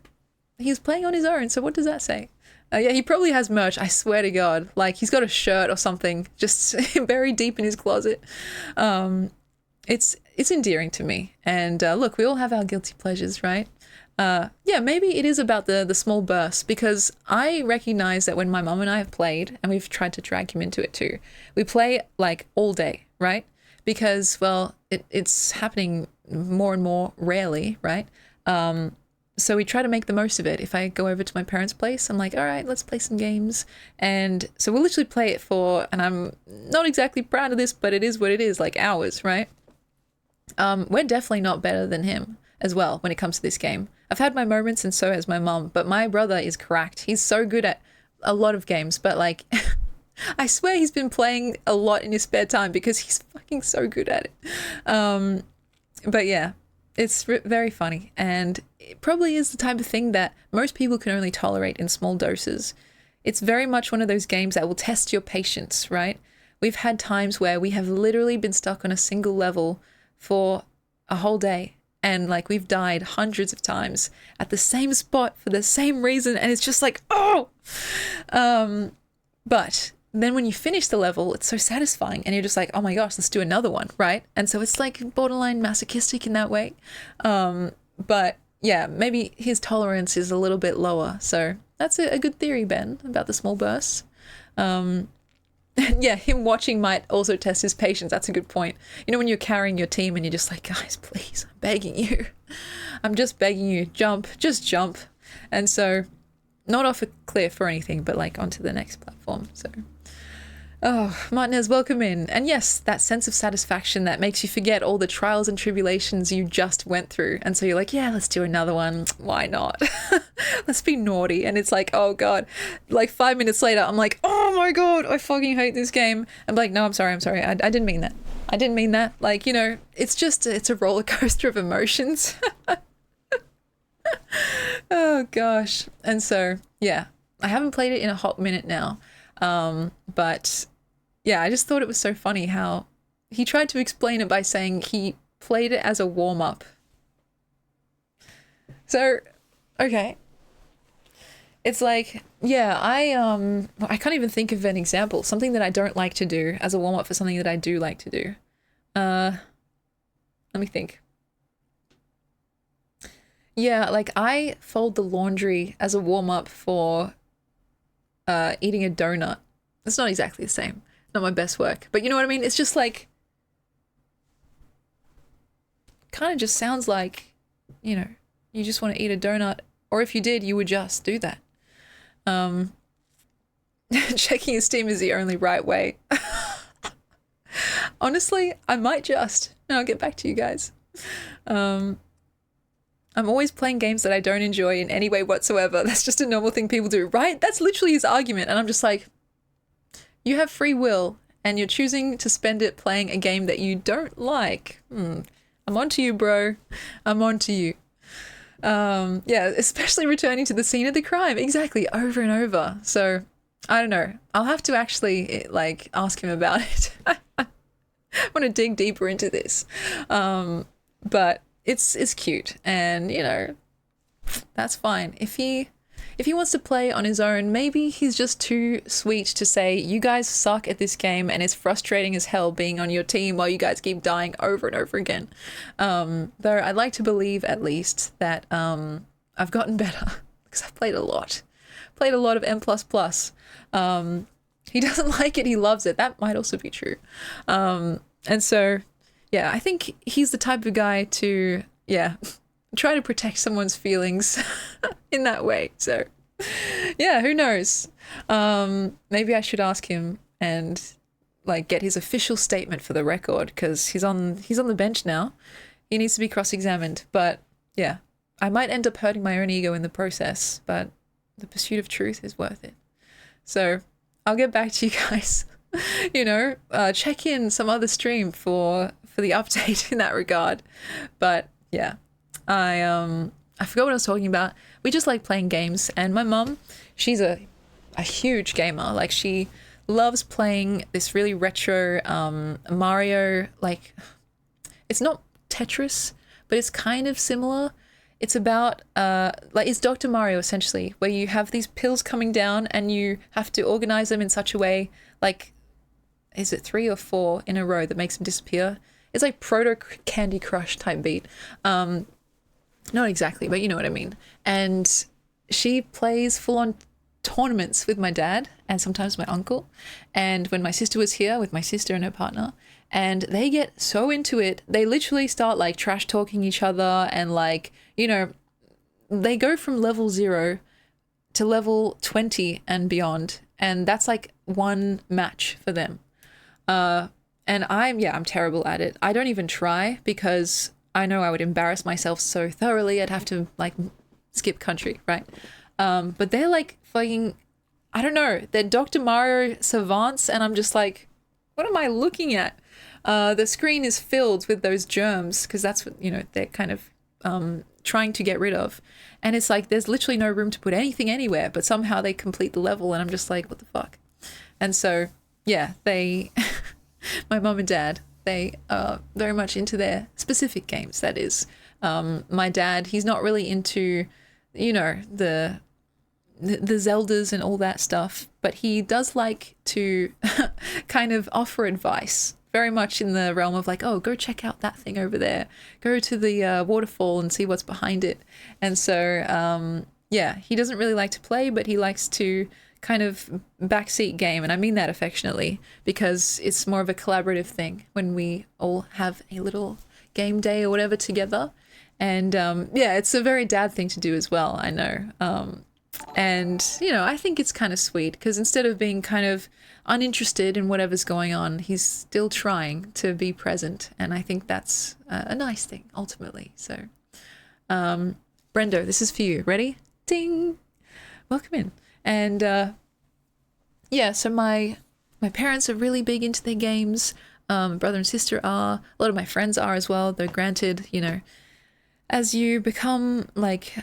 He's playing on his own, so what does that say? Yeah, he probably has merch, I swear to God. Like, he's got a shirt or something just buried deep in his closet. It's endearing to me. And look, we all have our guilty pleasures, right? Yeah, maybe it is about the small bursts, because I recognize that when my mum and I have played, and we've tried to drag him into it too, we play like all day, right? Because, well, it's happening more and more rarely, right? So we try to make the most of it. If I go over to my parents' place, I'm like, all right, let's play some games. And so we'll literally play it for, and I'm not exactly proud of this, but it is what it is, like hours, right? We're definitely not better than him as well when it comes to this game. I've had my moments, and so has my mum, but my brother is correct. He's so good at a lot of games, but like, I swear he's been playing a lot in his spare time because he's fucking so good at it. But yeah. It's very funny, and it probably is the type of thing that most people can only tolerate in small doses. It's very much one of those games that will test your patience, right? We've had times where we have literally been stuck on a single level for a whole day, and like we've died hundreds of times at the same spot for the same reason, and it's just like, oh! But then when you finish the level, it's so satisfying, and you're just like, oh my gosh, let's do another one, right? And so it's like borderline masochistic in that way. But yeah, maybe his tolerance is a little bit lower. So that's a good theory, Ben, about the small bursts. Yeah, him watching might also test his patience. That's a good point. When you're carrying your team and you're just like, guys, please, I'm begging you. I'm just begging you, jump, just jump. And so not off a cliff or anything, but like onto the next platform. So oh, Martinez, welcome in. And yes, that sense of satisfaction that makes you forget all the trials and tribulations you just went through. And so you're like, yeah, let's do another one. Why not? Let's be naughty. And it's like, oh God, like 5 minutes later, I'm like, oh my God, I fucking hate this game. I'm like, no, I'm sorry. I didn't mean that. I didn't mean that. Like, it's a roller coaster of emotions. Oh gosh. And so, yeah, I haven't played it in a hot minute now. But yeah, I just thought it was so funny how he tried to explain it by saying he played it as a warm-up. So, okay. It's like, yeah, I can't even think of an example. Something that I don't like to do as a warm-up for something that I do like to do. Let me think. Yeah, like I fold the laundry as a warm-up for eating a donut. It's not exactly the same. Not my best work, but you know what I mean? It's just like, kind of just sounds like, you just want to eat a donut, or if you did, you would just do that. Checking your Steam is the only right way. Honestly, I might just, and I'll get back to you guys. I'm always playing games that I don't enjoy in any way whatsoever. That's just a normal thing people do, right? That's literally his argument. And I'm just like, you have free will and you're choosing to spend it playing a game that you don't like. I'm on to you, bro. I'm on to you. Yeah, especially returning to the scene of the crime. Exactly, over and over. So, I don't know. I'll have to actually, like, ask him about it. I want to dig deeper into this. But it's cute, and That's fine. If he wants to play on his own, maybe he's just too sweet to say, you guys suck at this game and it's frustrating as hell being on your team while you guys keep dying over and over again. Though I'd like to believe at least that I've gotten better because I've played a lot. Played a lot of M++. He doesn't like it, he loves it. That might also be true. And so, yeah, I think he's the type of guy to, yeah, try to protect someone's feelings in that way. So yeah, who knows? Maybe I should ask him and like get his official statement for the record, because he's on the bench now. He needs to be cross-examined. But yeah, I might end up hurting my own ego in the process, but the pursuit of truth is worth it. So I'll get back to you guys. Check in some other stream for the update in that regard. But yeah, I forgot what I was talking about. We just like playing games, and my mum, she's a huge gamer. Like, she loves playing this really retro Mario, like, it's not Tetris, but it's kind of similar. It's about it's Dr. Mario essentially, where you have these pills coming down and you have to organize them in such a way, like, is it 3 or 4 in a row that makes them disappear? It's like proto Candy Crush type beat. Not exactly, but you know what I mean. And she plays full-on tournaments with my dad and sometimes my uncle. And when my sister was here with my sister and her partner, and they get so into it, they literally start like trash talking each other, and like, they go from level 0 to level 20 and beyond. And that's like one match for them. And I'm terrible at it. I don't even try because I know I would embarrass myself so thoroughly. I'd have to like skip country, right? But they're like fucking, I don't know, they're Dr. Mario savants, and I'm just like, what am I looking at? The screen is filled with those germs, because that's what, they're kind of trying to get rid of. And it's like, there's literally no room to put anything anywhere, but somehow they complete the level, and I'm just like, what the fuck? And so, yeah, they, my mum and dad, they are very much into their specific games, that is. My dad, he's not really into, the Zeldas and all that stuff, but he does like to kind of offer advice, very much in the realm of like, oh, go check out that thing over there. Go to the waterfall and see what's behind it. And so, he doesn't really like to play, but he likes to kind of backseat game, and I mean that affectionately, because it's more of a collaborative thing when we all have a little game day or whatever together. And it's a very dad thing to do as well, I know. And I think it's kind of sweet, because instead of being kind of uninterested in whatever's going on, he's still trying to be present, and I think that's a nice thing ultimately. So Brendo, this is for you. Ready? Ding! Welcome in. And so my parents are really big into their games. Brother and sister are. A lot of my friends are as well, though granted, as you become like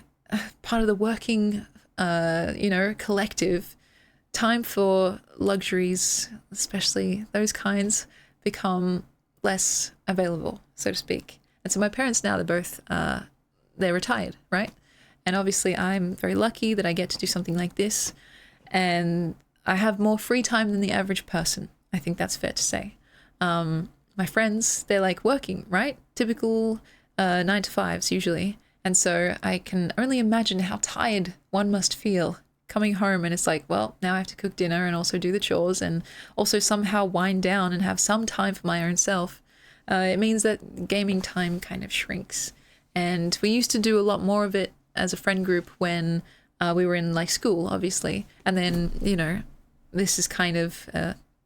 part of the working, collective, time for luxuries, especially those kinds, become less available, so to speak. And so my parents now, they're both, they're retired, right? And obviously I'm very lucky that I get to do something like this, and I have more free time than the average person. I think that's fair to say. My friends, they're like working, right? Typical 9 to 5s usually. And so I can only imagine how tired one must feel coming home, and it's like, well, now I have to cook dinner and also do the chores and also somehow wind down and have some time for my own self. It means that gaming time kind of shrinks. And we used to do a lot more of it as a friend group when we were in like school, obviously. And then, this is kind of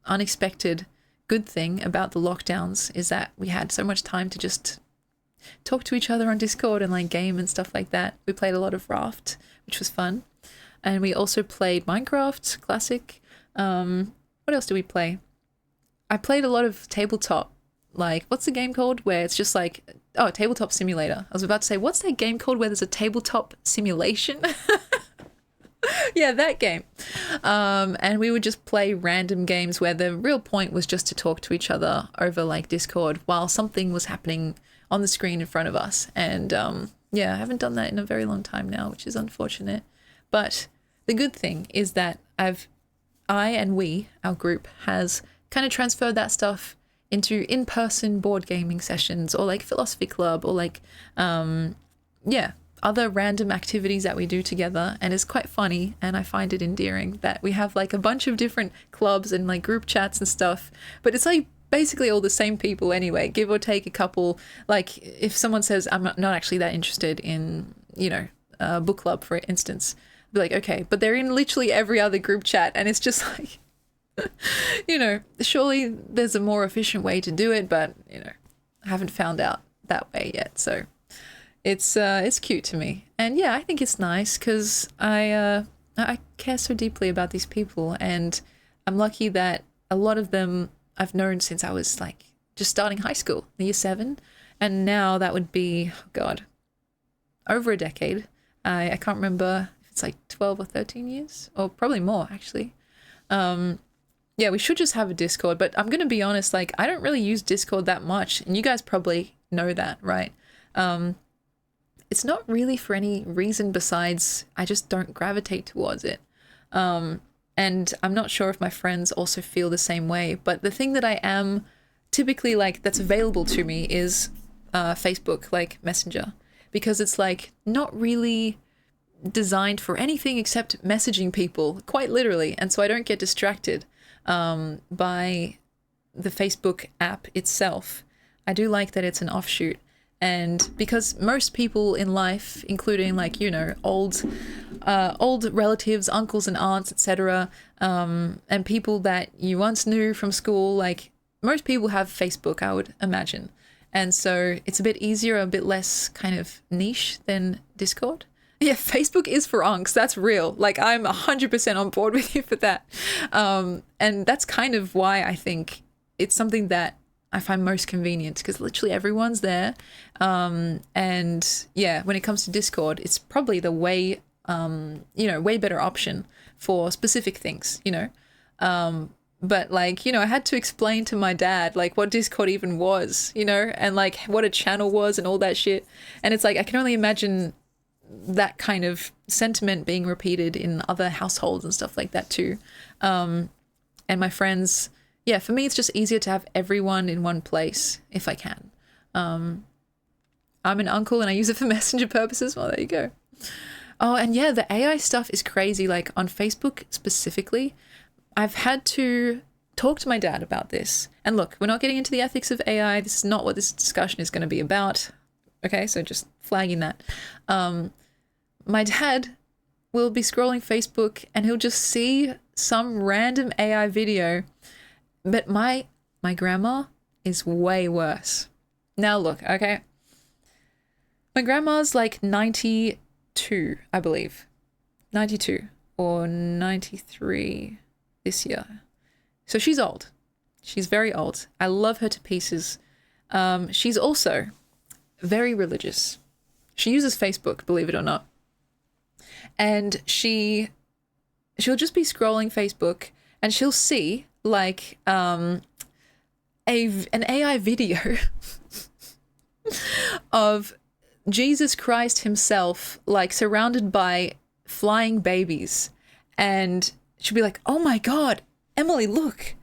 unexpected good thing about the lockdowns, is that we had so much time to just talk to each other on Discord and like game and stuff like that. We played a lot of Raft, which was fun. And we also played Minecraft, classic. What else do we play? I played a lot of tabletop. Like, what's the game called where it's just like, oh, Tabletop Simulator. I was about to say, what's that game called where there's a tabletop simulation? Yeah, that game. And we would just play random games where the real point was just to talk to each other over like Discord while something was happening on the screen in front of us. And Yeah, I haven't done that in a very long time now, which is unfortunate. But the good thing is that our group has kind of transferred that stuff into in-person board gaming sessions, or like philosophy club, or like, other random activities that we do together. And it's quite funny, and I find it endearing that we have like a bunch of different clubs and like group chats and stuff, but it's like basically all the same people anyway, give or take a couple. Like if someone says I'm not actually that interested in, a book club, for instance, I'll be like, okay, but they're in literally every other group chat, and it's just like, surely there's a more efficient way to do it, but I haven't found out that way yet. So it's cute to me, and yeah, I think it's nice because I care so deeply about these people, and I'm lucky that a lot of them I've known since I was like just starting high school, year 7, and now that would be, oh God, over a decade. I can't remember if it's like 12 or 13 years, or probably more actually. Yeah, we should just have a Discord, but I'm gonna be honest, like I don't really use Discord that much, and you guys probably know that, right? It's not really for any reason besides I just don't gravitate towards it. And I'm not sure if my friends also feel the same way, but the thing that I am typically like that's available to me is Facebook, like Messenger, because it's like not really designed for anything except messaging people, quite literally, and so I don't get distracted by the Facebook app itself. I do like that it's an offshoot, and because most people in life, including like old relatives, uncles and aunts, etc., and people that you once knew from school, like most people have Facebook, I would imagine, and so it's a bit easier, a bit less kind of niche than Discord. Yeah, Facebook is for unks. That's real. Like I'm 100% on board with you for that. And that's kind of why I think it's something that I find most convenient, because literally everyone's there. And yeah, when it comes to Discord, it's probably the way better option for specific things, but like, I had to explain to my dad like what Discord even was, and like what a channel was and all that shit. And it's like, I can only imagine that kind of sentiment being repeated in other households and stuff like that too. And my friends, yeah, for me it's just easier to have everyone in one place if I can. I'm an uncle and I use it for messenger purposes. Well, there you go. Oh, and yeah, the AI stuff is crazy. Like on Facebook specifically, I've had to talk to my dad about this. And look, we're not getting into the ethics of AI. This is not what this discussion is going to be about. Okay, so just flagging that. My dad will be scrolling Facebook and he'll just see some random AI video, but my grandma is way worse. Now look, okay, my grandma's like 92, I believe, 92 or 93 this year. So she's old. She's very old. I love her to pieces. She's also very religious. She uses Facebook, believe it or not. And she'll just be scrolling Facebook and she'll see like an AI video of Jesus Christ himself like surrounded by flying babies, and she'll be like, "Oh my God, Emily, look.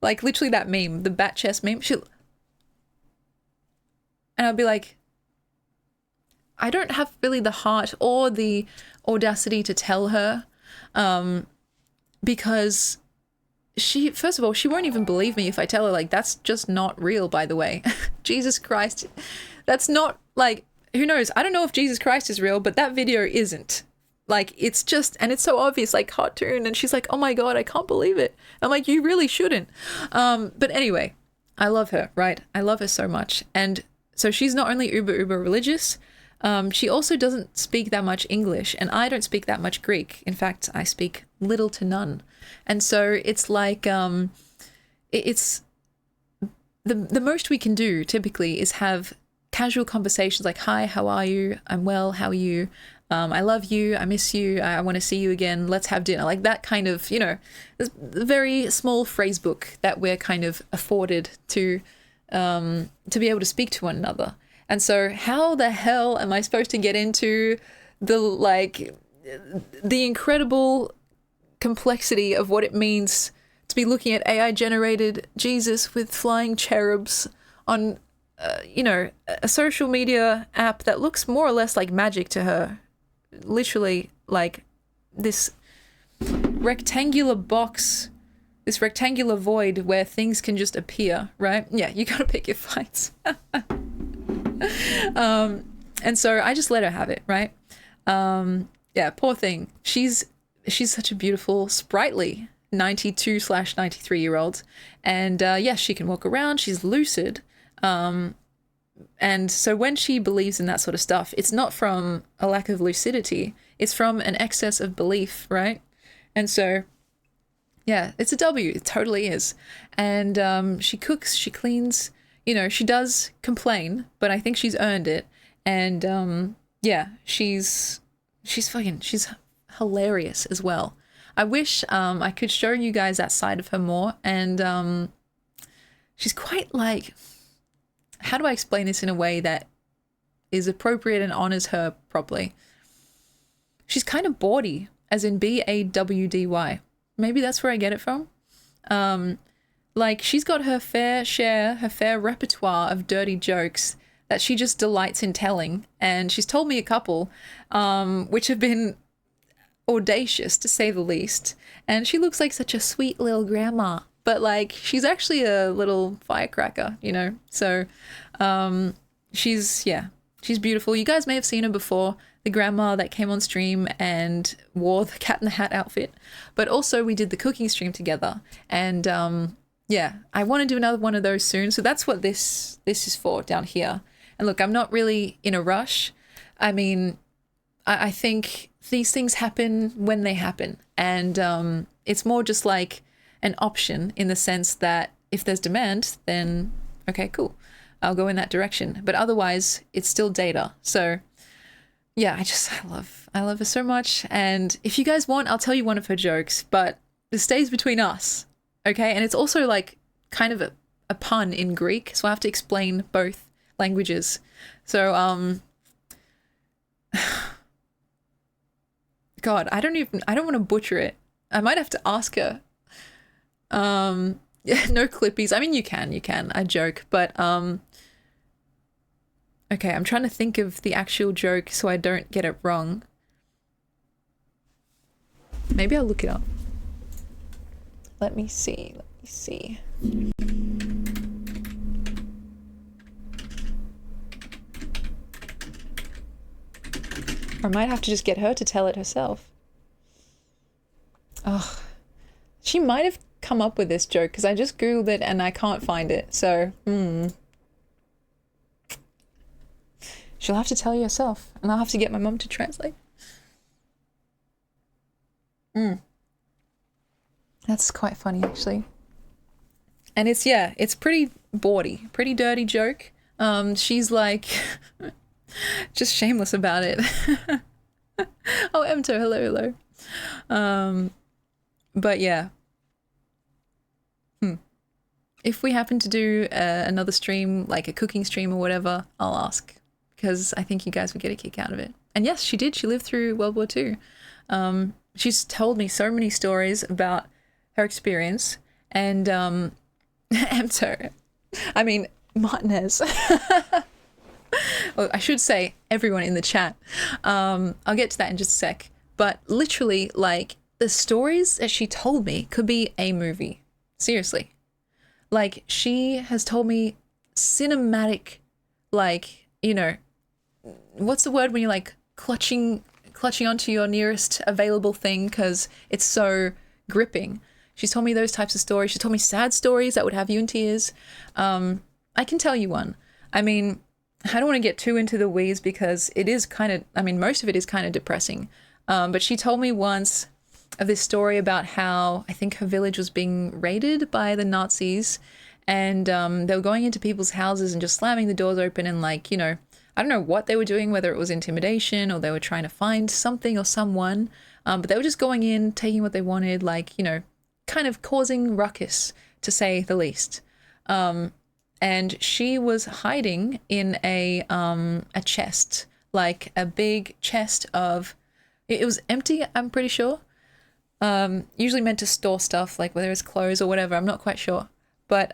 Like literally that meme, the bat chest meme. And I'll be like, I don't have really the heart or the audacity to tell her, because first of all, she won't even believe me if I tell her, like, that's just not real, by the way. Jesus Christ, that's not, like, who knows? I don't know if Jesus Christ is real, but that video isn't. Like, it's just, and it's so obvious, like, cartoon, and she's like, oh my God, I can't believe it. I'm like, you really shouldn't. But anyway, I love her, right? I love her so much. And so she's not only uber religious, she also doesn't speak that much English, and I don't speak that much Greek. In fact, I speak little to none. And so it's like, it's the most we can do typically is have casual conversations like, hi, how are you? I'm well, how are you? I love you, I miss you, I want to see you again, let's have dinner. Like that kind of, a very small phrase book that we're kind of afforded to to be able to speak to one another. And so how the hell am I supposed to get into the incredible complexity of what it means to be looking at AI generated Jesus with flying cherubs on a social media app that looks more or less like magic to her, literally like this rectangular box, this rectangular void where things can just appear, right? Yeah, you gotta pick your fights. And so I just let her have it, right? Yeah, poor thing. She's such a beautiful, sprightly 92/93-year-old, and yes, she can walk around. She's lucid, and so when she believes in that sort of stuff, it's not from a lack of lucidity. It's from an excess of belief, right? And so, yeah, it's a W. It totally is. And she cooks, she cleans. She does complain, but I think she's earned it. And yeah, she's hilarious as well. I wish I could show you guys that side of her more. And she's quite like, how do I explain this in a way that is appropriate and honors her properly? She's kind of bawdy, as in BAWDY. Maybe that's where I get it from. Like, she's got her fair repertoire of dirty jokes that she just delights in telling. And she's told me a couple, which have been audacious, to say the least. And she looks like such a sweet little grandma. But, like, she's actually a little firecracker, So, she's beautiful. You guys may have seen her before. The grandma that came on stream and wore the Cat in the Hat outfit. But also we did the cooking stream together. And, yeah, I want to do another one of those soon. So that's what this is for down here. And look, I'm not really in a rush. I mean, I think these things happen when they happen. And it's more just like an option in the sense that if there's demand, then okay, cool. I'll go in that direction. But otherwise, it's still data. So yeah, I love her so much. And if you guys want, I'll tell you one of her jokes, but this stays between us. Okay, and it's also like kind of a pun in Greek, so I have to explain both languages. So, God, I don't want to butcher it. I might have to ask her. Yeah, no clippies. I mean, you can. I joke, but okay, I'm trying to think of the actual joke so I don't get it wrong. Maybe I'll look it up. Let me see. Or I might have to just get her to tell it herself. Oh, she might have come up with this joke because I just Googled it and I can't find it. So, she'll have to tell you herself and I'll have to get my mum to translate. That's quite funny, actually. And it's pretty bawdy, pretty dirty joke. She's like just shameless about it. Oh, Emto, hello. But yeah. If we happen to do another stream, like a cooking stream or whatever, I'll ask. Because I think you guys would get a kick out of it. And yes, she did. She lived through World War II. She's told me so many stories about her experience. And Emto, I mean, Martinez. Well, I should say everyone in the chat. I'll get to that in just a sec. But literally, like, the stories that she told me could be a movie. Seriously. Like, she has told me cinematic, like, what's the word when you're like clutching onto your nearest available thing because it's so gripping. She's told me those types of stories. She told me sad stories that would have you in tears. I can tell you one. I mean, I don't want to get too into the weeds because it is kind of, I mean, most of it is kind of depressing. But she told me once of this story about how I think her village was being raided by the Nazis and they were going into people's houses and just slamming the doors open and like, I don't know what they were doing, whether it was intimidation or they were trying to find something or someone, but they were just going in, taking what they wanted, like, kind of causing ruckus, to say the least. and she was hiding in a chest, like a big chest of, it was empty, I'm pretty sure. Usually meant to store stuff, like whether it's clothes or whatever, I'm not quite sure. But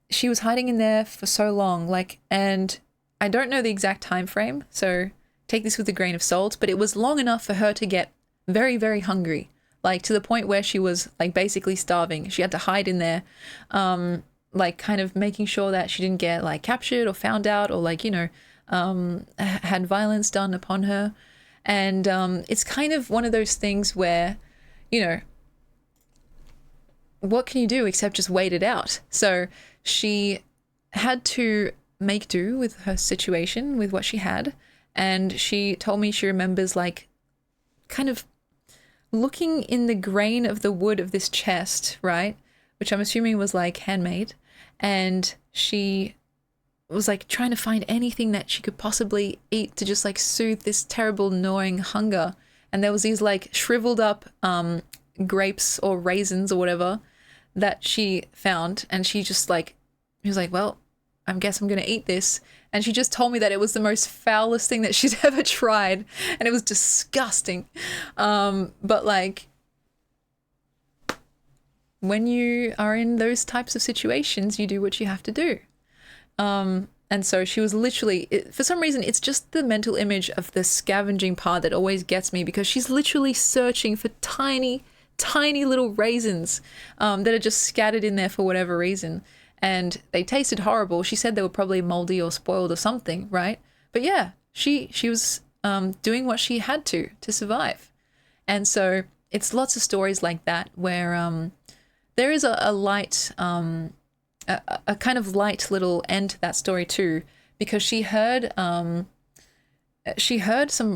she was hiding in there for so long, like, and I don't know the exact time frame, so take this with a grain of salt, but it was long enough for her to get very, very hungry, like to the point where she was like basically starving. She had to hide in there, like kind of making sure that she didn't get like captured or found out or like, you know, had violence done upon her. And it's kind of one of those things where, you know, what can you do except just wait it out? So she had to make do with her situation, with what she had. And she told me she remembers like kind of looking in the grain of the wood of this chest, right? Which I'm assuming was like handmade. And she was like trying to find anything that she could possibly eat to just like soothe this terrible gnawing hunger. And there was these like shriveled up grapes or raisins or whatever that she found, and she just like, she was like, well, I guess I'm gonna eat this. And she just told me that it was the most foulest thing that she'd ever tried, and it was disgusting. But like, when you are in those types of situations, you do what you have to do. And so she was literally, for some reason, it's just the mental image of the scavenging part that always gets me, because she's literally searching for tiny little raisins that are just scattered in there for whatever reason. And they tasted horrible. She said they were probably moldy or spoiled or something, right? But yeah, she was doing what she had to survive. And so it's lots of stories like that where there is a light, a kind of light little end to that story too, because she heard some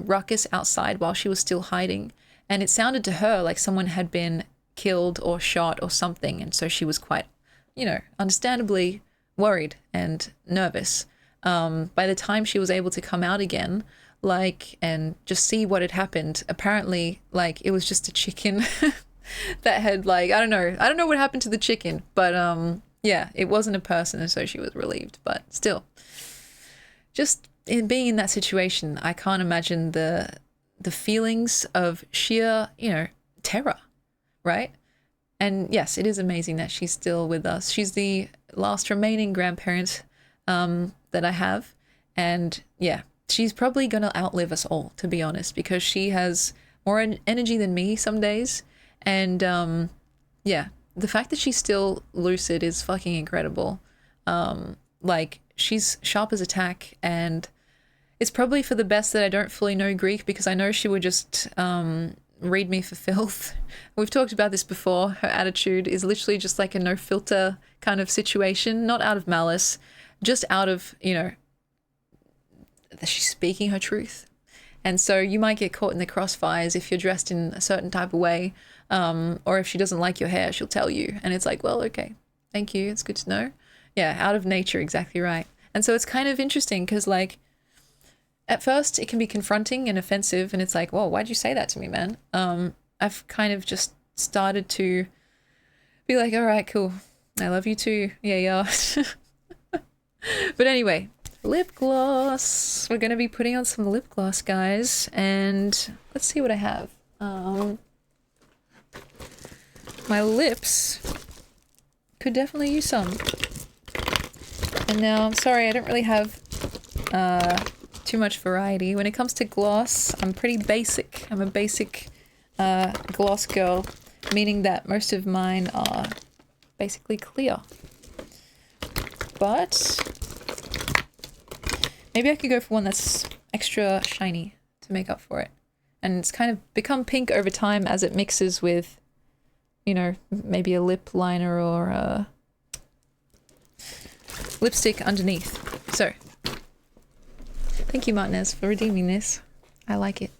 ruckus outside while she was still hiding. And it sounded to her like someone had been killed or shot or something. And so she was quite, you know, understandably worried and nervous. By the time she was able to come out again, like, and just see what had happened, apparently, like, it was just a chicken that had, like, I don't know what happened to the chicken, but yeah, it wasn't a person, and so she was relieved. But still, just in being in that situation, I can't imagine the feelings of sheer, you know, terror, right? And yes, it is amazing that she's still with us. She's the last remaining grandparent that I have. And yeah, she's probably going to outlive us all, to be honest, because she has more energy than me some days. And yeah, the fact that she's still lucid is fucking incredible. Like, she's sharp as a tack, and it's probably for the best that I don't fully know Greek, because I know she would just read me for filth. We've talked about this before. Her attitude is literally just like a no filter kind of situation, not out of malice, just out of, you know, that she's speaking her truth. And so you might get caught in the crossfires if you're dressed in a certain type of way, or if she doesn't like your hair, she'll tell you. And it's like, well, okay, thank you, it's good to know. Yeah, out of nature, exactly right. And so it's kind of interesting because, like, at first it can be confronting and offensive, and it's like, whoa, why'd you say that to me, man? I've kind of just started to be like, all right, cool, I love you too, yeah. But anyway, lip gloss. We're going to be putting on some lip gloss, guys, and let's see what I have. My lips could definitely use some. And now, I'm sorry, I don't really have too much variety. When it comes to gloss, I'm pretty basic. I'm a basic gloss girl, meaning that most of mine are basically clear. But maybe I could go for one that's extra shiny to make up for it. And it's kind of become pink over time as it mixes with, you know, maybe a lip liner or a lipstick underneath. So, thank you, Martinez, for redeeming this. I like it.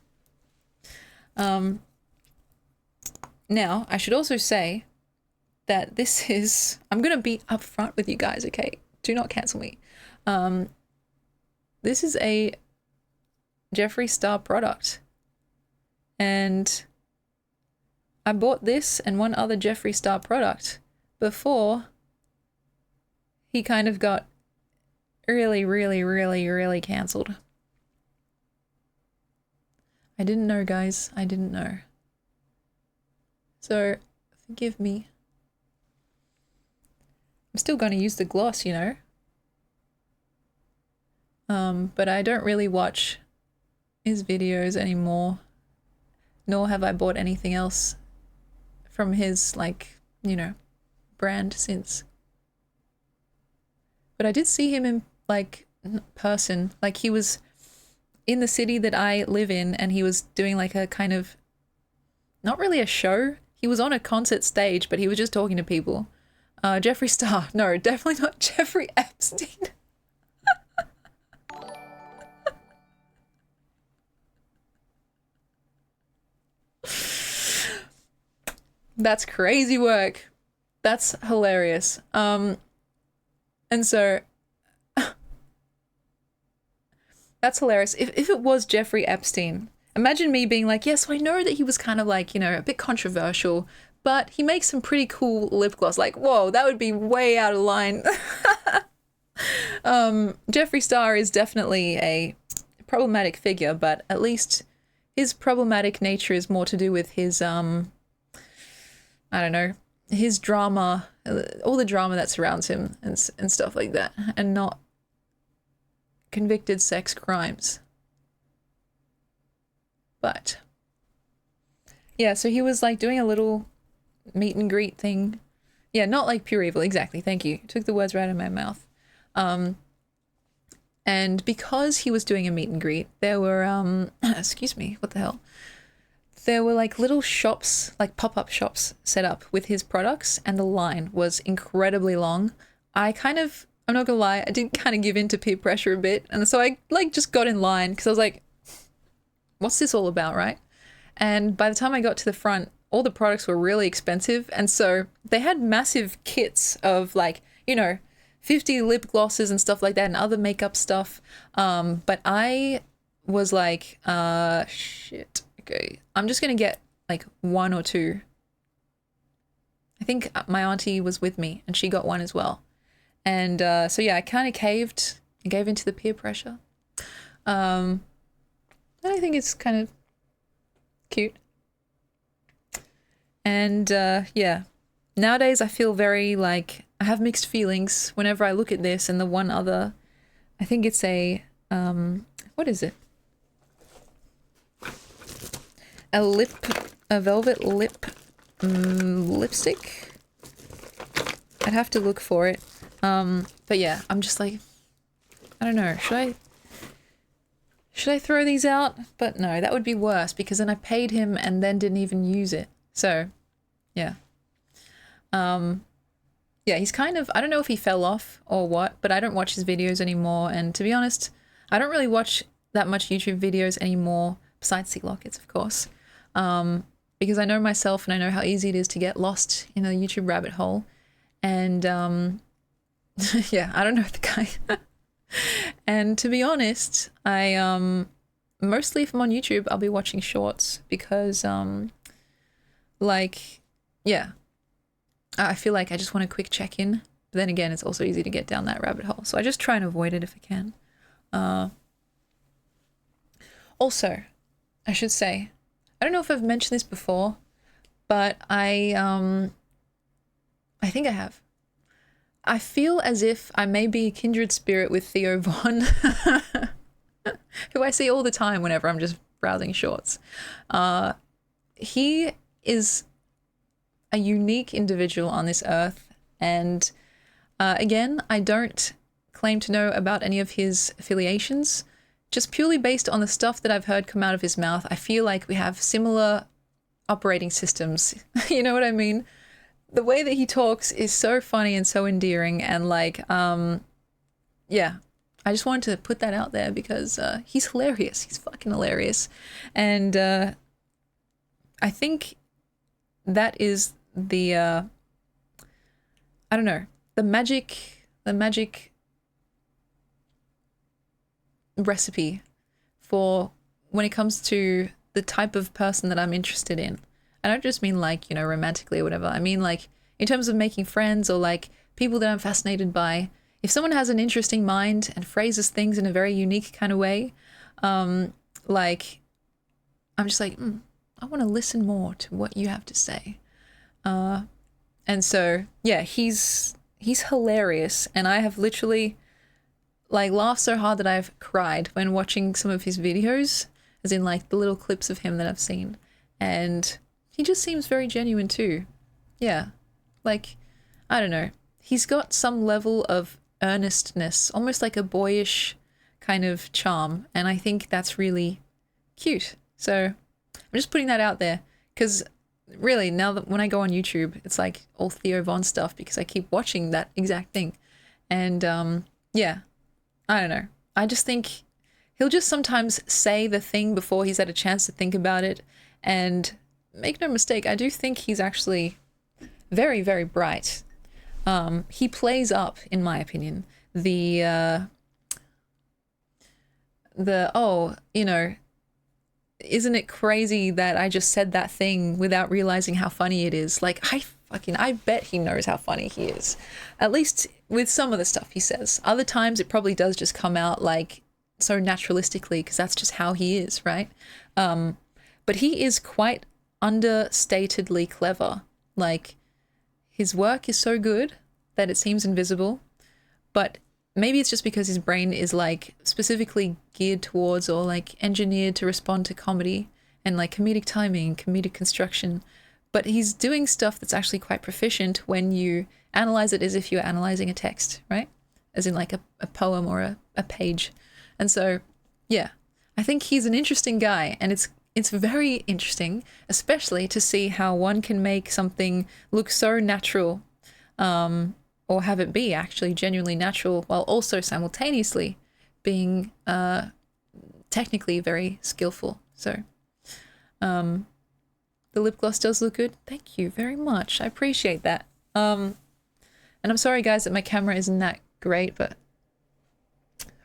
Now, I should also say that this is... I'm going to be upfront with you guys, okay? Do not cancel me. This is a Jeffree Star product. And I bought this and one other Jeffree Star product before he kind of got really, really, really, really cancelled. I didn't know, guys. I didn't know. So, forgive me. I'm still going to use the gloss, you know. But I don't really watch his videos anymore. Nor have I bought anything else from his, like, you know, brand since. But I did see him in, like, person. Like, he was in the city that I live in, and he was doing, like, a kind of, not really a show. He was on a concert stage, but he was just talking to people. Jeffree Star. No, definitely not Jeffrey Epstein. That's crazy work. That's hilarious. And so that's hilarious. If it was Jeffrey Epstein, imagine me being like, yes, I know that he was kind of like, you know, a bit controversial, but he makes some pretty cool lip gloss. Like, whoa, that would be way out of line. Jeffree Star is definitely a problematic figure, but at least his problematic nature is more to do with his, I don't know, his drama, all the drama that surrounds him and stuff like that, and not convicted sex crimes. But yeah, so he was like doing a little meet and greet thing. Yeah, not like pure evil, exactly. Thank you. Took the words right out of my mouth. And because he was doing a meet and greet, there were excuse me, what the hell? There were like little shops, like pop-up shops set up with his products, and the line was incredibly long. I'm not gonna lie, I did kind of give in to peer pressure a bit, and so I like just got in line because I was like, what's this all about, right? And by the time I got to the front, all the products were really expensive, and so they had massive kits of like, you know, 50 lip glosses and stuff like that and other makeup stuff. But I was like, shit, okay, I'm just gonna get like one or two. I think my auntie was with me and she got one as well. And so yeah, I kind of caved and gave into the peer pressure. And I think it's kind of cute. And yeah, nowadays I feel very like, I have mixed feelings whenever I look at this and the one other, I think it's a, what is it? A velvet lip lipstick? I'd have to look for it. But yeah, I'm just like, I don't know, should I throw these out? But no, that would be worse because then I paid him and then didn't even use it. So, yeah. Yeah, he's kind of, I don't know if he fell off or what, but I don't watch his videos anymore. And to be honest, I don't really watch that much YouTube videos anymore, besides Sea Lockets, of course. Because I know myself and I know how easy it is to get lost in a YouTube rabbit hole. And, yeah, I don't know the guy. And to be honest, I, mostly if I'm on YouTube, I'll be watching shorts because, like, yeah, I feel like I just want a quick check-in. But then again, it's also easy to get down that rabbit hole. So I just try and avoid it if I can. Also, I should say, I don't know if I've mentioned this before, but I think I have. I feel as if I may be a kindred spirit with Theo Von, who I see all the time whenever I'm just browsing shorts. He is a unique individual on this earth, and again, I don't claim to know about any of his affiliations. Just purely based on the stuff that I've heard come out of his mouth, I feel like we have similar operating systems. You know what I mean? The way that he talks is so funny and so endearing, and like, yeah, I just wanted to put that out there because he's hilarious. He's fucking hilarious. And I think that is the, I don't know, the magic recipe for when it comes to the type of person that I'm interested in. I don't just mean like, you know, romantically or whatever. I mean like in terms of making friends or like people that I'm fascinated by. if someone has an interesting mind and phrases things in a very unique kind of way, like, I'm just like, I want to listen more to what you have to say. And so, yeah, he's hilarious. And I have literally, like, laughed so hard that I've cried when watching some of his videos, as in, like, the little clips of him that I've seen. And he just seems very genuine too. Yeah. Like, I don't know. He's got some level of earnestness, almost like a boyish kind of charm. And I think that's really cute. So I'm just putting that out there because really now that when I go on YouTube, it's like all Theo Von stuff because I keep watching that exact thing. And yeah, I don't know. I just think he'll just sometimes say the thing before he's had a chance to think about it. And make no mistake, I do think he's actually very, very bright. He plays up, in my opinion, the oh, you know, isn't it crazy that I just said that thing without realizing how funny it is? Like, I bet he knows how funny he is. At least with some of the stuff he says. Other times it probably does just come out like so naturalistically because that's just how he is, right? But he is quite understatedly clever. Like, his work is so good that it seems invisible, but maybe it's just because his brain is like specifically geared towards or like engineered to respond to comedy and like comedic timing, comedic construction. But he's doing stuff that's actually quite proficient when you analyze it as if you're analyzing a text, right? As in like a poem or a page. And so, yeah, I think he's an interesting guy, and it's very interesting, especially to see how one can make something look so natural, or have it be actually genuinely natural while also simultaneously being technically very skillful. So the lip gloss does look good. Thank you very much. I appreciate that. And I'm sorry guys that my camera isn't that great, but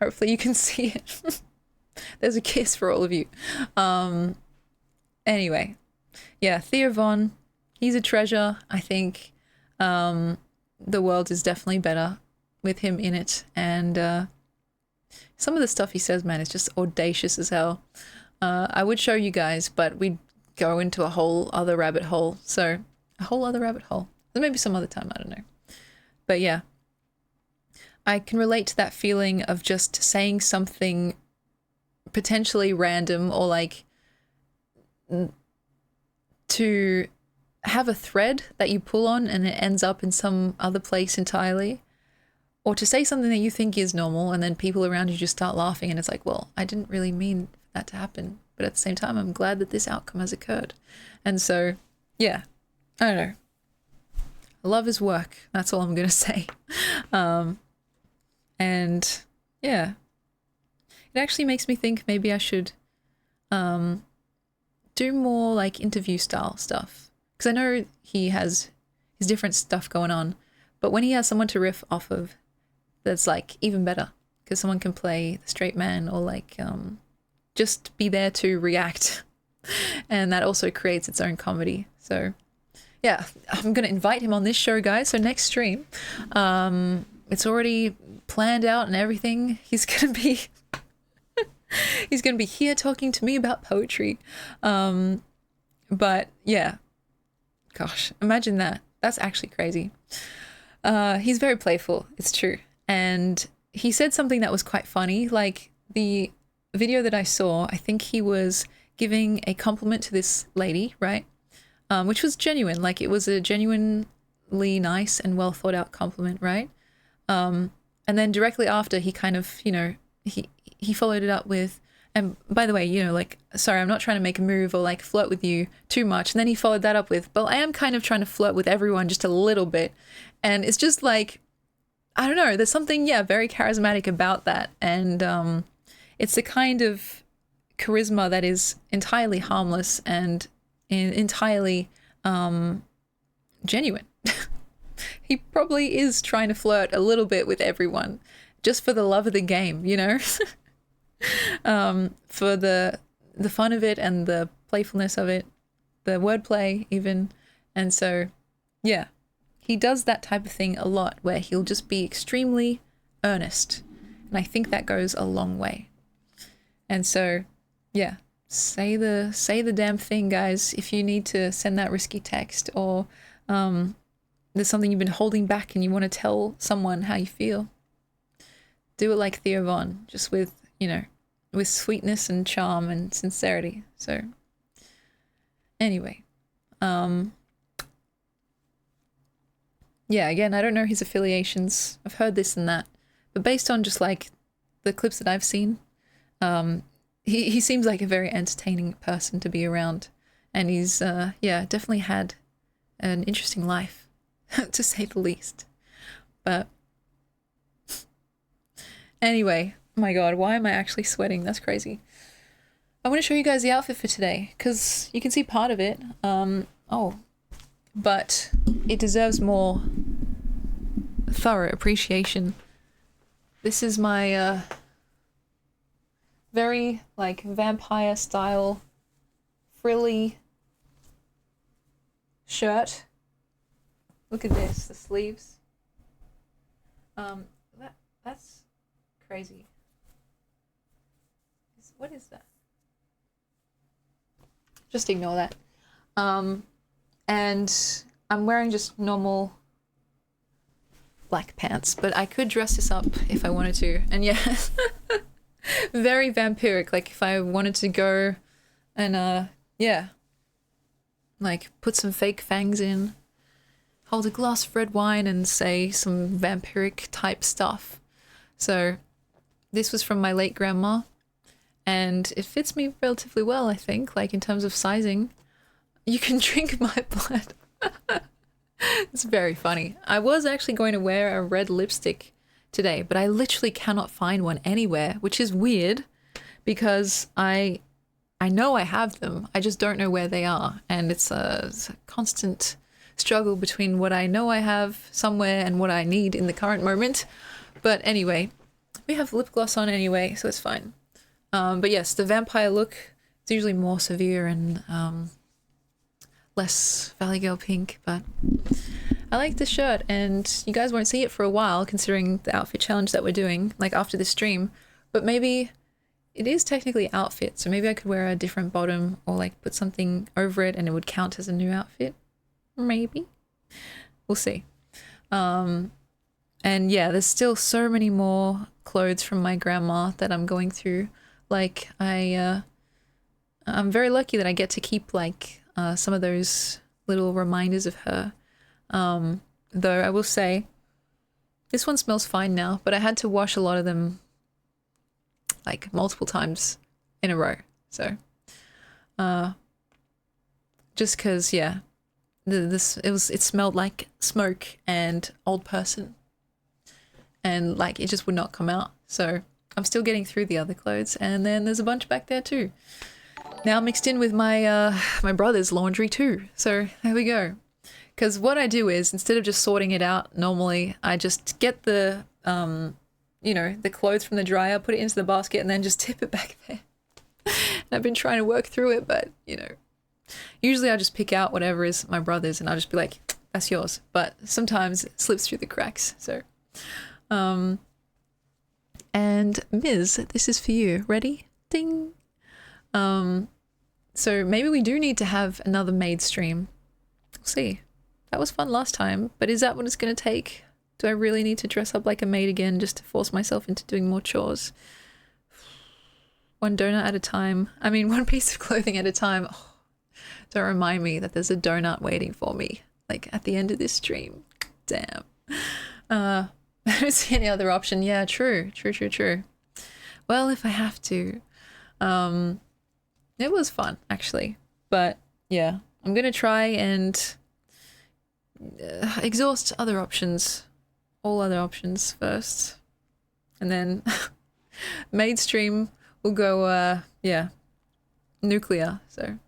hopefully you can see it. There's a kiss for all of you. Anyway, yeah, Theo Von, he's a treasure. I think the world is definitely better with him in it. And some of the stuff he says, man, is just audacious as hell. I would show you guys, but we'd go into a whole other rabbit hole. So, a whole other rabbit hole. Maybe some other time, I don't know. But yeah, I can relate to that feeling of just saying something potentially random or like to have a thread that you pull on and it ends up in some other place entirely, or to say something that you think is normal and then people around you just start laughing and it's like, well, I didn't really mean that to happen, but at the same time I'm glad that this outcome has occurred. And so yeah, I don't know, I love his work, that's all I'm gonna say. And yeah, it actually makes me think maybe I should do more like interview style stuff, because I know he has his different stuff going on, but when he has someone to riff off of, that's like even better, because someone can play the straight man or like just be there to react, and that also creates its own comedy. So yeah, I'm gonna invite him on this show, guys. So next stream, it's already planned out and everything. He's gonna be he's gonna be here talking to me about poetry. But yeah, gosh, imagine that. That's actually crazy. He's very playful, it's true. And he said something that was quite funny. Like the video that I saw, I think he was giving a compliment to this lady, right? Which was genuine. Like it was a genuinely nice and well thought out compliment, right? And then directly after, he kind of, you know, he followed it up with, and by the way, you know, like, sorry, I'm not trying to make a move or like flirt with you too much. And then he followed that up with, but I am kind of trying to flirt with everyone just a little bit. And it's just like, I don't know, there's something, yeah, very charismatic about that. And it's the kind of charisma that is entirely harmless and entirely genuine. He probably is trying to flirt a little bit with everyone just for the love of the game, you know? For the fun of it and the playfulness of it, the wordplay even. And so, yeah, he does that type of thing a lot where he'll just be extremely earnest. And I think that goes a long way. And so, yeah, say the damn thing, guys. If you need to send that risky text, or there's something you've been holding back and you want to tell someone how you feel, do it like Theo Von, just with, you know, with sweetness and charm and sincerity. So anyway, yeah, again, I don't know his affiliations. I've heard this and that, but based on just like the clips that I've seen, he seems like a very entertaining person to be around, and he's yeah, definitely had an interesting life to say the least. But anyway, oh my god, why am I actually sweating? That's crazy. I want to show you guys the outfit for today because you can see part of it. Oh, but it deserves more thorough appreciation. This is my very like vampire style frilly shirt. Look at this, the sleeves. That's crazy. What is that? Just ignore that. And I'm wearing just normal black pants, but I could dress this up if I wanted to. And yeah, very vampiric. Like if I wanted to go and yeah, like put some fake fangs in, hold a glass of red wine and say some vampiric type stuff. So this was from my late grandma, and it fits me relatively well, I think, like in terms of sizing. You can drink my blood. It's very funny. I was actually going to wear a red lipstick today, but I literally cannot find one anywhere, which is weird because I know I have them. I just don't know where they are, and it's a constant struggle between what I know I have somewhere and what I need in the current moment. But anyway, we have lip gloss on anyway, so it's fine. But yes, the vampire look is usually more severe and less Valley Girl pink, but I like this shirt, and you guys won't see it for a while considering the outfit challenge that we're doing, like after the stream. But maybe it is technically outfit, so maybe I could wear a different bottom or like put something over it and it would count as a new outfit. Maybe. We'll see. And yeah, there's still so many more clothes from my grandma that I'm going through. Like I'm very lucky that I get to keep like some of those little reminders of her. Though I will say this one smells fine now, but I had to wash a lot of them like multiple times in a row. So just cause yeah, it smelled like smoke and old person, and like it just would not come out. So I'm still getting through the other clothes, and then there's a bunch back there too. Now mixed in with my my brother's laundry too. So there we go. Because what I do is, instead of just sorting it out normally, I just get the you know, the clothes from the dryer, put it into the basket, and then just tip it back there. And I've been trying to work through it, but you know, usually I just pick out whatever is my brother's and I'll just be like, that's yours. But sometimes it slips through the cracks. So and Ms., this is for you. Ready? Ding. So maybe we do need to have another maid stream. We'll see. That was fun last time, but is that what it's going to take? Do I really need to dress up like a maid again just to force myself into doing more chores? One donut at a time. I mean, one piece of clothing at a time. Oh, don't remind me that there's a donut waiting for me, like at the end of this stream. Damn. I don't see any other option. Yeah, true. Well, if I have to. It was fun, actually. But, yeah, I'm going to try and exhaust other options. All other options first. And then maid stream will go, yeah, nuclear. So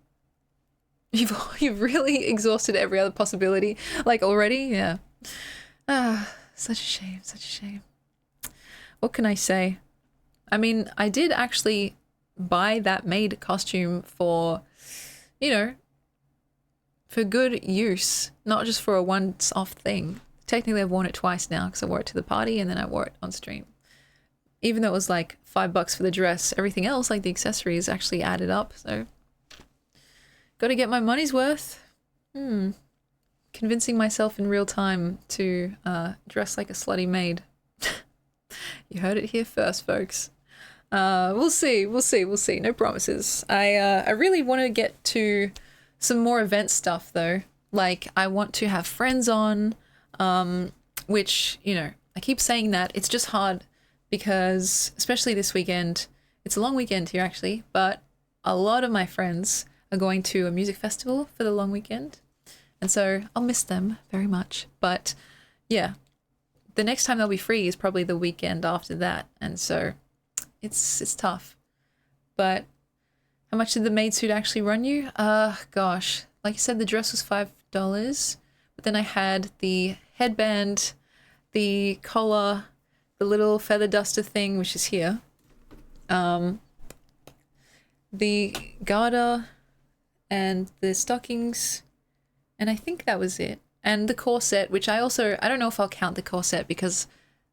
you've really exhausted every other possibility. Like, already? Yeah. Such a shame. What can I say? I mean, I did actually buy that maid costume for, you know, for good use, not just for a once-off thing. technically I've worn it twice now because I wore it to the party and then I wore it on stream. Even though it was like $5 for the dress, everything else, like the accessories, actually added up. So, got to get my money's worth. Convincing myself in real time to dress like a slutty maid. You heard it here first, folks. We'll see. No promises. I really want to get to some more event stuff though. Like I want to have friends on, which, you know, I keep saying that. It's just hard because especially this weekend, it's a long weekend here actually, but a lot of my friends are going to a music festival for the long weekend. And so I'll miss them very much. But yeah, the next time they'll be free is probably the weekend after that. And so it's tough. But how much did the maid suit actually run you? Gosh, like I said, the dress was $5, but then I had the headband, the collar, the little feather duster thing, which is here, the garter, and the stockings, and I think that was it. And the corset, which I don't know if I'll count the corset because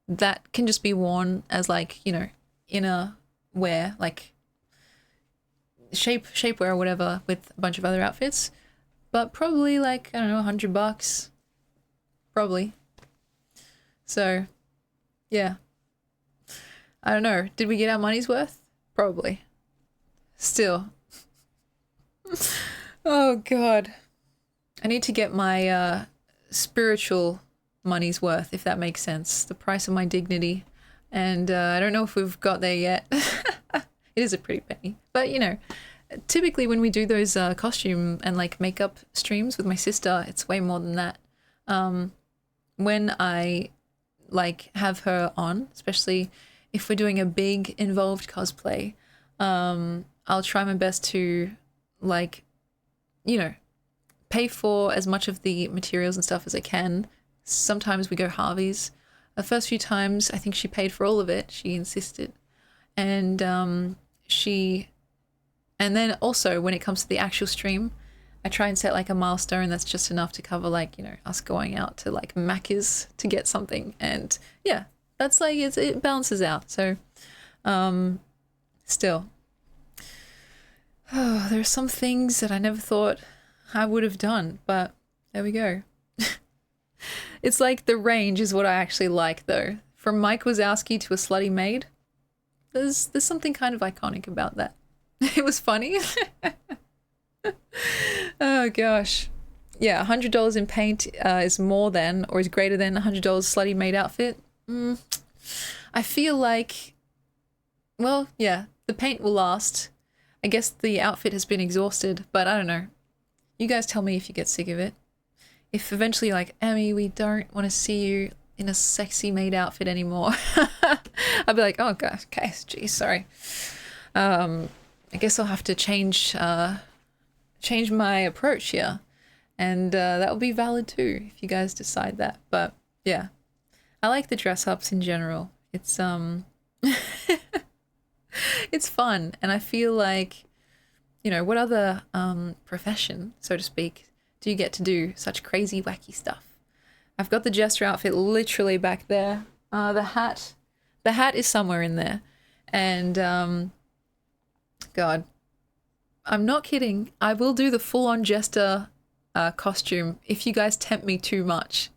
that can just be worn as like, you know, inner wear, like shapewear or whatever with a bunch of other outfits. But probably like, I don't know, $100. Probably. So, yeah. I don't know. Did we get our money's worth? Probably. Still. Oh, God. I need to get my spiritual money's worth, if that makes sense. The price of my dignity. And I don't know if we've got there yet. It is a pretty penny. But, you know, typically when we do those costume and like makeup streams with my sister, it's way more than that. When I like have her on, especially if we're doing a big involved cosplay, I'll try my best to like, you know, pay for as much of the materials and stuff as I can. Sometimes we go halvies. The first few times, I think she paid for all of it. She insisted. And and then also when it comes to the actual stream, I try and set like a milestone that's just enough to cover like, you know, us going out to like Macca's to get something. And yeah, that's like, it balances out. So, still. Oh, there are some things that I never thought I would have done, but there we go. It's like the range is what I actually like though. From Mike Wazowski to a slutty maid, there's something kind of iconic about that. It was funny. Oh gosh. Yeah, $100 in paint is more than or is greater than $100 slutty maid outfit. I feel like, well, yeah, the paint will last. I guess the outfit has been exhausted, but I don't know. You guys tell me if you get sick of it. If eventually like, Emmy, we don't want to see you in a sexy maid outfit anymore. I'll be like, oh gosh, okay, geez, sorry. I guess I'll have to change my approach here. And that will be valid too, if you guys decide that. But yeah, I like the dress ups in general. It's it's fun. And I feel like, you know, what other profession, so to speak, do you get to do such crazy, wacky stuff? I've got the jester outfit literally back there. The hat is somewhere in there. And God, I'm not kidding. I will do the full-on jester costume if you guys tempt me too much.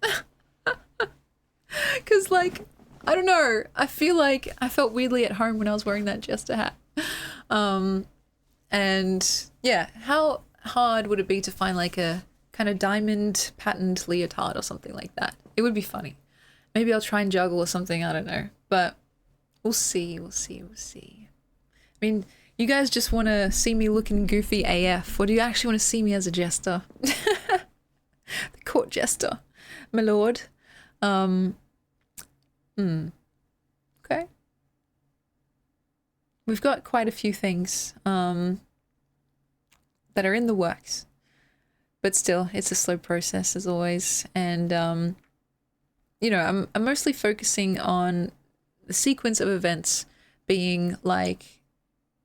Because, like, I don't know. I feel like I felt weirdly at home when I was wearing that jester hat. And, yeah, how hard would it be to find, like, a kind of diamond patterned leotard or something like that? It would be funny. Maybe I'll try and juggle or something. I don't know. But we'll see. I mean, you guys just want to see me looking goofy AF, or do you actually want to see me as a jester? The court jester, my lord. Okay. We've got quite a few things that are in the works, but still, it's a slow process as always. And you know, I'm mostly focusing on the sequence of events being like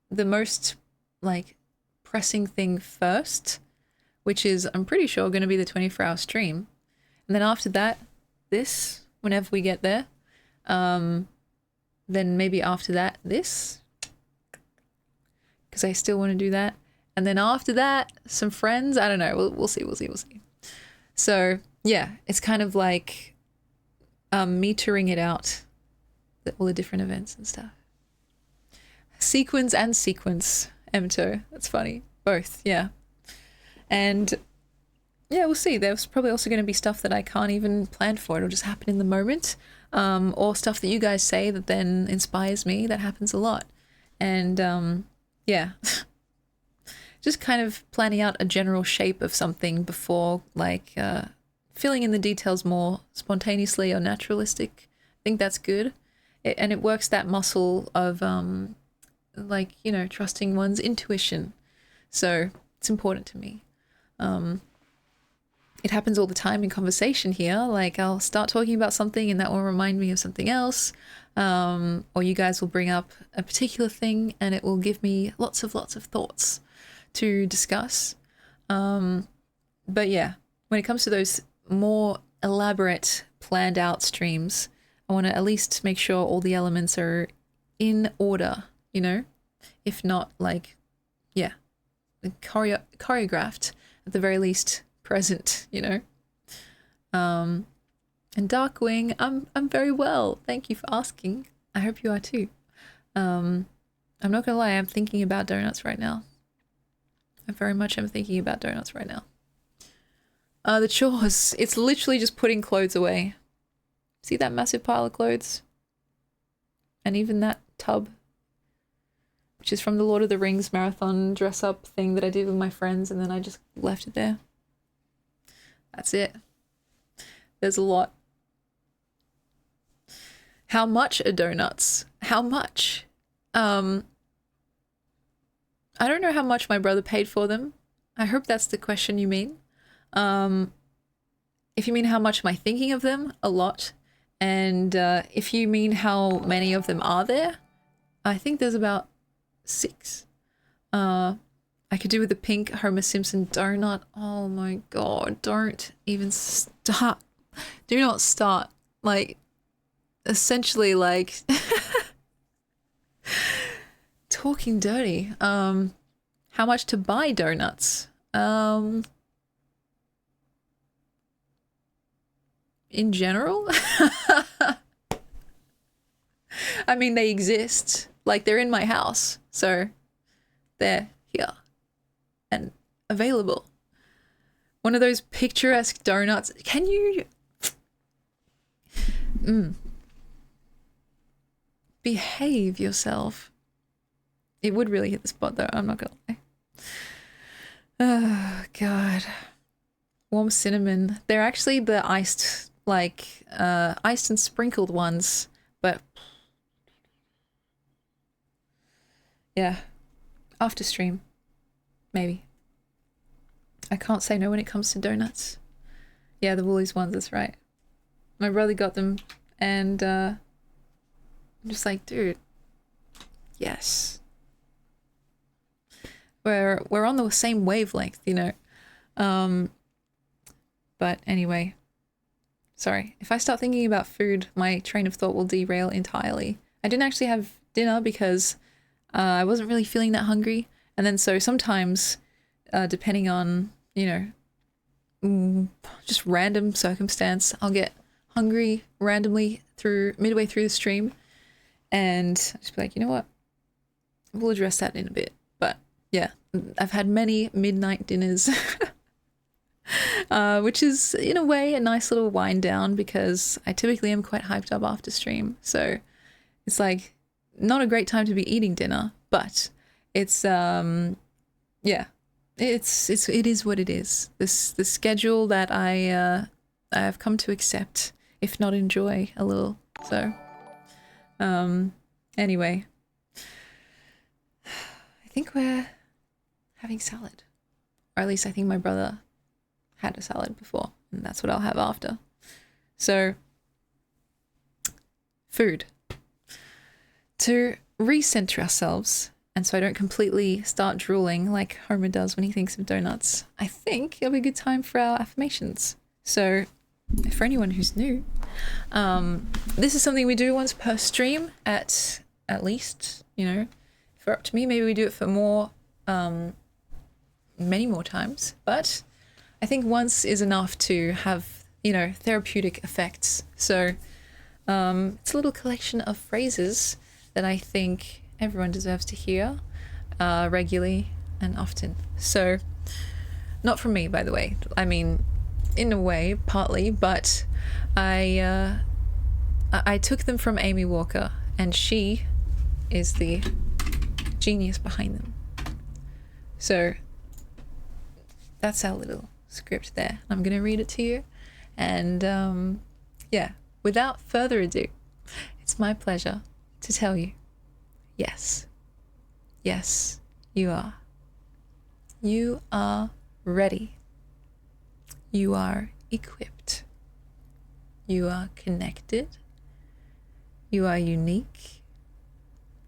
the most like pressing thing first, which is I'm pretty sure going to be the 24-hour stream. And then after that, this whenever we get there. Then maybe after that, this, because I still want to do that. And then after that, some friends. I don't know. We'll see. So yeah, it's kind of like metering it out, all the different events and stuff. Sequence and sequence, Emto. That's funny. Both, yeah. And yeah, we'll see. There's probably also going to be stuff that I can't even plan for. It'll just happen in the moment. Or stuff that you guys say that then inspires me. That happens a lot. And yeah. Just kind of planning out a general shape of something before, like, filling in the details more spontaneously or naturalistic. I think that's good. And it works that muscle of, like, you know, trusting one's intuition. So it's important to me. It happens all the time in conversation here. Like, I'll start talking about something and that will remind me of something else. Or you guys will bring up a particular thing and it will give me lots of thoughts to discuss. But yeah, when it comes to those more elaborate planned out streams, I want to at least make sure all the elements are in order, you know, if not, like, yeah, choreographed at the very least, present, you know. And Darkwing, I'm very well, thank you for asking. I hope you are too. I'm not gonna lie, I'm thinking about donuts right now. I very much am thinking about donuts right now. The chores, it's literally just putting clothes away. See that massive pile of clothes? And even that tub, which is from the Lord of the Rings marathon dress up thing that I did with my friends, and then I just left it there. That's it. There's a lot. How much are donuts? How much? I don't know how much my brother paid for them. I hope that's the question you mean. If you mean how much am I thinking of them, a lot. And if you mean how many of them are there, I think there's about 6. I could do with the pink Homer Simpson donut. Oh my god, don't even start. Do not start. Like, essentially, like, talking dirty. How much to buy donuts? In general? I mean, they exist. Like, they're in my house. So, they're here. And available. One of those picturesque donuts. Can you... behave yourself. It would really hit the spot though, I'm not gonna lie. Oh god. Warm cinnamon. They're actually the iced, like, iced and sprinkled ones, but yeah. After stream. Maybe. I can't say no when it comes to donuts. Yeah, the Woolies ones, that's right. My brother got them and I'm just like, dude, yes. We're on the same wavelength, you know. But anyway, sorry. If I start thinking about food, my train of thought will derail entirely. I didn't actually have dinner because I wasn't really feeling that hungry. And then so sometimes, depending on, you know, just random circumstance, I'll get hungry randomly midway through the stream. And I just be like, you know what? We'll address that in a bit. But yeah, I've had many midnight dinners, which is in a way a nice little wind down because I typically am quite hyped up after stream. So it's like not a great time to be eating dinner, but it's yeah, it is what it is. The schedule that I have come to accept, if not enjoy a little. So anyway, I think we're having salad, or at least I think my brother had a salad before, and that's what I'll have after. So food, to recenter ourselves, and so I don't completely start drooling like Homer does when he thinks of donuts, I think it'll be a good time for our affirmations. So for anyone who's new, This is something we do once per stream at least, you know, if it's up to me, maybe we do it for more, many more times, but I think once is enough to have, you know, therapeutic effects. So it's a little collection of phrases that I think everyone deserves to hear regularly and often. So not from me, by the way. I mean, in a way, partly, but I took them from Amy Walker, and she is the genius behind them. So that's our little script there. I'm gonna read it to you, and yeah, without further ado, it's my pleasure to tell you, yes, yes, you are ready, you are equipped, you are connected, you are unique,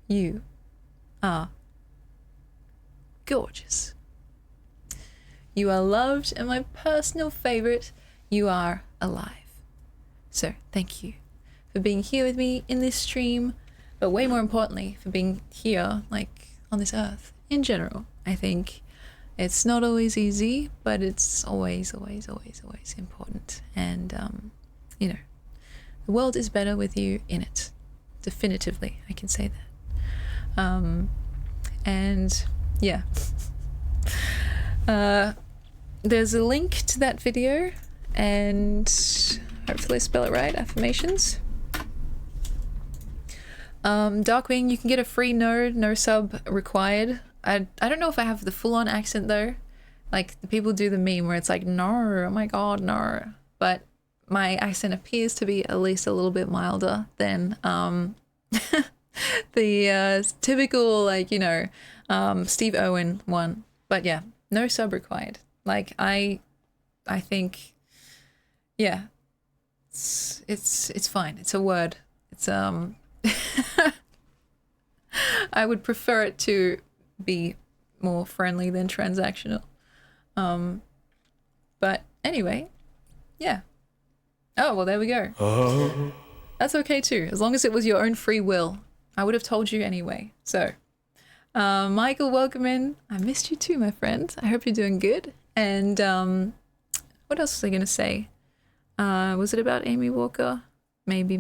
you are gorgeous. You are loved, and my personal favorite, you are alive. So thank you for being here with me in this stream, but way more importantly, for being here, like, on this earth in general. I think it's not always easy, but it's always, always, always, always important. And, you know, the world is better with you in it. Definitively, I can say that. And yeah. There's a link to that video, and hopefully I spell it right, affirmations. Darkwing, you can get a free no sub required. I don't know if I have the full-on accent though. Like, the people do the meme where it's like, no, oh my god, no. But my accent appears to be at least a little bit milder than the typical, like, you know, Steve Owen one. But yeah, no sub required. Like, I think, yeah, it's fine. It's a word. It's I would prefer it to be more friendly than transactional. But anyway, yeah. Oh, well, there we go. That's okay too, as long as it was your own free will. I would have told you anyway. So, Michael, welcome in. I missed you too, my friend. I hope you're doing good. And what else was I gonna say? Was it about Amy Walker? Maybe.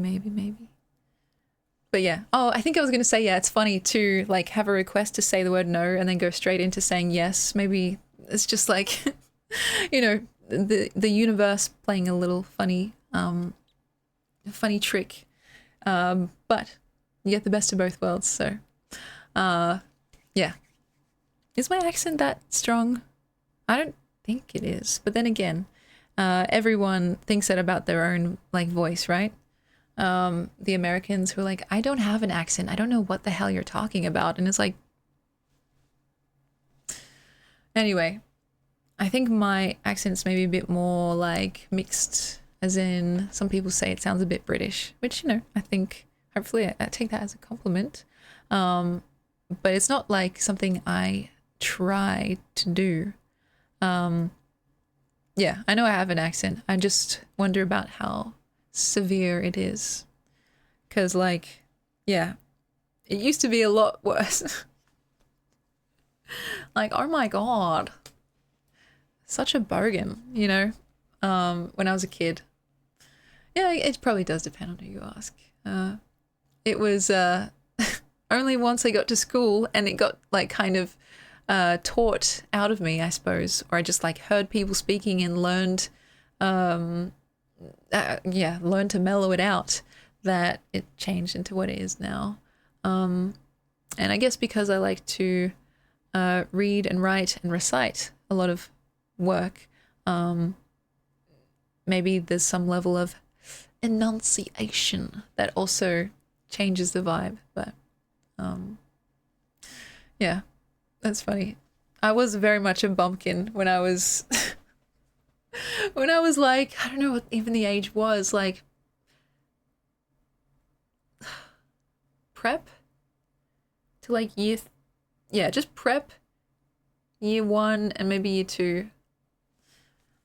But yeah. Oh, I think I was gonna say, yeah, it's funny to, like, have a request to say the word no and then go straight into saying yes. Maybe it's just like, you know, the universe playing a little funny trick. But you get the best of both worlds. So, yeah. Is my accent that strong? I don't think it is. But then again, everyone thinks that about their own, like, voice, right? The Americans who are like, I don't have an accent. I don't know what the hell you're talking about. And it's like, anyway, I think my accent's maybe a bit more, like, mixed, as in some people say it sounds a bit British, which, you know, I think hopefully I take that as a compliment. But it's not like something I try to do. Yeah, I know I have an accent. I just wonder about how severe it is. Because, like, yeah, it used to be a lot worse. Like, oh my god. Such a bogan, you know, when I was a kid. Yeah, it probably does depend on who you ask. It was only once I got to school and it got, like, kind of taught out of me, I suppose, or I just, like, heard people speaking and learned, learned to mellow it out, that it changed into what it is now. And I guess because I like to read and write and recite a lot of work, maybe there's some level of enunciation that also changes the vibe. But yeah, that's funny. I was very much a bumpkin when I was when I was, like, I don't know what even the age was, like, prep to, like, just prep, year 1 and maybe year 2.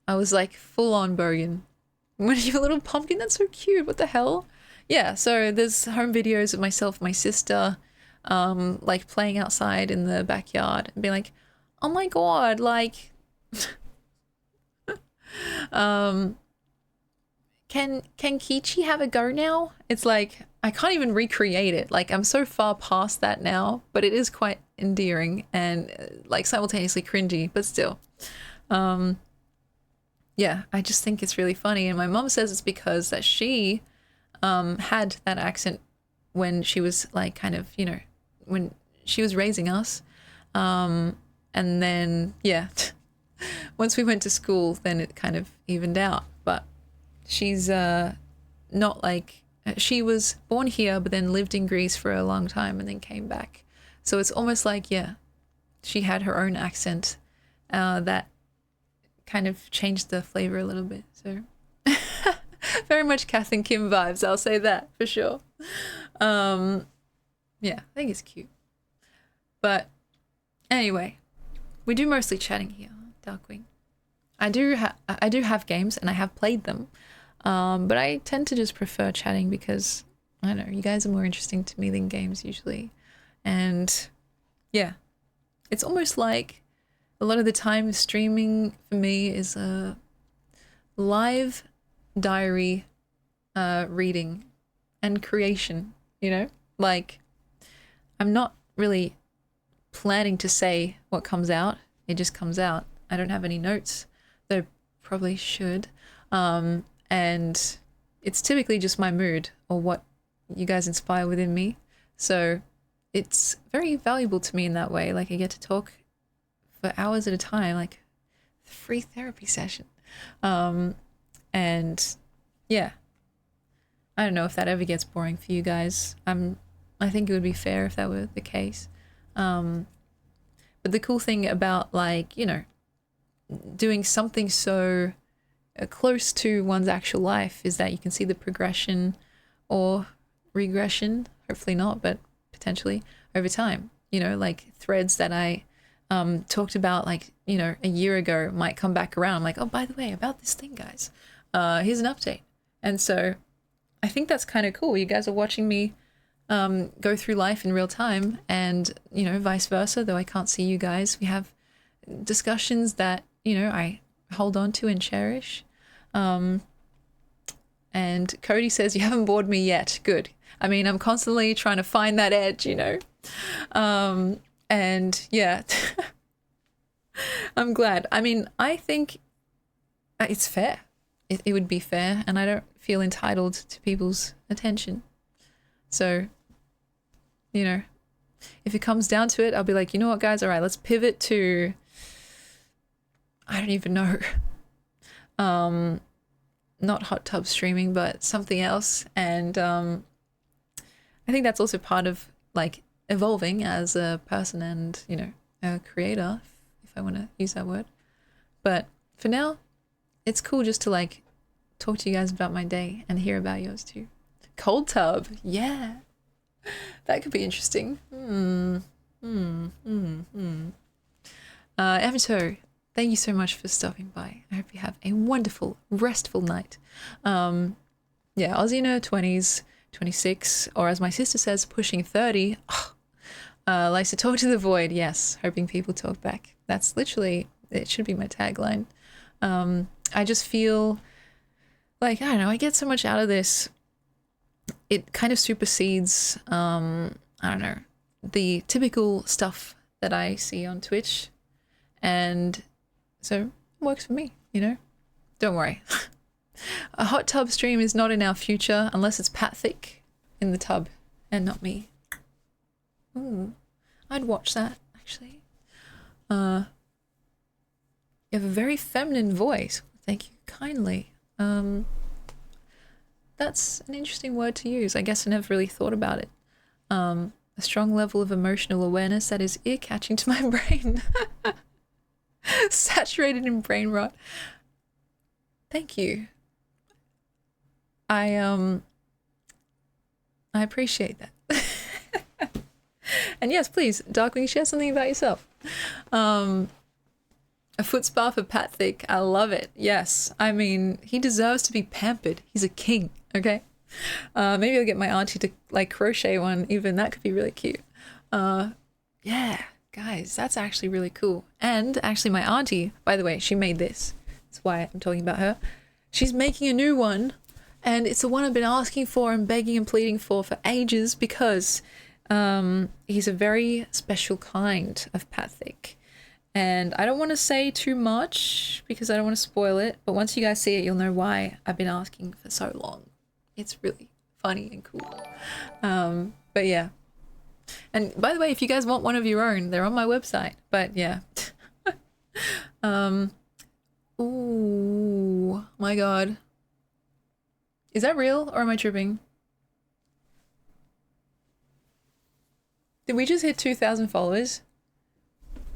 I was, like, full on bogan. When you're a little pumpkin, that's so cute. What the hell? Yeah, so there's home videos of myself, my sister, like playing outside in the backyard and being like, oh my god, like, can Kichi have a go now? It's like, I can't even recreate it. Like, I'm so far past that now, but it is quite endearing and like simultaneously cringy, but still. Yeah, I just think it's really funny. And my mom says it's because that she had that accent when she was like kind of, you know, when she was raising us. And then, yeah, once we went to school, then it kind of evened out. But she's not like, she was born here, but then lived in Greece for a long time and then came back. So it's almost like, yeah, she had her own accent that kind of changed the flavor a little bit. So very much Kath and Kim vibes, I'll say that for sure. Yeah, I think it's cute. But anyway, we do mostly chatting here, Darkwing. I do have games and I have played them, but I tend to just prefer chatting because, I don't know, you guys are more interesting to me than games usually. And yeah, it's almost like a lot of the time streaming for me is a live diary reading and creation, you know? Like, I'm not really planning to say what comes out. It just comes out. I don't have any notes, though probably should. And it's typically just my mood or what you guys inspire within me. So it's very valuable to me in that way. Like, I get to talk for hours at a time, like free therapy session. And yeah, I don't know if that ever gets boring for you guys. I think it would be fair if that were the case. But the cool thing about, like, you know, doing something so close to one's actual life is that you can see the progression or regression, hopefully not, but potentially over time. You know, like threads that I talked about, like, you know, a year ago might come back around. I'm like, oh, by the way, about this thing, guys, here's an update. And so I think that's kind of cool. You guys are watching me go through life in real time, and, you know, vice versa, though I can't see you guys. We have discussions that, you know, I hold on to and cherish. And Cody says, you haven't bored me yet. Good. I mean, I'm constantly trying to find that edge, you know. And yeah, I'm glad. I mean, I think it's fair. It would be fair, and I don't feel entitled to people's attention. So, you know, if it comes down to it, I'll be like, you know what, guys? All right, let's pivot to, I don't even know, not hot tub streaming, but something else. And I think that's also part of, like, evolving as a person and, you know, a creator, if I want to use that word. But for now, it's cool just to, like, talk to you guys about my day and hear about yours too. Cold tub, yeah, that could be interesting. Avatar, thank you so much for stopping by. I hope you have a wonderful, restful night. Yeah, Aussie in her 20s, 26, or as my sister says, pushing 30. Likes to talk to the void. Yes, hoping people talk back. That's literally, it should be my tagline. I just feel like, I don't know, I get so much out of this. It kind of supersedes, I don't know, the typical stuff that I see on Twitch. And so it works for me, you know? Don't worry. A hot tub stream is not in our future unless it's Pat Thick in the tub and not me. Ooh, I'd watch that, actually. You have a very feminine voice. Thank you kindly. That's an interesting word to use. I guess I never really thought about it. A strong level of emotional awareness that is ear-catching to my brain. Saturated in brain rot. Thank you. I appreciate that. And yes, please, Darkwing, share something about yourself. A foot spa for Pat Thick. I love it. Yes. I mean, he deserves to be pampered. He's a king, okay? Maybe I'll get my auntie to like crochet one. Even that could be really cute. Yeah, guys, that's actually really cool. And actually my auntie, by the way, she made this. That's why I'm talking about her. She's making a new one, and it's the one I've been asking for and begging and pleading for ages because he's a very special kind of Pat Thick. And I don't want to say too much because I don't want to spoil it, but once you guys see it, you'll know why I've been asking for so long. It's really funny and cool. But yeah. And by the way, if you guys want one of your own, they're on my website. But yeah. Ooh, my God. Is that real or am I tripping? Did we just hit 2,000 followers?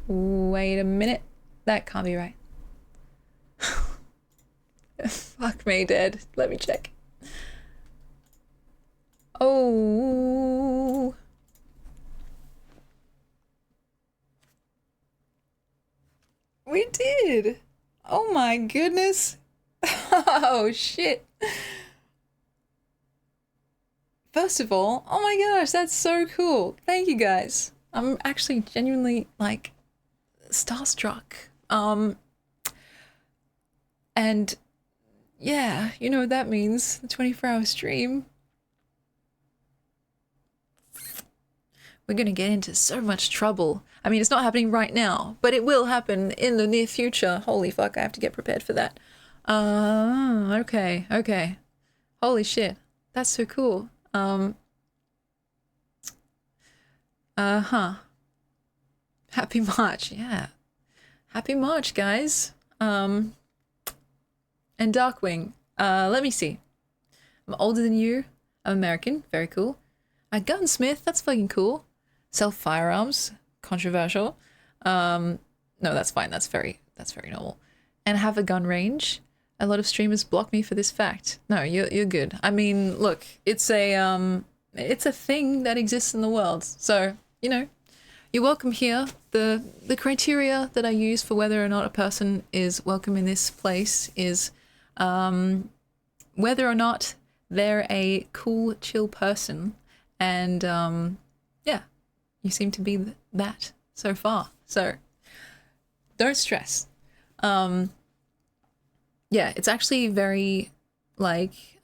Wait a minute. That can't be right. Fuck me, dead. Let me check. Oh. We did. Oh my goodness. Oh shit. First of all, oh my gosh, that's so cool. Thank you guys. I'm actually genuinely like starstruck. And yeah, you know what that means. The 24-hour stream. We're gonna get into so much trouble. I mean, it's not happening right now, but it will happen in the near future. Holy fuck, I have to get prepared for that. Okay, okay. Holy shit. That's so cool. Huh. Happy March, yeah. Happy March, guys. And Darkwing. Let me see. I'm older than you. I'm American. Very cool. A gunsmith. That's fucking cool. Sell firearms. Controversial. No, that's fine. That's very normal. And have a gun range. A lot of streamers block me for this fact. No, you're good. I mean, look, it's a thing that exists in the world. So, you know, you're welcome here. The criteria that I use for whether or not a person is welcome in this place is whether or not they're a cool, chill person. And yeah, you seem to be that so far. So don't stress. Yeah, it's actually very like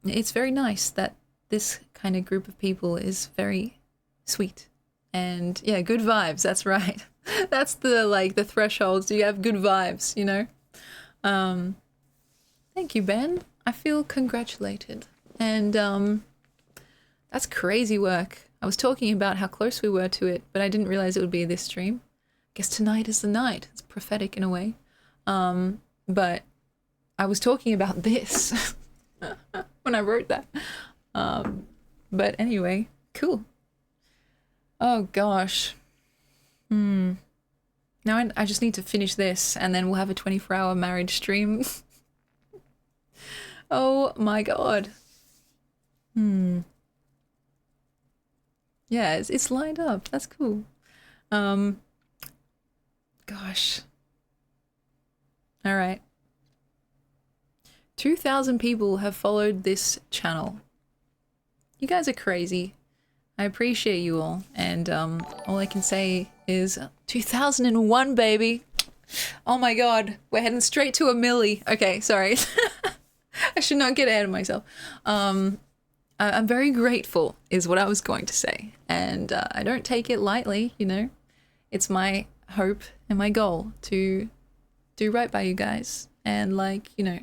it's very nice that this kind of group of people is very sweet. And yeah, good vibes, that's right. That's the thresholds. Do you have good vibes, you know? Thank you, Ben. I feel congratulated. And that's crazy work. I was talking about how close we were to it, but I didn't realize it would be this stream. I guess tonight is the night. It's prophetic in a way. But I was talking about this when I wrote that. But anyway, cool. Oh gosh. Now I just need to finish this and then we'll have a 24-hour marriage stream. Oh my god. Yeah, it's lined up. That's cool. Gosh. All right. 2,000 people have followed this channel. You guys are crazy. I appreciate you all. And all I can say is 2001, baby. Oh my god. We're heading straight to a milli. Okay, sorry. I should not get ahead of myself. I'm very grateful is what I was going to say. And I don't take it lightly, you know. It's my hope and my goal to do right by you guys. And like, you know,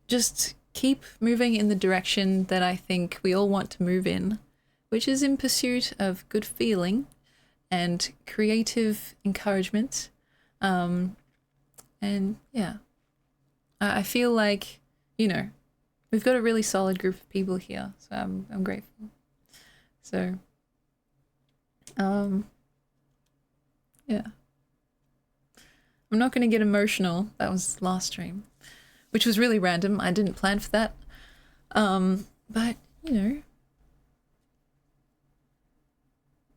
just keep moving in the direction that I think we all want to move in, which is in pursuit of good feeling and creative encouragement. And yeah, I feel like, you know, we've got a really solid group of people here, so I'm grateful. So, yeah. I'm not going to get emotional. That was last stream, which was really random. I didn't plan for that. But, you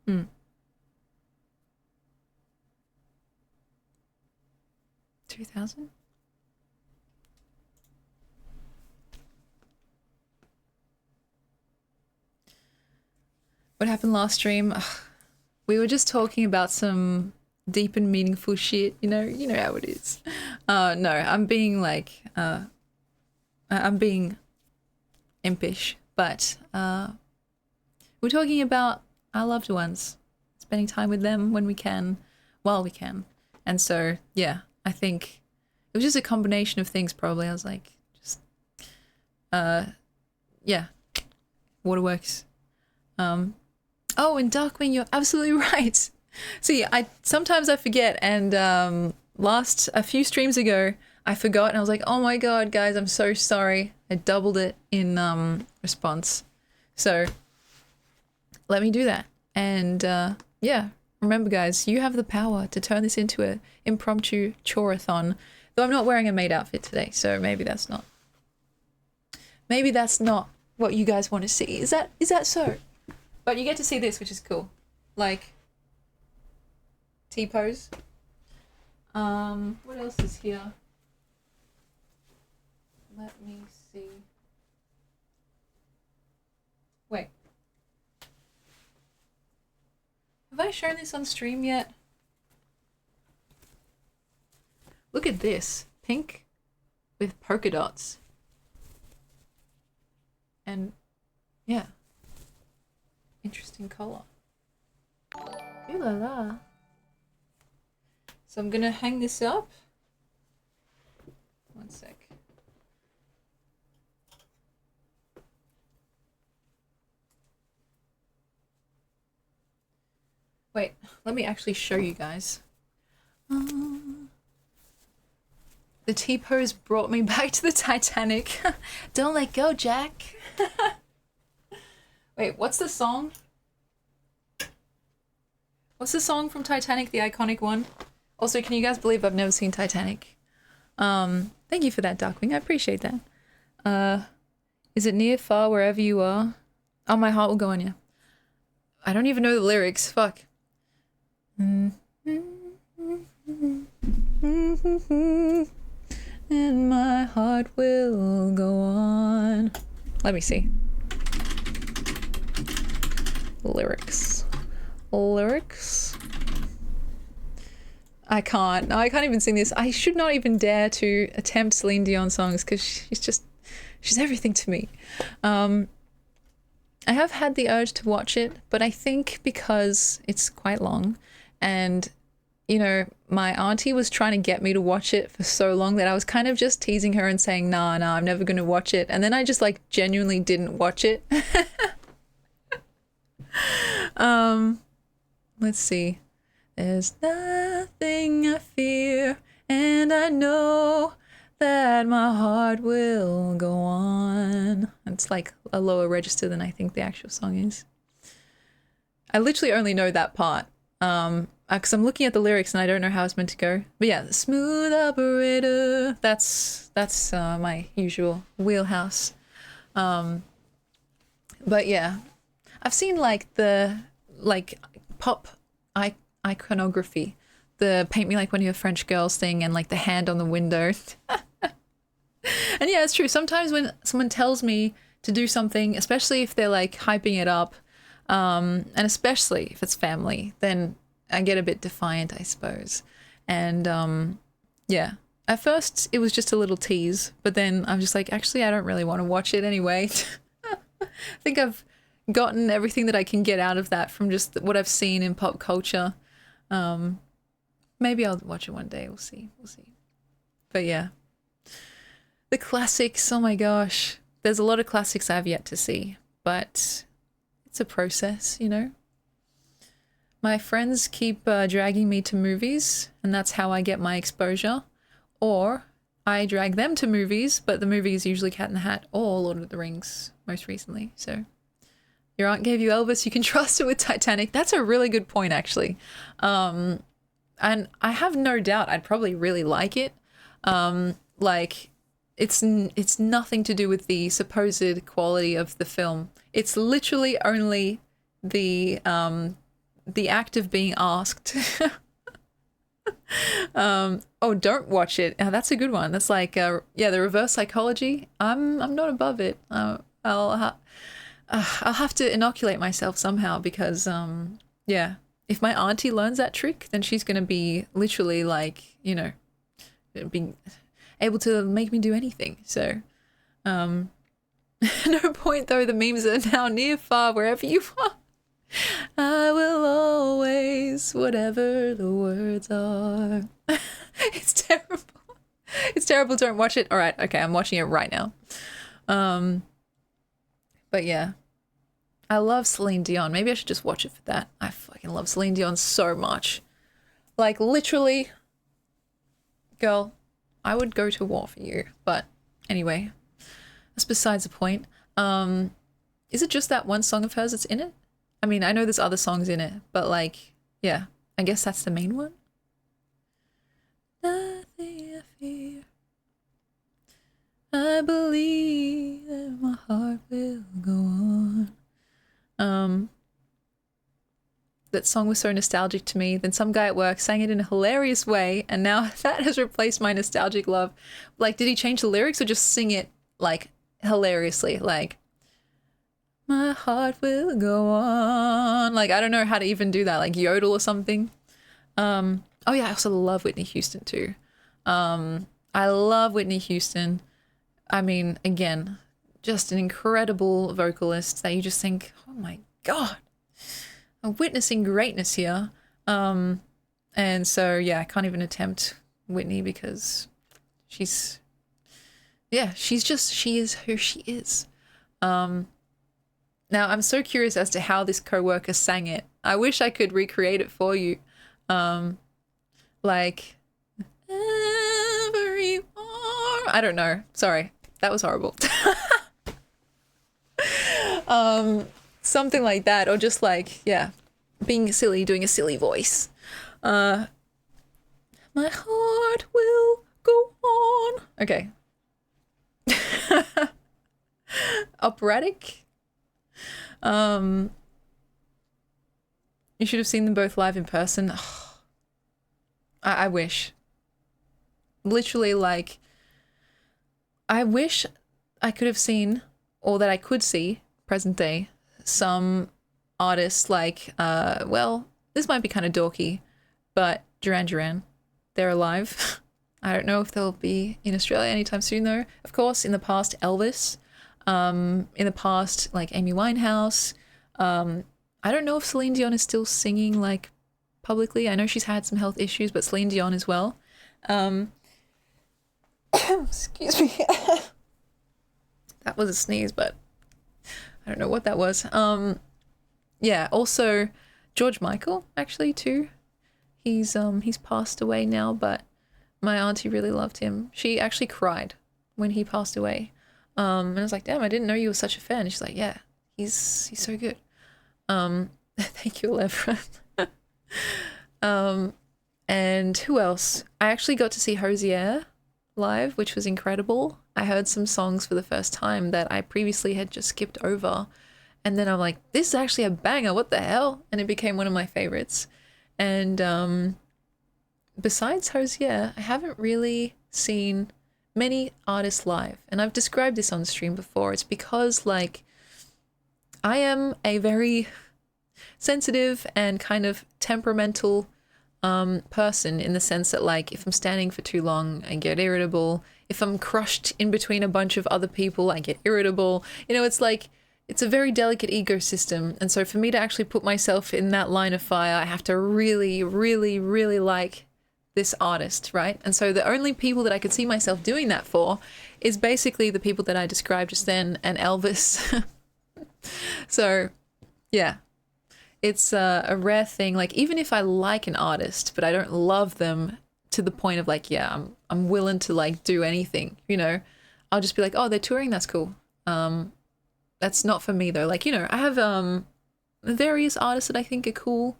know. 2000? What happened last stream? Ugh, we were just talking about some deep and meaningful shit, you know how it is. No, I'm being like, I'm being impish, but we're talking about our loved ones, spending time with them when we can, while we can. And so, yeah, I think it was just a combination of things probably. I was like, just, yeah, waterworks. Oh, and Darkwing, you're absolutely right. See, sometimes I forget, and a few streams ago, I forgot, and I was like, oh my god, guys, I'm so sorry. I doubled it in response. So, let me do that. And yeah, remember guys, you have the power to turn this into an impromptu chorathon. Though I'm not wearing a maid outfit today, so maybe that's not what you guys want to see. Is that so? But you get to see this, which is cool. Like, T-pose. What else is here? Let me see. Wait. Have I shown this on stream yet? Look at this. Pink with polka dots. And, yeah. Interesting color. Ooh la la. So I'm gonna hang this up. One sec. Wait, let me actually show you guys. The T-pose brought me back to the Titanic. Don't let go, Jack. Wait, what's the song? What's the song from Titanic, the iconic one? Also, can you guys believe I've never seen Titanic? Thank you for that, Darkwing. I appreciate that. Is it near, far, wherever you are? Oh, my heart will go on you. I don't even know the lyrics. Fuck. And my heart will go on. Let me see. Lyrics. I can't even sing this. I should not even dare to attempt Celine Dion songs because she's everything to me. I have had the urge to watch it, but I think because it's quite long and, you know, my auntie was trying to get me to watch it for so long that I was kind of just teasing her and saying, nah, I'm never going to watch it. And then I just like genuinely didn't watch it. Let's see. There's nothing I fear, and I know that my heart will go on. It's like a lower register than I think the actual song is. I literally only know that part, because I'm looking at the lyrics and I don't know how it's meant to go. But yeah, smooth operator. That's my usual wheelhouse. But yeah, I've seen like the pop iconography, the paint me like one of your French girls thing, and like the hand on the window. And yeah, it's true. Sometimes when someone tells me to do something, especially if they're like hyping it up, and especially if it's family, then I get a bit defiant, I suppose. And yeah, at first it was just a little tease, but then I'm just like, actually, I don't really want to watch it anyway. I think I've gotten everything that I can get out of that from just what I've seen in pop culture. Maybe I'll watch it one day. We'll see. But yeah, the classics. Oh my gosh, there's a lot of classics I've yet to see, but it's a process, you know. My friends keep dragging me to movies, and that's how I get my exposure. Or I drag them to movies, but the movie is usually Cat in the Hat or Lord of the Rings, most recently. So your aunt gave you Elvis, you can trust her with Titanic. That's a really good point, actually. And I have no doubt I'd probably really like it. Like, it's nothing to do with the supposed quality of the film. It's literally only the act of being asked. Oh, don't watch it. That's a good one. That's like, yeah, the reverse psychology. I'm not above it. I'll have to inoculate myself somehow because, yeah, if my auntie learns that trick, then she's gonna be literally like, being able to make me do anything. So, no point though. The memes are now near, far, wherever you are. I will always, whatever the words are. It's terrible. It's terrible. Don't watch it. All right. Okay. I'm watching it right now. But yeah, I love Celine Dion. Maybe I should just watch it for that. I fucking love Celine Dion so much. Like literally, girl, I would go to war for you. But anyway, that's besides the point. Is it just that one song of hers that's in it? I mean, I know there's other songs in it, but like, yeah, I guess that's the main one. Nothing I fear. I believe that my heart will go on. That song was so nostalgic to me. Then some guy at work sang it in a hilarious way, and now that has replaced my nostalgic love. Like, did he change the lyrics or just sing it like hilariously? Like, my heart will go on. Like, I don't know how to even do that. Like yodel or something. Oh yeah, I also love Whitney Houston too. I love Whitney Houston. I mean, again, just an incredible vocalist that you just think, oh my God, I'm witnessing greatness here. And so, yeah, I can't even attempt Whitney because she is who she is. Now, I'm so curious as to how this coworker sang it. I wish I could recreate it for you. Like, every I don't know. Sorry, that was horrible. Something like that, or just like, yeah, being silly, doing a silly voice. My heart will go on. Okay. Operatic. You should have seen them both live in person. I wish. Literally, like, I wish I could have seen, or that I could see, present day, some artists like, well, this might be kind of dorky, but Duran Duran, they're alive. I don't know if they'll be in Australia anytime soon, though. Of course, in the past, Elvis. In the past, like Amy Winehouse. I don't know if Celine Dion is still singing, like, publicly. I know she's had some health issues, but Celine Dion as well. Excuse me. That was a sneeze, but I don't know what that was. Yeah, also George Michael, actually, too. He's passed away now, but my auntie really loved him. She actually cried when he passed away. And I was like, damn, I didn't know you were such a fan. And she's like, yeah, he's so good. Thank you, Allegra. And who else? I actually got to see Hosier live, which was incredible. I heard some songs for the first time that I previously had just skipped over. And then I'm like, this is actually a banger, what the hell? And it became one of my favorites. And besides Hosier, I haven't really seen many artists live. And I've described this on stream before. It's because, like, I am a very sensitive and kind of temperamental person, in the sense that, like, if I'm standing for too long, I get irritable. If I'm crushed in between a bunch of other people, I get irritable. You know, it's like, it's a very delicate ecosystem. And so for me to actually put myself in that line of fire, I have to really, really, really like this artist, right? And so the only people that I could see myself doing that for is basically the people that I described just then, and Elvis. So, yeah. It's a rare thing. Like, even if I like an artist, but I don't love them to the point of, like, yeah, I'm willing to, like, do anything, you know, I'll just be like, oh, they're touring, that's cool. That's not for me, though. Like, you know, I have various artists that I think are cool.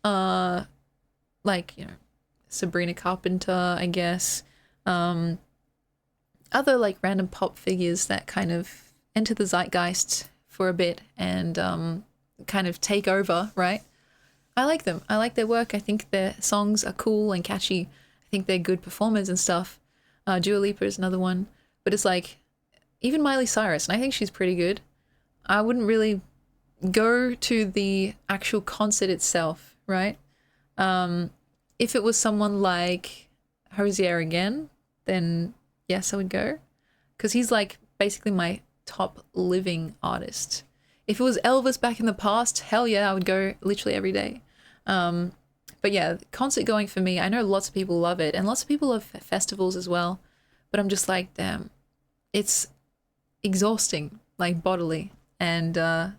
Like, you know, Sabrina Carpenter, I guess. Other, like, random pop figures that kind of enter the zeitgeist for a bit and kind of take over, right? I like them. I like their work. I think their songs are cool and catchy. I think they're good performers and stuff. Dua Lipa is another one. But it's like, even Miley Cyrus, and I think she's pretty good. I wouldn't really go to the actual concert itself, right? If it was someone like Hosier again, then yes, I would go. Because he's like basically my top living artist. If it was Elvis back in the past, hell yeah, I would go literally every day. But yeah, concert going for me, I know lots of people love it, and lots of people love festivals as well. But I'm just like, damn, it's exhausting, like bodily. And I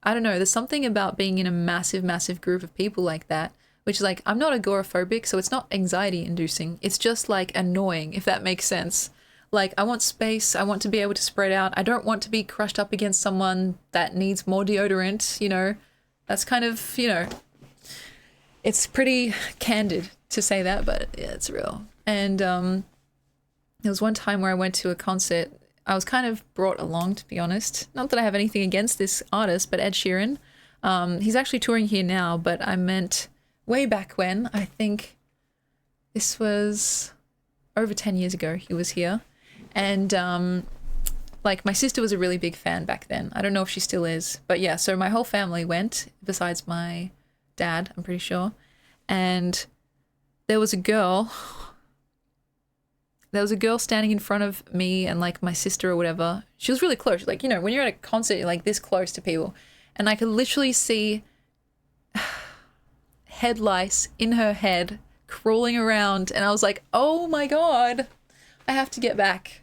don't know, there's something about being in a massive, massive group of people like that, which is like, I'm not agoraphobic, so it's not anxiety inducing. It's just like annoying, if that makes sense. Like, I want space. I want to be able to spread out. I don't want to be crushed up against someone that needs more deodorant, you know. That's kind of, you know, it's pretty candid to say that, but yeah, it's real. And there was one time where I went to a concert. I was kind of brought along, to be honest. Not that I have anything against this artist, but Ed Sheeran. He's actually touring here now, but I meant way back when. I think this was over 10 years ago he was here. And like my sister was a really big fan back then. I don't know if she still is, but yeah, so my whole family went, besides my dad, I'm pretty sure. And there was a girl standing in front of me and like my sister or whatever. She was really close. Like, you know, when you're at a concert, you're like this close to people. And I could literally see head lice in her head crawling around. And I was like, oh my God, I have to get back.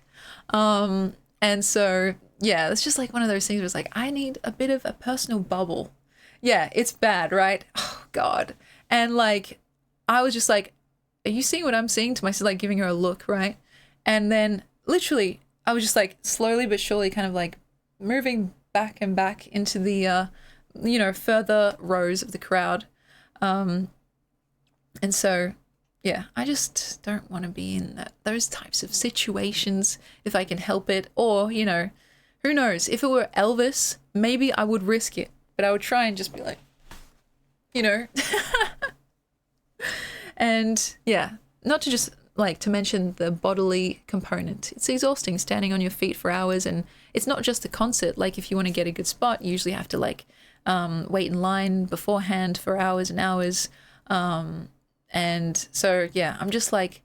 And so, yeah, it's just like one of those things where it's like, I need a bit of a personal bubble. Yeah, it's bad, right? Oh, God. And like, I was just like, are you seeing what I'm seeing? To myself, like giving her a look, right? And then literally, I was just like slowly but surely kind of like moving back and back into the, you know, further rows of the crowd. And so, yeah, I just don't want to be in those types of situations if I can help it. Or, you know, who knows? If it were Elvis, maybe I would risk it. But I would try and just be like, you know. And yeah, not to just like to mention the bodily component. It's exhausting standing on your feet for hours. And it's not just the concert. Like if you want to get a good spot, you usually have to like wait in line beforehand for hours and hours. And so, yeah, I'm just like,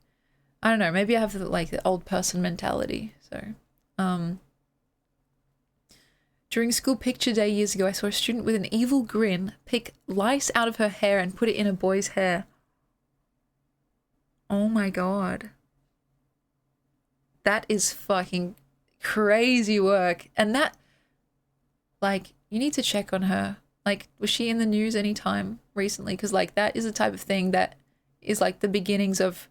I don't know, maybe I have like the old person mentality. So, during school picture day years ago, I saw a student with an evil grin pick lice out of her hair and put it in a boy's hair. Oh my God. That is fucking crazy work. And that, like, you need to check on her. Like, was she in the news anytime recently? Because, like, that is the type of thing that is like the beginnings of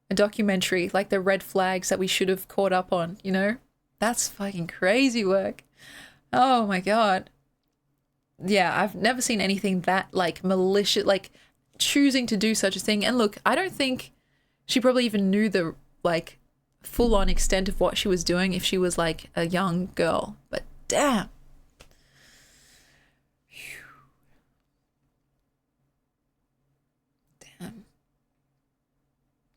a documentary, like the red flags that we should have caught up on, you know? That's fucking crazy work. Oh my God. Yeah, I've never seen anything that like malicious, like choosing to do such a thing. And look, I don't think she probably even knew the like full on extent of what she was doing if she was like a young girl, but damn.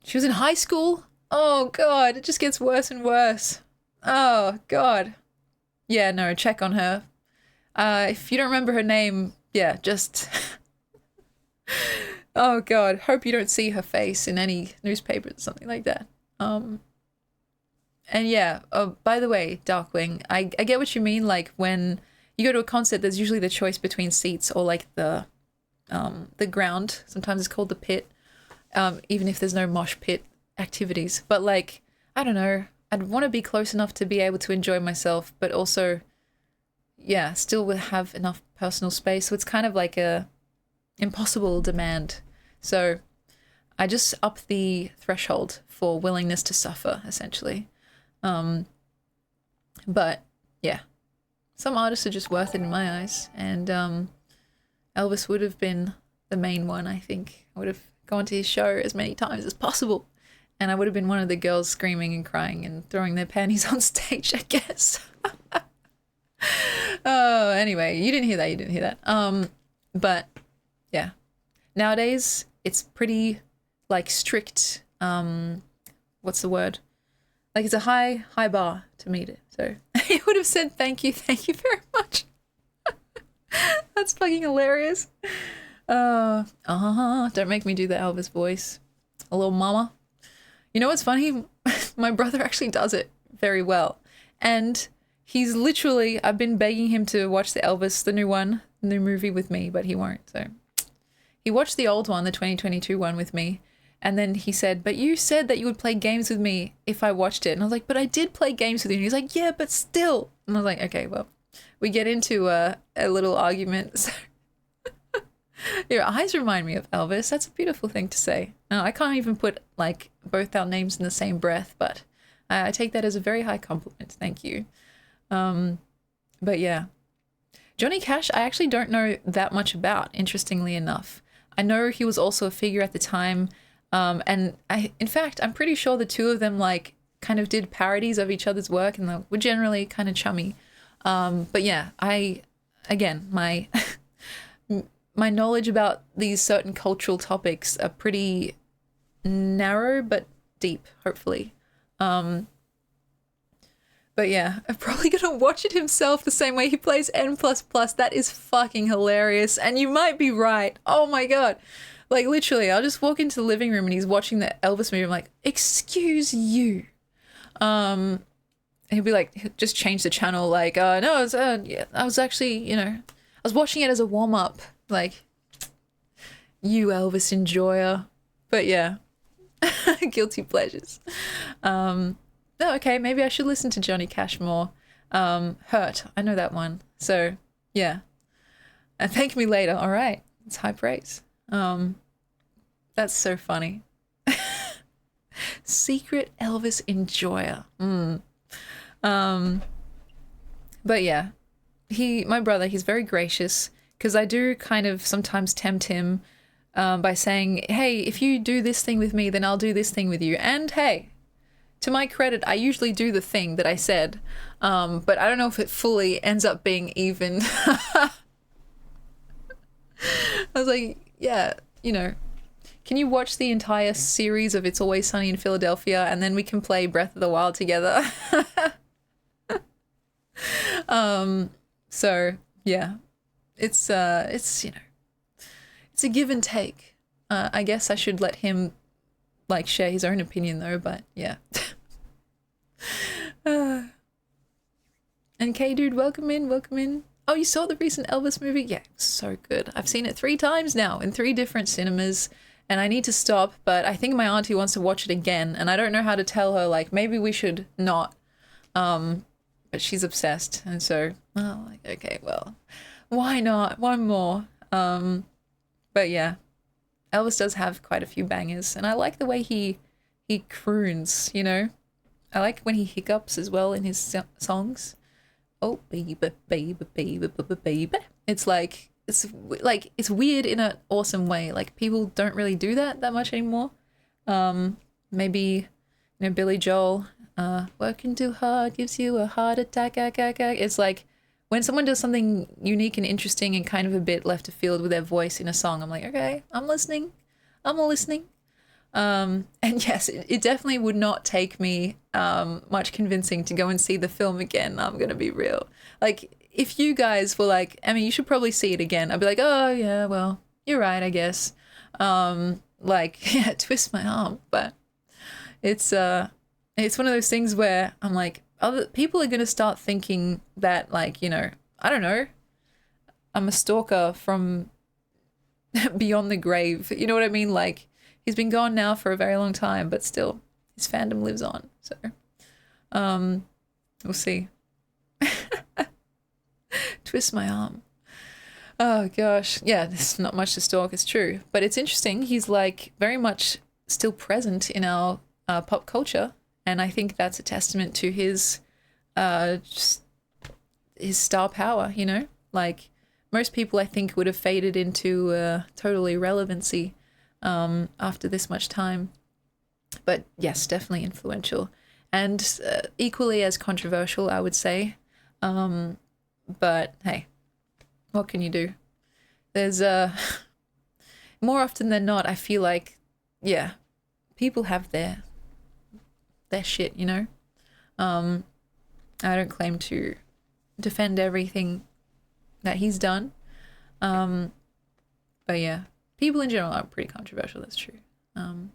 She was in high school? Oh, God, it just gets worse and worse. Oh, God. Yeah, no, check on her. If you don't remember her name, yeah, just... Oh, God, hope you don't see her face in any newspapers or something like that. And yeah, oh, by the way, Darkwing, I get what you mean, like, when you go to a concert, there's usually the choice between seats or, like, the ground. Sometimes it's called the pit. Even if there's no mosh pit activities. But like, I don't know, I'd want to be close enough to be able to enjoy myself, but also, yeah, still would have enough personal space. So it's kind of like a impossible demand. So I just up the threshold for willingness to suffer, essentially. But yeah, some artists are just worth it in my eyes. And Elvis would have been the main one, I think. I would have gone to his show as many times as possible. And I would have been one of the girls screaming and crying and throwing their panties on stage, I guess. Oh, anyway, you didn't hear that. But yeah, nowadays it's pretty like strict what's the word? Like, it's a high bar to meet it. So he would have said thank you very much. That's fucking hilarious. Don't make me do the Elvis voice. A little mama. You know what's funny? My brother actually does it very well. And he's literally, I've been begging him to watch the new movie with me, but he won't. So he watched the old one, the 2022 one with me. And then he said, but you said that you would play games with me if I watched it. And I was like, but I did play games with you. And he's like, yeah, but still. And I was like, okay, well, we get into a little argument. So your eyes remind me of Elvis. That's a beautiful thing to say. No, I can't even put like both our names in the same breath, but I take that as a very high compliment. Thank you. But yeah, Johnny Cash, I actually don't know that much about, interestingly enough. I know he was also a figure at the time. And in fact, I'm pretty sure the two of them like kind of did parodies of each other's work and they were generally kind of chummy. But yeah, my my knowledge about these certain cultural topics are pretty narrow but deep, hopefully. But yeah, I'm probably gonna watch it himself the same way he plays N++. That is fucking hilarious. And you might be right. Oh my God. Like literally, I'll just walk into the living room and he's watching the Elvis movie. I'm like, excuse you. And he'll be like, he'll just change the channel. Like, no, I was actually, I was watching it as a warm up. Like, you Elvis enjoyer. But yeah, guilty pleasures. No, okay, maybe I should listen to Johnny Cash more. Hurt, I know that one. So yeah, and thank me later. All right, it's high praise. That's so funny. Secret Elvis enjoyer. But yeah, my brother, he's very gracious because I do kind of sometimes tempt him by saying, hey, if you do this thing with me, then I'll do this thing with you. And hey, to my credit, I usually do the thing that I said, but I don't know if it fully ends up being even. I was like, yeah, can you watch the entire series of It's Always Sunny in Philadelphia and then we can play Breath of the Wild together? So yeah, it's it's a give and take. I guess I should let him like share his own opinion though, but yeah. And K-Dude, welcome in. Oh, you saw the recent Elvis movie? Yeah, so good. I've seen it 3 times now in 3 different cinemas and I need to stop, but I think my auntie wants to watch it again and I don't know how to tell her, like, maybe we should not. But she's obsessed and so, like, okay, well, why not? One more. But yeah, Elvis does have quite a few bangers and I like the way he croons, I like when he hiccups as well in his songs. Oh, baby, baby, baby, baby, baby. It's it's weird in an awesome way. Like people don't really do that much anymore. Maybe, Billy Joel, working too hard gives you a heart attack. It's like when someone does something unique and interesting and kind of a bit left of field with their voice in a song, I'm like, okay, I'm listening. And yes, it definitely would not take me much convincing to go and see the film again. I'm gonna be real. Like, if you guys were like, I mean, you should probably see it again, I'd be like, oh yeah, well, you're right, I guess. Like, yeah, twist my arm. But it's one of those things where I'm like, other people are gonna start thinking that, like, I don't know, I'm a stalker from beyond the grave. You know what I mean? Like, he's been gone now for a very long time, but still, his fandom lives on. So, we'll see. Twist my arm. Oh gosh, yeah, there's not much to stalk. It's true, but it's interesting. He's like very much still present in our pop culture, and I think that's a testament to his just his star power. Like most people, I think would have faded into total irrelevancy after this much time. But yes, definitely influential and equally as controversial, I would say. But hey, what can you do? There's more often than not, I feel like, yeah, people have their shit, you know. I don't claim to defend everything that he's done. But yeah, people in general are pretty controversial, that's true. Oh,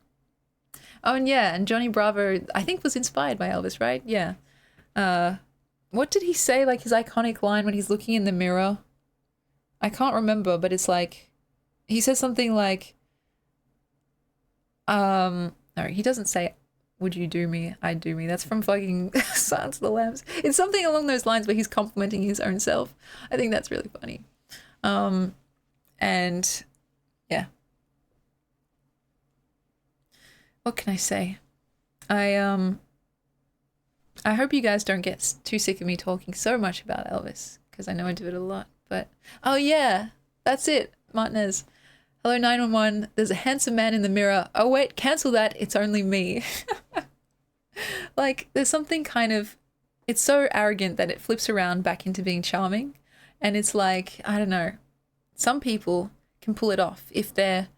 and yeah, and Johnny Bravo, I think, was inspired by Elvis, right? Yeah. What did he say, like his iconic line when he's looking in the mirror? I can't remember, but it's like, he says something like, no, he doesn't say, would you do me, I'd do me. That's from fucking Silence of the Lambs. It's something along those lines where he's complimenting his own self. I think that's really funny. And yeah. What can I say? I hope you guys don't get too sick of me talking so much about Elvis, because I know I do it a lot. But oh yeah, that's it, Martinez. Hello 911. There's a handsome man in the mirror. Oh wait, cancel that. It's only me. Like, there's something kind of, it's so arrogant that it flips around back into being charming. And it's like, I don't know, some people can pull it off if they're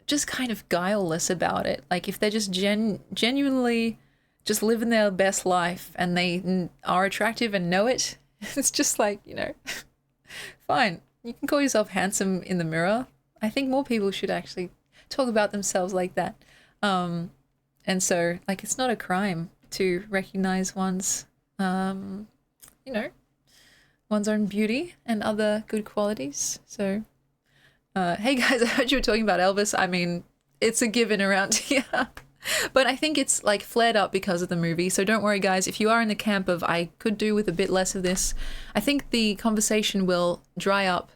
just kind of guileless about it. Like, if they're just genuinely just living their best life and they are attractive and know it, it's just like, you know, fine. You can call yourself handsome in the mirror. I think more people should actually talk about themselves like that. And so, like, it's not a crime to recognize one's, you know, one's own beauty and other good qualities. So, hey guys, I heard you were talking about Elvis. I mean, it's a given around here. But I think it's like flared up because of the movie. So don't worry, guys. If you are in the camp of I could do with a bit less of this, I think the conversation will dry up,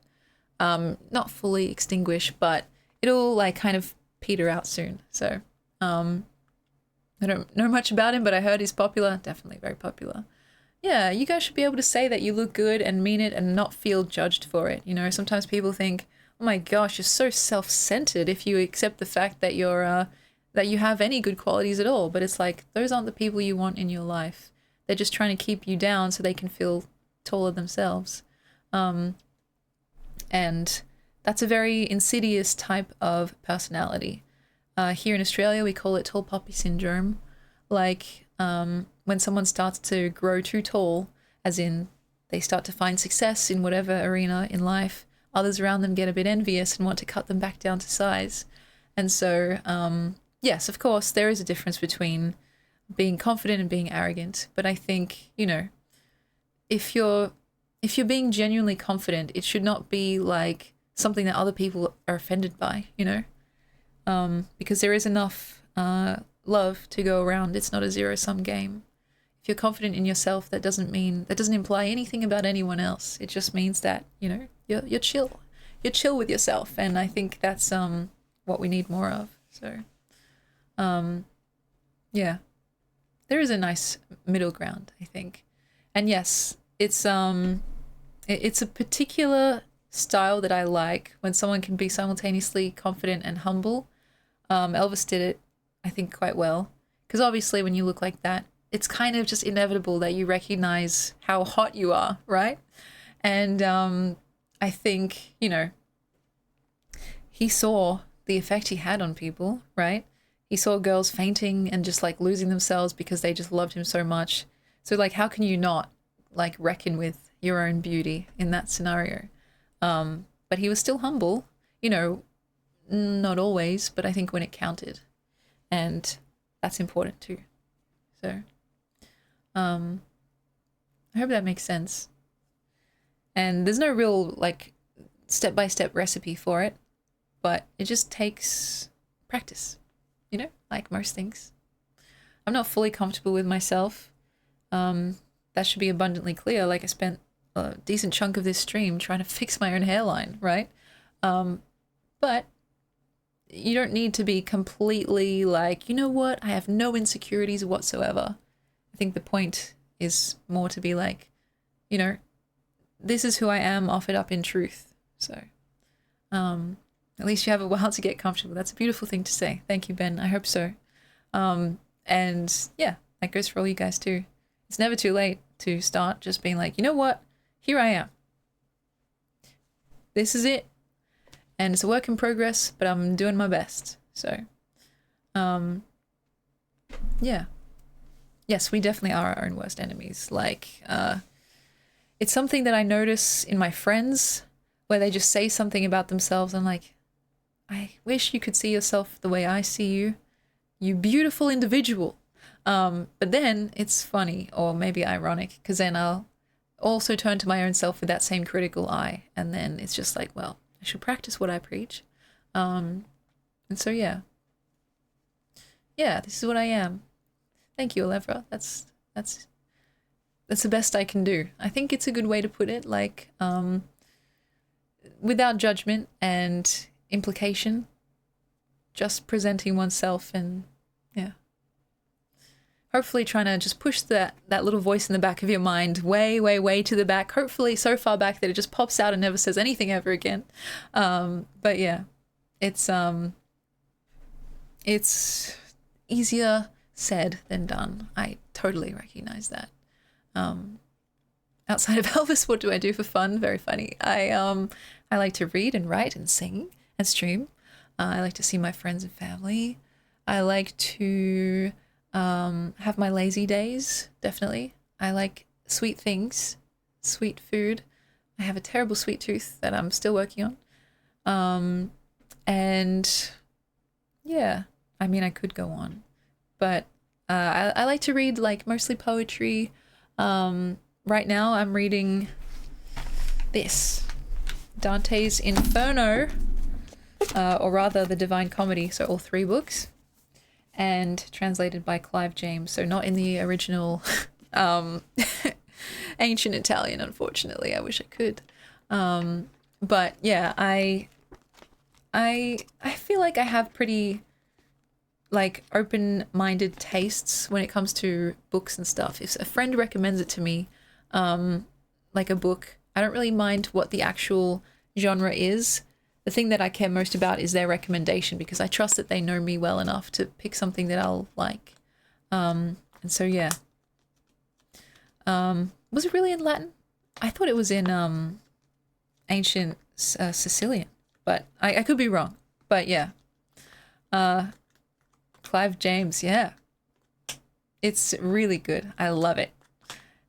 not fully extinguish, but it'll like kind of peter out soon. So I don't know much about him, but I heard he's popular. Definitely very popular. Yeah, you guys should be able to say that you look good and mean it and not feel judged for it. You know, sometimes people think, oh my gosh, you're so self-centered if you accept the fact that you're that you have any good qualities at all. But it's like, those aren't the people you want in your life. They're just trying to keep you down so they can feel taller themselves. And that's a very insidious type of personality. Here in Australia, we call it tall poppy syndrome. Like, when someone starts to grow too tall, as in they start to find success in whatever arena in life, others around them get a bit envious and want to cut them back down to size. And so, yes, of course, there is a difference between being confident and being arrogant. But I think, you know, if you're being genuinely confident, it should not be like something that other people are offended by, you know? Because there is enough love to go around. It's not a zero-sum game. If you're confident in yourself, that doesn't imply anything about anyone else. It just means that, you know, you're chill. You're chill with yourself, and I think that's what we need more of. So, yeah, there is a nice middle ground, I think. And yes, it's a particular style that I like, when someone can be simultaneously confident and humble. Elvis did it, I think, quite well. Because obviously when you look like that, it's kind of just inevitable that you recognize how hot you are, right? And I think, you know, he saw the effect he had on people, right? He saw girls fainting and just like losing themselves because they just loved him so much. So like, how can you not like reckon with your own beauty in that scenario? But he was still humble, you know, not always, but I think when it counted, and that's important too. So, I hope that makes sense. And there's no real like step-by-step recipe for it, but it just takes practice, you know, like most things. I'm not fully comfortable with myself. That should be abundantly clear. Like, I spent a decent chunk of this stream trying to fix my own hairline, right? But you don't need to be completely like, you know what, I have no insecurities whatsoever. I think the point is more to be like, you know, this is who I am, offered up in truth. So, at least you have a while to get comfortable. That's a beautiful thing to say. Thank you, Ben. I hope so. And yeah, that goes for all you guys too. It's never too late to start just being like, you know what, here I am. This is it. And it's a work in progress, but I'm doing my best. So, Um, yeah. Yes, we definitely are our own worst enemies. Like, it's something that I notice in my friends where they just say something about themselves. I'm like, I wish you could see yourself the way I see you. You beautiful individual. But then it's funny or maybe ironic because then I'll also turn to my own self with that same critical eye. And then it's just like, well, I should practice what I preach. And so, yeah. Yeah, this is what I am. Thank you, Alevra. That's the best I can do. I think it's a good way to put it, like, without judgment and implication, just presenting oneself and, yeah. Hopefully trying to just push that little voice in the back of your mind way, way, way to the back, hopefully so far back that it just pops out and never says anything ever again. But yeah, it's easier said than done. I totally recognize that. Outside of Elvis, what do I do for fun? Very funny. I like to read and write and sing and stream. I like to see my friends and family. I like to have my lazy days, definitely. I like sweet things, sweet food. I have a terrible sweet tooth that I'm still working on. And yeah, I mean, I could go on, but I like to read like mostly poetry. Right now I'm reading this, Dante's Inferno, or rather the Divine Comedy, so all 3 books, and translated by Clive James, so not in the original ancient Italian, unfortunately. I wish I could. But yeah, I feel like I have pretty like open-minded tastes when it comes to books and stuff. If a friend recommends it to me, like a book, I don't really mind what the actual genre is. The thing that I care most about is their recommendation because I trust that they know me well enough to pick something that I'll like. And so yeah. Was it really in Latin? I thought it was in ancient Sicilian, but I could be wrong. But yeah. Clive James, yeah. It's really good. I love it.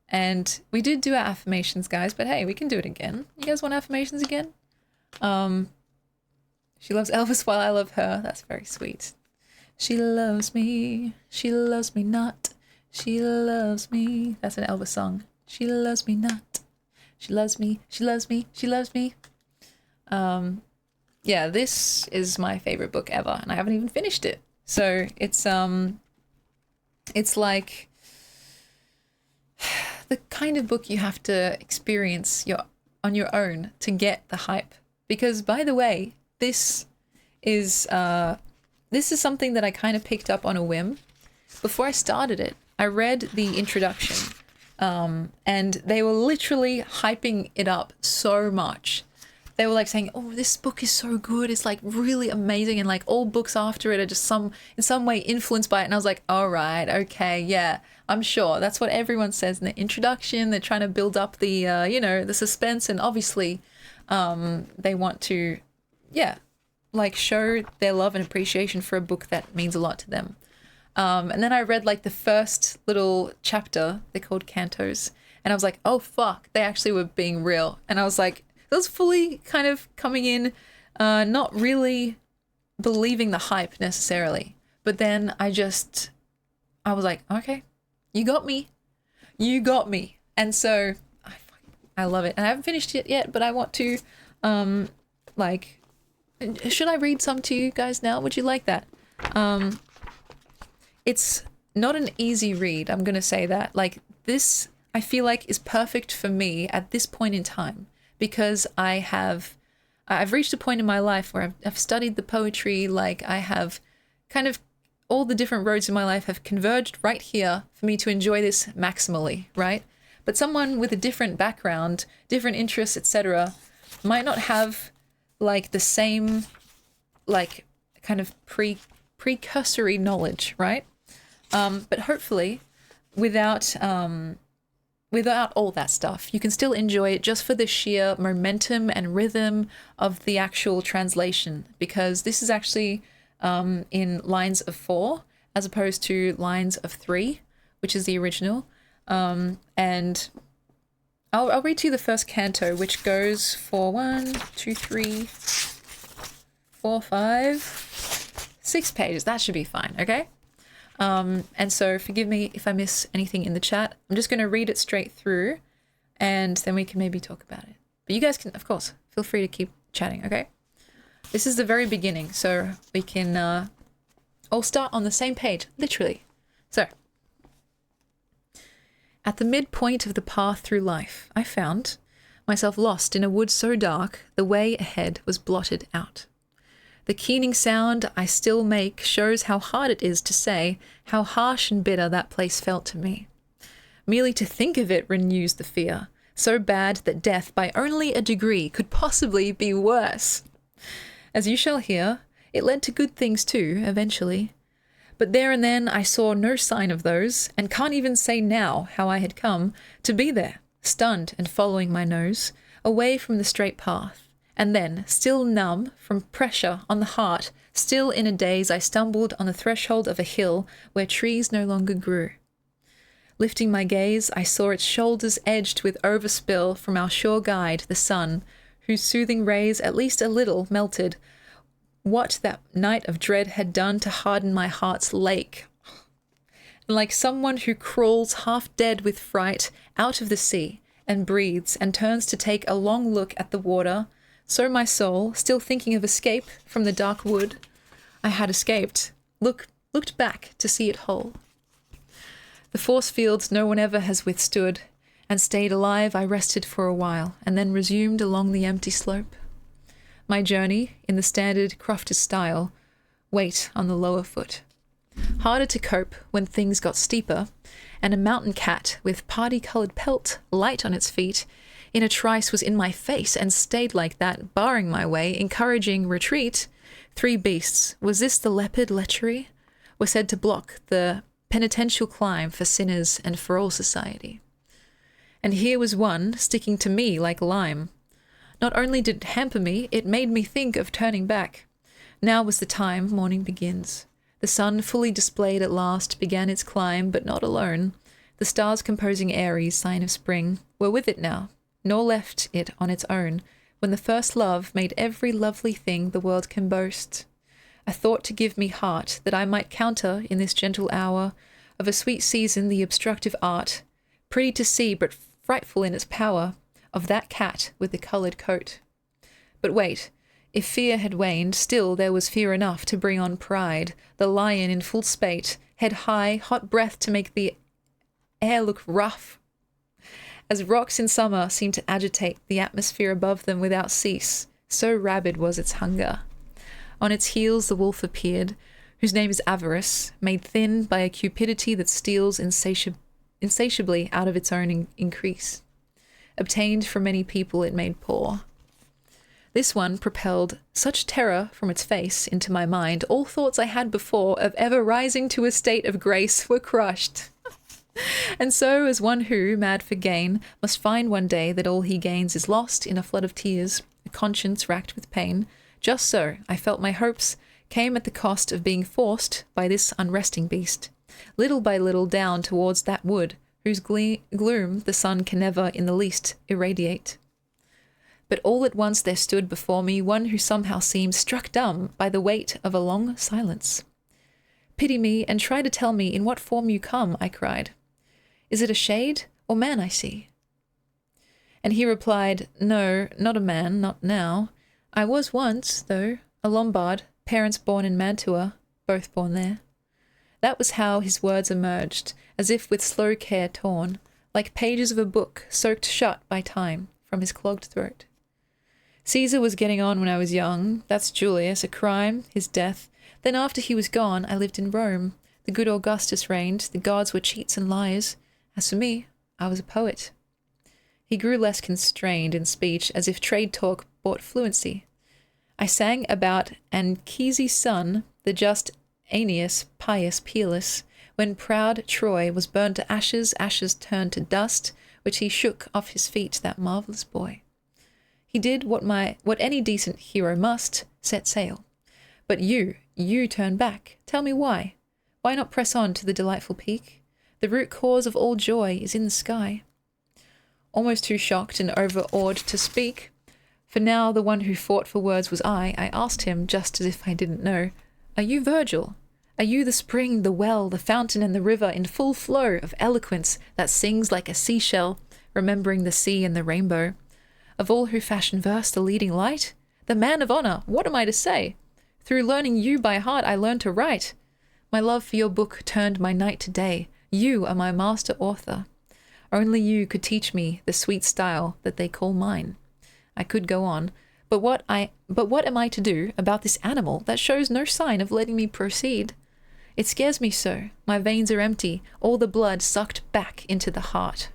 And we did do our affirmations, guys, but hey, we can do it again. You guys want affirmations again? She loves Elvis while I love her. That's very sweet. She loves me not. She loves me. That's an Elvis song. She loves me not. She loves me, she loves me, she loves me. Yeah, this is my favorite book ever, and I haven't even finished it. So it's like the kind of book you have to experience on your own to get the hype. Because by the way, this is something that I kind of picked up on a whim. Before I started it, I read the introduction, and they were literally hyping it up so much. They were like saying, oh, this book is so good. It's like really amazing. And like all books after it are just in some way influenced by it. And I was like, all right, okay, yeah, I'm sure. That's what everyone says in the introduction. They're trying to build up the, the suspense. And obviously they want to, yeah, like show their love and appreciation for a book that means a lot to them. And then I read like the first little chapter. They're called cantos. And I was like, oh, fuck, they actually were being real. And I was like, I was fully kind of coming in, not really believing the hype necessarily. But then I was like, okay, you got me. You got me. And so I love it. And I haven't finished it yet, but I want to, should I read some to you guys now? Would you like that? It's not an easy read. I'm going to say that. Like this, I feel like is perfect for me at this point in time. Because I've reached a point in my life where I've studied the poetry, like I have kind of all the different roads in my life have converged right here for me to enjoy this maximally, right? But someone with a different background, different interests, etc., might not have like the same like kind of precursory knowledge, right? But hopefully without all that stuff, you can still enjoy it just for the sheer momentum and rhythm of the actual translation, because this is actually in lines of 4 as opposed to lines of 3, which is the original. And I'll read to you the first canto, which goes for 1, 2, 3, 4, 5, 6 pages. That should be fine, okay? And so forgive me if I miss anything in the chat. I'm just going to read it straight through, and then we can maybe talk about it. But you guys can, of course, feel free to keep chatting, okay? This is the very beginning, so we can all start on the same page, literally. So, at the midpoint of the path through life, I found myself lost in a wood so dark the way ahead was blotted out. The keening sound I still make shows how hard it is to say how harsh and bitter that place felt to me. Merely to think of it renews the fear, so bad that death by only a degree could possibly be worse. As you shall hear, it led to good things too, eventually. But there and then I saw no sign of those, and can't even say now how I had come to be there, stunned and following my nose, away from the straight path. And then, still numb from pressure on the heart, still in a daze, I stumbled on the threshold of a hill where trees no longer grew. Lifting my gaze, I saw its shoulders edged with overspill from our sure guide, the sun, whose soothing rays at least a little melted what that night of dread had done to harden my heart's lake. And like someone who crawls half dead with fright out of the sea and breathes and turns to take a long look at the water, so my soul, still thinking of escape from the dark wood I had escaped, looked back to see it whole. The force fields no one ever has withstood, and stayed alive I rested for a while, and then resumed along the empty slope. My journey, in the standard crofter's style, weight on the lower foot. Harder to cope when things got steeper, and a mountain cat with party-coloured pelt light on its feet in a trice was in my face and stayed like that, barring my way, encouraging retreat. 3 beasts, was this the leopard lechery, were said to block the penitential climb for sinners and for all society. And here was one sticking to me like lime. Not only did it hamper me, it made me think of turning back. Now was the time morning begins. The sun, fully displayed at last, began its climb, but not alone. The stars composing Aries, sign of spring, were with it now, nor left it on its own, when the first love made every lovely thing the world can boast. A thought to give me heart, that I might counter in this gentle hour of a sweet season the obstructive art, pretty to see but frightful in its power, of that cat with the coloured coat. But wait, if fear had waned, still there was fear enough to bring on pride, the lion in full spate, head high, hot breath to make the air look rough, as rocks in summer seemed to agitate the atmosphere above them without cease, so rabid was its hunger. On its heels the wolf appeared, whose name is Avarice, made thin by a cupidity that steals insatiably out of its own increase. Obtained from many people it made poor. This one propelled such terror from its face into my mind, all thoughts I had before of ever rising to a state of grace were crushed. And so, as one who, mad for gain, must find one day that all he gains is lost in a flood of tears, a conscience racked with pain, just so I felt my hopes came at the cost of being forced by this unresting beast, little by little down towards that wood, whose gloom the sun can never in the least irradiate. But all at once there stood before me one who somehow seemed struck dumb by the weight of a long silence. "Pity me, and try to tell me in what form you come," I cried. "Is it a shade or man I see?" And he replied, "No, not a man, not now. I was once, though, a Lombard, parents born in Mantua, both born there." That was how his words emerged, as if with slow care torn, like pages of a book soaked shut by time, from his clogged throat. Caesar was getting on when I was young. That's Julius, a crime, his death. Then after he was gone, I lived in Rome. The good Augustus reigned. The gods were cheats and liars. As for me, I was a poet. He grew less constrained in speech, as if trade talk brought fluency. I sang about Anchises' son, the just Aeneas, pious, peerless, when proud Troy was burned to ashes, ashes turned to dust, which he shook off his feet, that marvellous boy. He did what any decent hero must, set sail. But you turn back. Tell me why. Why not press on to the delightful peak? The root cause of all joy is in the sky. Almost too shocked and overawed to speak, for now the one who fought for words was I asked him, just as if I didn't know, "Are you Virgil? Are you the spring, the well, the fountain and the river in full flow of eloquence that sings like a seashell, remembering the sea and the rainbow? Of all who fashion verse the leading light? The man of honor, what am I to say? Through learning you by heart I learned to write. My love for your book turned my night to day. You are my master author. Only you could teach me the sweet style that they call mine." I could go on, but what am I to do about this animal that shows no sign of letting me proceed? It scares me so. My veins are empty, all the blood sucked back into the heart.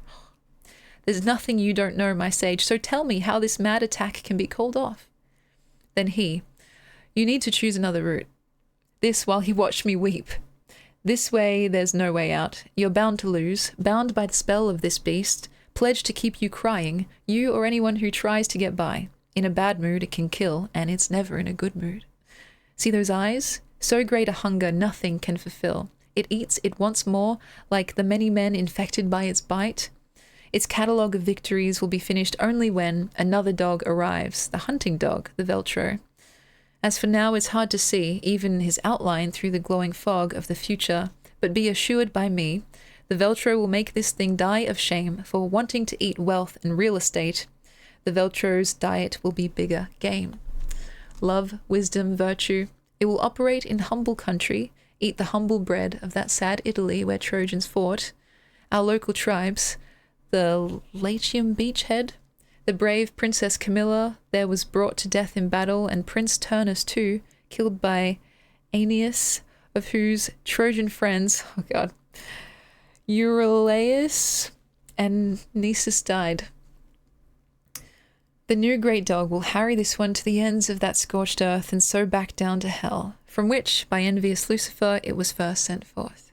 There's nothing you don't know, my sage, so tell me how this mad attack can be called off. Then you need to choose another route. This while he watched me weep. This way, there's no way out. You're bound to lose, bound by the spell of this beast, pledged to keep you crying, you or anyone who tries to get by. In a bad mood, it can kill, and it's never in a good mood. See those eyes? So great a hunger nothing can fulfill. It eats, it wants more, like the many men infected by its bite. Its catalogue of victories will be finished only when another dog arrives, the hunting dog, the Veltro. As for now, it's hard to see, even his outline through the glowing fog of the future, but be assured by me, the Veltro will make this thing die of shame for wanting to eat wealth and real estate. The Veltro's diet will be bigger game. Love, wisdom, virtue. It will operate in humble country, eat the humble bread of that sad Italy where Trojans fought. Our local tribes, the Latium beachhead, the brave Princess Camilla there was brought to death in battle, and Prince Turnus too, killed by Aeneas, of whose Trojan friends, Euryalus and Nisus died. The new great dog will harry this one to the ends of that scorched earth and so back down to hell, from which, by envious Lucifer, it was first sent forth.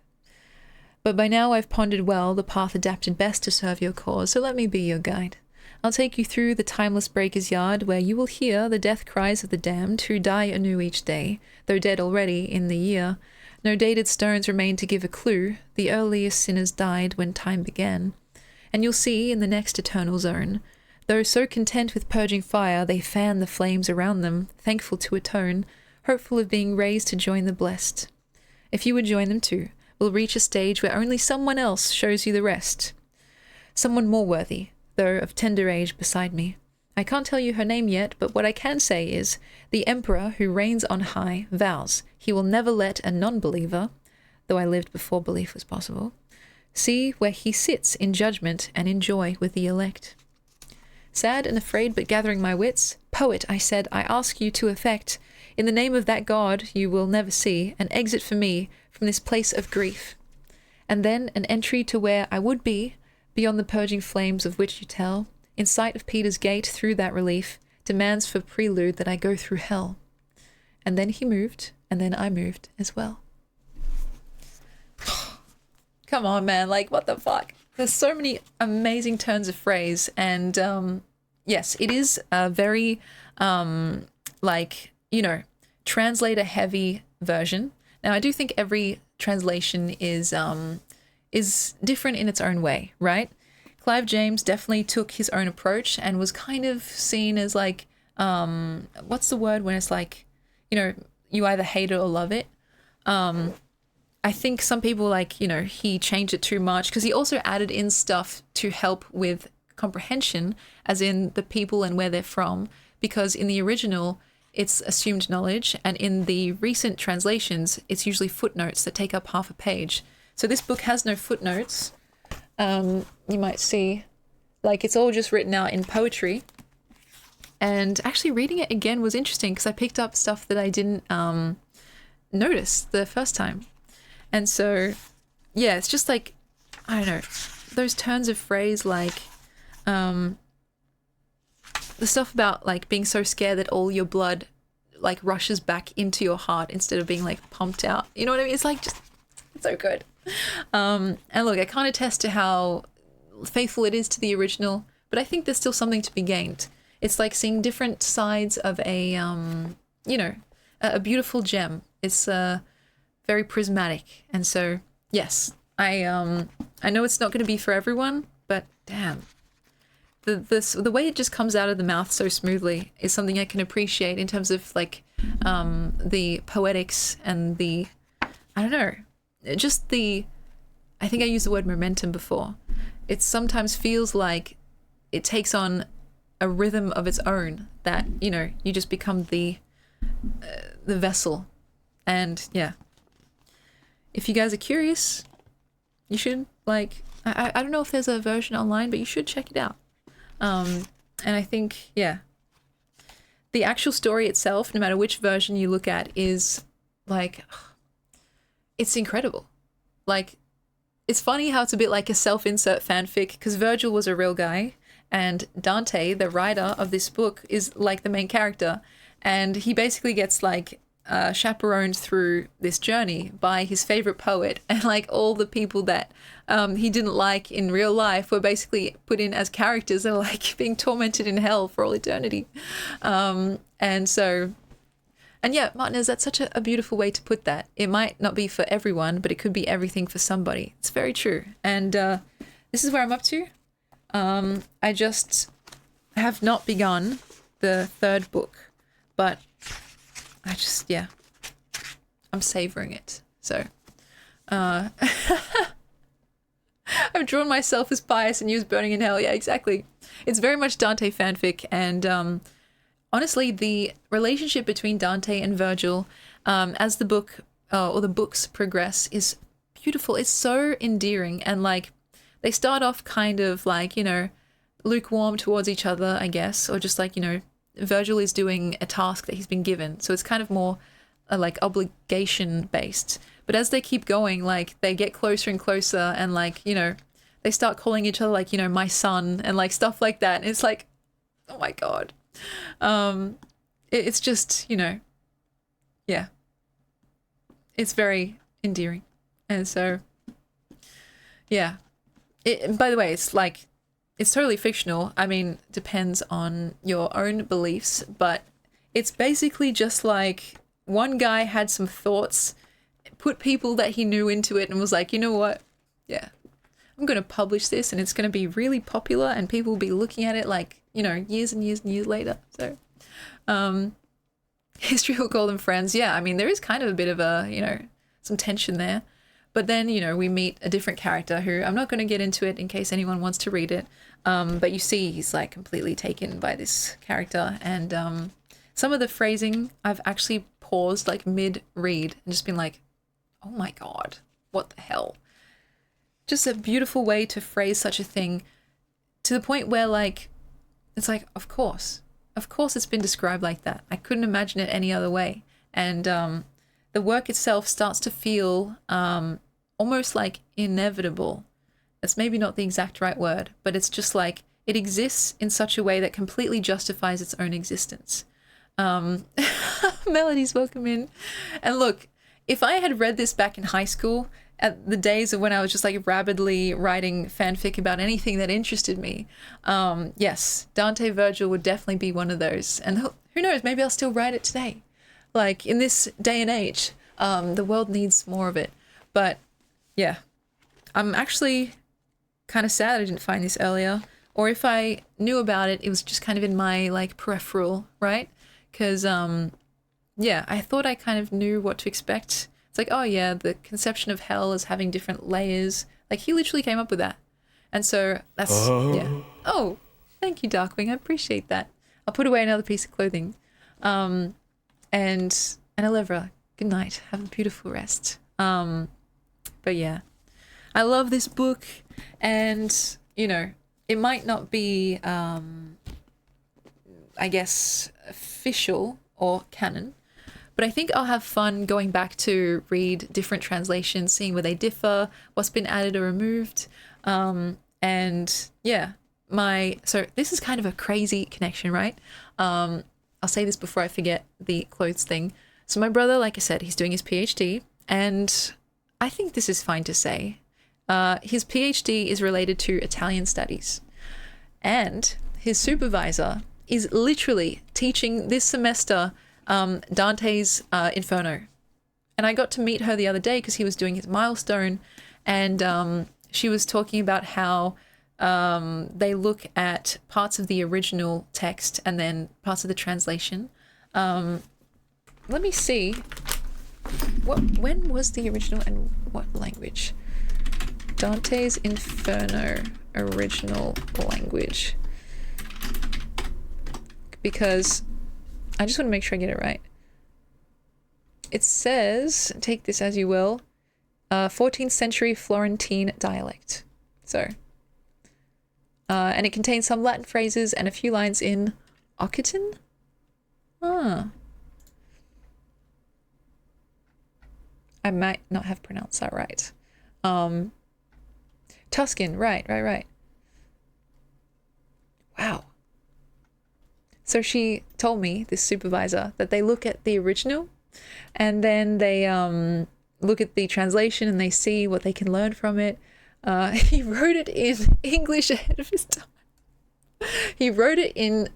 But by now I've pondered well the path adapted best to serve your cause, so let me be your guide. I'll take you through the timeless breaker's yard, where you will hear the death cries of the damned who die anew each day, though dead already in the year. No dated stones remain to give a clue. The earliest sinners died when time began. And you'll see in the next eternal zone, though so content with purging fire, they fan the flames around them, thankful to atone, hopeful of being raised to join the blessed. If you would join them too, we'll reach a stage where only someone else shows you the rest. Someone more worthy, though of tender age beside me. I can't tell you her name yet, but what I can say is, the Emperor who reigns on high vows he will never let a non-believer, though I lived before belief was possible, see where he sits in judgment and in joy with the elect. Sad and afraid but gathering my wits, "Poet," I said, "I ask you to effect, in the name of that God you will never see, an exit for me from this place of grief, and then an entry to where I would be, beyond the purging flames of which you tell, in sight of Peter's gate through that relief, demands for prelude that I go through hell." And then he moved, and then I moved as well. Come on, man, like, what the fuck? There's so many amazing turns of phrase, and yes, it is a very, translator-heavy version. Now, I do think every translation is different in its own way, right? Clive James definitely took his own approach and was kind of seen as like, what's the word when it's like, you either hate it or love it. I think some people he changed it too much because he also added in stuff to help with comprehension, as in the people and where they're from, because in the original, it's assumed knowledge, and in the recent translations, it's usually footnotes that take up half a page. So this book has no footnotes. You might see, it's all just written out in poetry. And actually reading it again was interesting because I picked up stuff that I didn't notice the first time. And so, yeah, it's just I don't know, those turns of phrase, the stuff about being so scared that all your blood rushes back into your heart instead of being pumped out. You know what I mean? It's it's so good. And look, I can't attest to how faithful it is to the original, but I think there's still something to be gained. It's like seeing different sides of a a beautiful gem. It's very prismatic, and so yes, I know it's not going to be for everyone, but damn, the way it just comes out of the mouth so smoothly is something I can appreciate in terms of like the poetics and the, I don't know, just the, I think I used the word momentum before. It sometimes feels like it takes on a rhythm of its own that, you know, you just become the vessel. And yeah, if you guys are curious, you should, like, I don't know if there's a version online, but you should check it out. And I think, yeah, the actual story itself, no matter which version you look at, is like, it's incredible. Like, it's funny how it's a bit like a self-insert fanfic, because Virgil was a real guy, and Dante, the writer of this book, is like the main character, and he basically gets like chaperoned through this journey by his favorite poet, and like all the people that he didn't like in real life were basically put in as characters that are like being tormented in hell for all eternity. And so, and yeah, Martinez, that's such a beautiful way to put that. It might not be for everyone, but it could be everything for somebody. It's very true. And this is where I'm up to. I just have not begun the third book, but I just, yeah, I'm savoring it. So, I've drawn myself as pious and used burning in hell. Yeah, exactly. It's very much Dante fanfic, and honestly, the relationship between Dante and Virgil, as the book or the books progress, is beautiful. It's so endearing, and like they start off kind of like, you know, lukewarm towards each other, I guess, or just like, you know, Virgil is doing a task that he's been given, so it's kind of more like obligation based. But as they keep going, like they get closer and closer, and like, you know, they start calling each other like, you know, my son, and like stuff like that. And it's like, oh my god, it's just, you know, yeah, it's very endearing. And so yeah, by the way, it's like, it's totally fictional. I mean, depends on your own beliefs, but it's basically just like one guy had some thoughts, put people that he knew into it, and was like, you know what? Yeah, I'm going to publish this, and it's going to be really popular, and people will be looking at it like, you know, years and years and years later. So, history will call them friends. Yeah, I mean, there is kind of a bit of a, you know, some tension there. But then, you know, we meet a different character who, I'm not going to get into it in case anyone wants to read it. But you see he's like completely taken by this character. And some of the phrasing, I've actually paused like mid-read and just been like, oh my God, what the hell? Just a beautiful way to phrase such a thing, to the point where like, it's like, of course it's been described like that. I couldn't imagine it any other way. And the work itself starts to feel almost like inevitable. That's maybe not the exact right word, but it's just like it exists in such a way that completely justifies its own existence. Melody's welcome in. And look, if I had read this back in high school, at the days of when I was just like rapidly writing fanfic about anything that interested me, yes, Dante Virgil would definitely be one of those. And who knows, maybe I'll still write it today. Like, in this day and age, the world needs more of it. But, yeah, I'm actually kind of sad I didn't find this earlier. Or if I knew about it, it was just kind of in my, like, peripheral, right? Because, yeah, I thought I kind of knew what to expect. It's like, oh, yeah, the conception of hell as having different layers. Like, he literally came up with that. And so, that's, yeah. Oh, thank you, Darkwing. I appreciate that. I'll put away another piece of clothing. And Alevra, good night. Have a beautiful rest. But yeah, I love this book, and, you know, it might not be, I guess, official or canon, but I think I'll have fun going back to read different translations, seeing where they differ, what's been added or removed. And yeah, so this is kind of a crazy connection, right? I'll say this before I forget the clothes thing. So my brother, like I said, he's doing his PhD, and I think this is fine to say. His PhD is related to Italian studies, and his supervisor is literally teaching this semester Dante's Inferno. And I got to meet her the other day because he was doing his milestone, and she was talking about how they look at parts of the original text and then parts of the translation. Let me see. When was the original and what language? Dante's Inferno original language. Because I just want to make sure I get it right. It says, take this as you will, 14th century Florentine dialect. So, and it contains some Latin phrases and a few lines in Occitan? Ah. I might not have pronounced that right. Tuscan, right. Wow. So she told me, this supervisor, that they look at the original and then they look at the translation and they see what they can learn from it. He wrote it in English ahead of his time. He wrote it in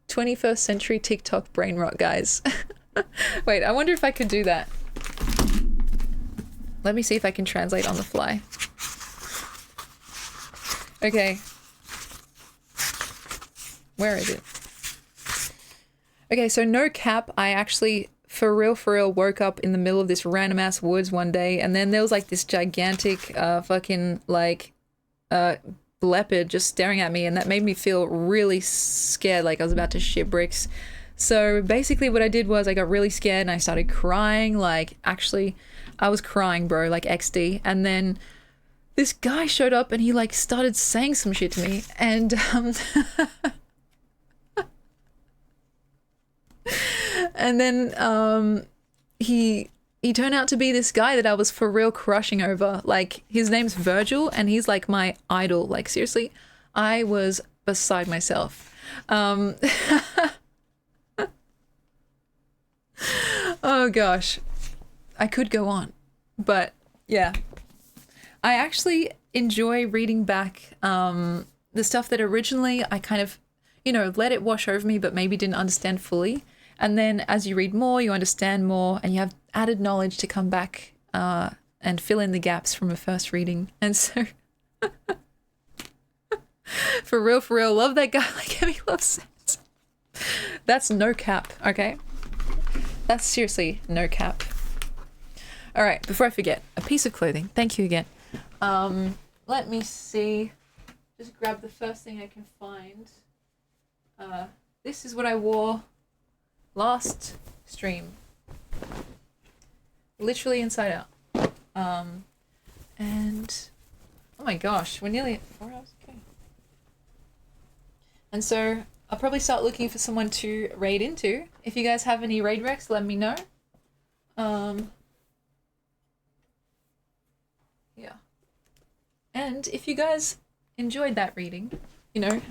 21st century TikTok brain rot, guys. Wait, I wonder if I could do that. Let me see if I can translate on the fly. Okay. Where is it? Okay, so no cap, I actually, for real, woke up in the middle of this random ass woods one day, and then there was like this gigantic fucking like leopard just staring at me, and that made me feel really scared, like I was about to shit bricks. So basically what I did was I got really scared and I started crying, like actually I was crying, bro, like XD. And then this guy showed up and he like started saying some shit to me, and and then he turned out to be this guy that I was for real crushing over. Like his name's Virgil and he's like my idol. Like seriously, I was beside myself. Oh gosh, I could go on, but yeah, I actually enjoy reading back the stuff that originally I kind of, let it wash over me, but maybe didn't understand fully. And then as you read more, you understand more, and you have added knowledge to come back and fill in the gaps from a first reading. And so, for real, love that guy like Emmy loves it. That's no cap, okay? That's seriously no cap. All right, before I forget, a piece of clothing. Thank you again. Let me see. Just grab the first thing I can find. This is what I wore last stream. Literally inside out. And oh my gosh, we're nearly at 4 hours. Okay. And so I'll probably start looking for someone to raid into. If you guys have any raid recs, let me know. Yeah. And if you guys enjoyed that reading, you don't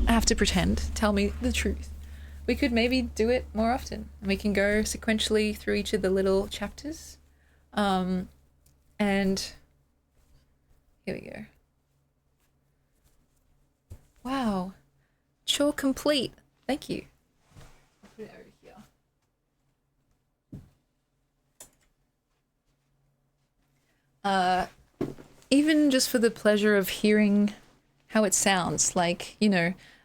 have to pretend. Tell me the truth. We could maybe do it more often. And we can go sequentially through each of the little chapters. And here we go. Wow. Chore complete. Thank you. I'll put it over here. Even just for the pleasure of hearing how it sounds, like,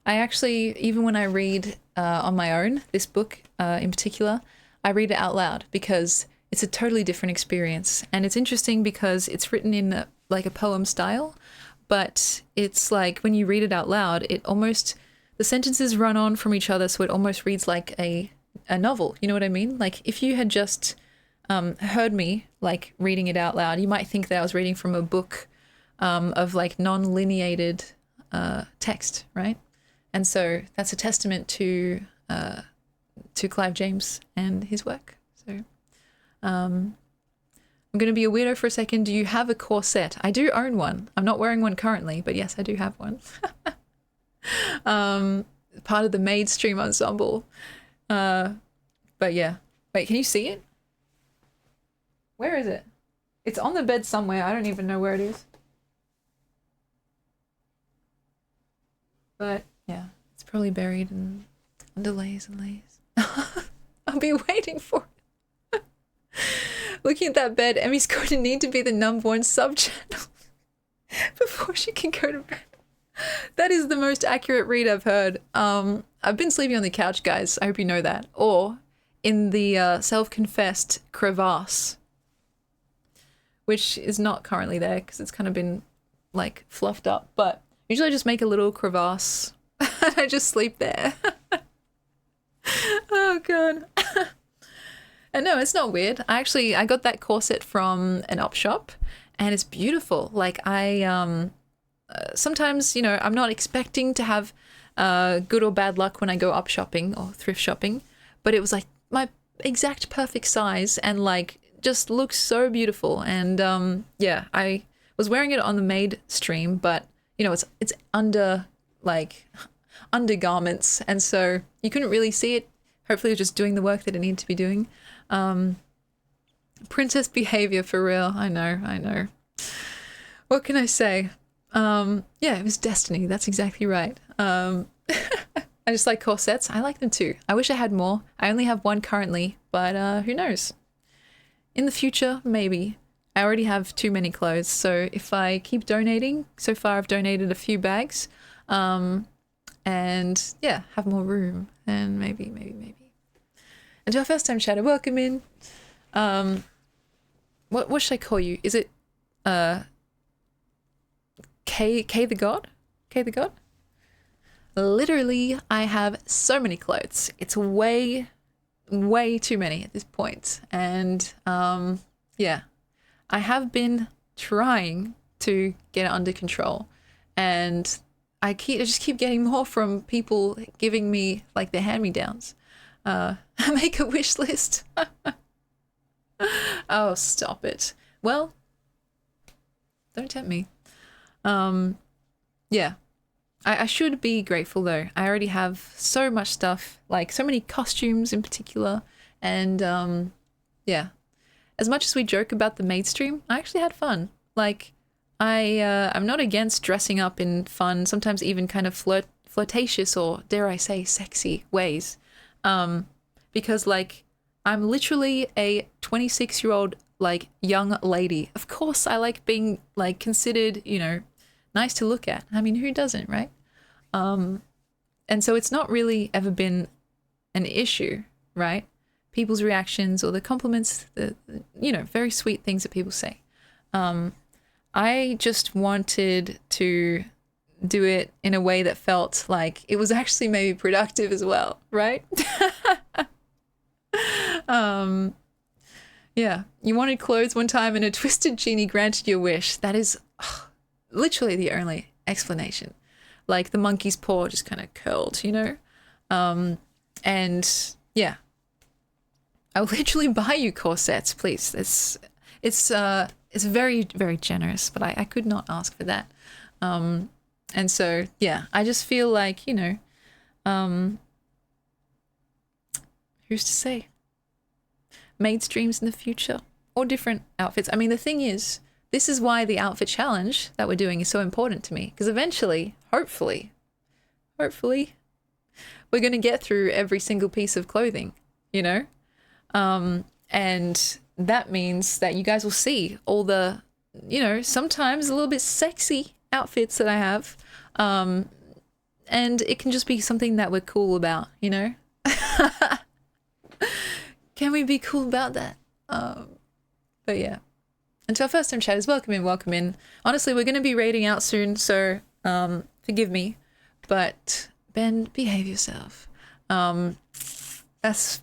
I actually, even when I read on my own, this book in particular, I read it out loud because it's a totally different experience. And it's interesting because it's written in like a poem style, but it's like when you read it out loud, it almost, the sentences run on from each other, so it almost reads like a novel. You know what I mean? Like if you had just heard me like reading it out loud, you might think that I was reading from a book of like non-lineated text, right? And so that's a testament to Clive James and his work. So I'm going to be a weirdo for a second. Do you have a corset? I do own one. I'm not wearing one currently, but yes, I do have one. Part of the Maid Stream ensemble. But yeah. Wait, can you see it? Where is it? It's on the bed somewhere. I don't even know where it is. But yeah, it's probably buried in under layers and layers. I'll be waiting for it. Looking at that bed, Emmy's going to need to be the #1 sub-channel before she can go to bed. That is the most accurate read I've heard. I've been sleeping on the couch, guys. I hope you know that. Or in the self-confessed crevasse, which is not currently there because it's kind of been like fluffed up. But usually I just make a little crevasse and I just sleep there. Oh god. And no, it's not weird. I got that corset from an op shop and it's beautiful. Like sometimes, you know, I'm not expecting to have good or bad luck when I go op shopping or thrift shopping, but it was like my exact perfect size and like just looks so beautiful. And yeah, I was wearing it on the maid stream, but you know, it's under like undergarments, and so you couldn't really see it. Hopefully it was just doing the work that it needed to be doing. Princess behavior for real. I know. What can I say? Yeah, it was destiny. That's exactly right. I just like corsets. I like them too. I wish I had more. I only have one currently, but who knows? In the future, maybe. I already have too many clothes, so if I keep donating, so far I've donated a few bags, and yeah, have more room, and maybe. And to our first time chatter, welcome in. What should I call you? Is it K the God? K the God? Literally, I have so many clothes. It's way too many at this point. And yeah, I have been trying to get it under control, and I just keep getting more from people giving me like their hand-me-downs. Make a wish list. Oh, stop it. Well, don't tempt me. Yeah. I should be grateful though. I already have so much stuff, like so many costumes in particular, and yeah. As much as we joke about the maid stream, I actually had fun. Like, I'm not against dressing up in fun, sometimes even kind of flirtatious or, dare I say, sexy ways. Because like, I'm literally a 26-year-old like young lady. Of course I like being like considered, you know, nice to look at. I mean, who doesn't, right? And so it's not really ever been an issue, right? People's reactions or the compliments, the you know, very sweet things that people say. I just wanted to do it in a way that felt like it was actually maybe productive as well, right? Yeah, you wanted clothes one time and a twisted genie granted your wish. That is literally the only explanation. Like the monkey's paw just kind of curled, you know? And yeah, I will literally buy you corsets, please. It's very, very generous, but I could not ask for that. And so, yeah, I just feel like, you know, who's to say? Maid streams in the future or different outfits. I mean, the thing is, this is why the outfit challenge that we're doing is so important to me, because eventually, hopefully, we're going to get through every single piece of clothing, you know? And that means that you guys will see all the, you know, sometimes a little bit sexy outfits that I have. And it can just be something that we're cool about, you know? Can we be cool about that? But yeah. And to our first time chatters, welcome in. Honestly, we're going to be raiding out soon, so forgive me. But Ben, behave yourself. That's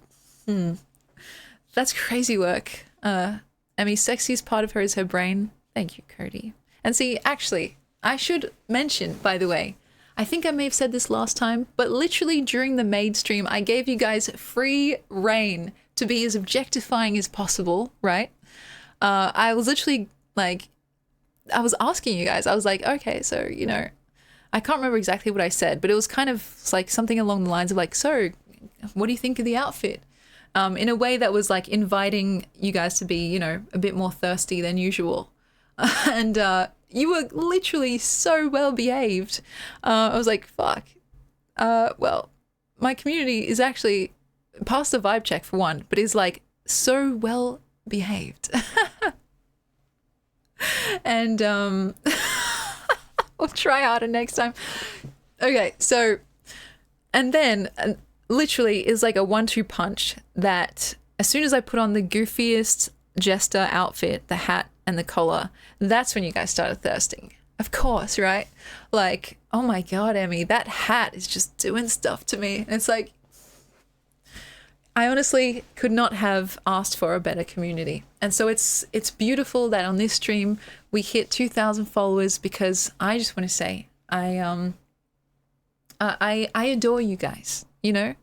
crazy work. Emmy's sexiest part of her is her brain. Thank you, Cody. And see, actually, I should mention, by the way, I think I may have said this last time, but literally during the maid stream, I gave you guys free reign to be as objectifying as possible, right? I was literally like, I was asking you guys, I was like, okay, so, you know, I can't remember exactly what I said, but it was kind of like something along the lines of like, so what do you think of the outfit? In a way that was like inviting you guys to be, you know, a bit more thirsty than usual. And you were literally so well behaved. I was like, fuck. Well, my community is actually passed the vibe check for one, but is like so well behaved. And we'll try harder next time. Okay, so, and then literally is like a 1-2 punch that as soon as I put on the goofiest jester outfit, the hat and the collar, that's when you guys started thirsting. Of course, right? Like, oh my God, Emmy, that hat is just doing stuff to me. And it's like, I honestly could not have asked for a better community. And so it's beautiful that on this stream we hit 2,000 followers, because I just want to say I adore you guys, you know?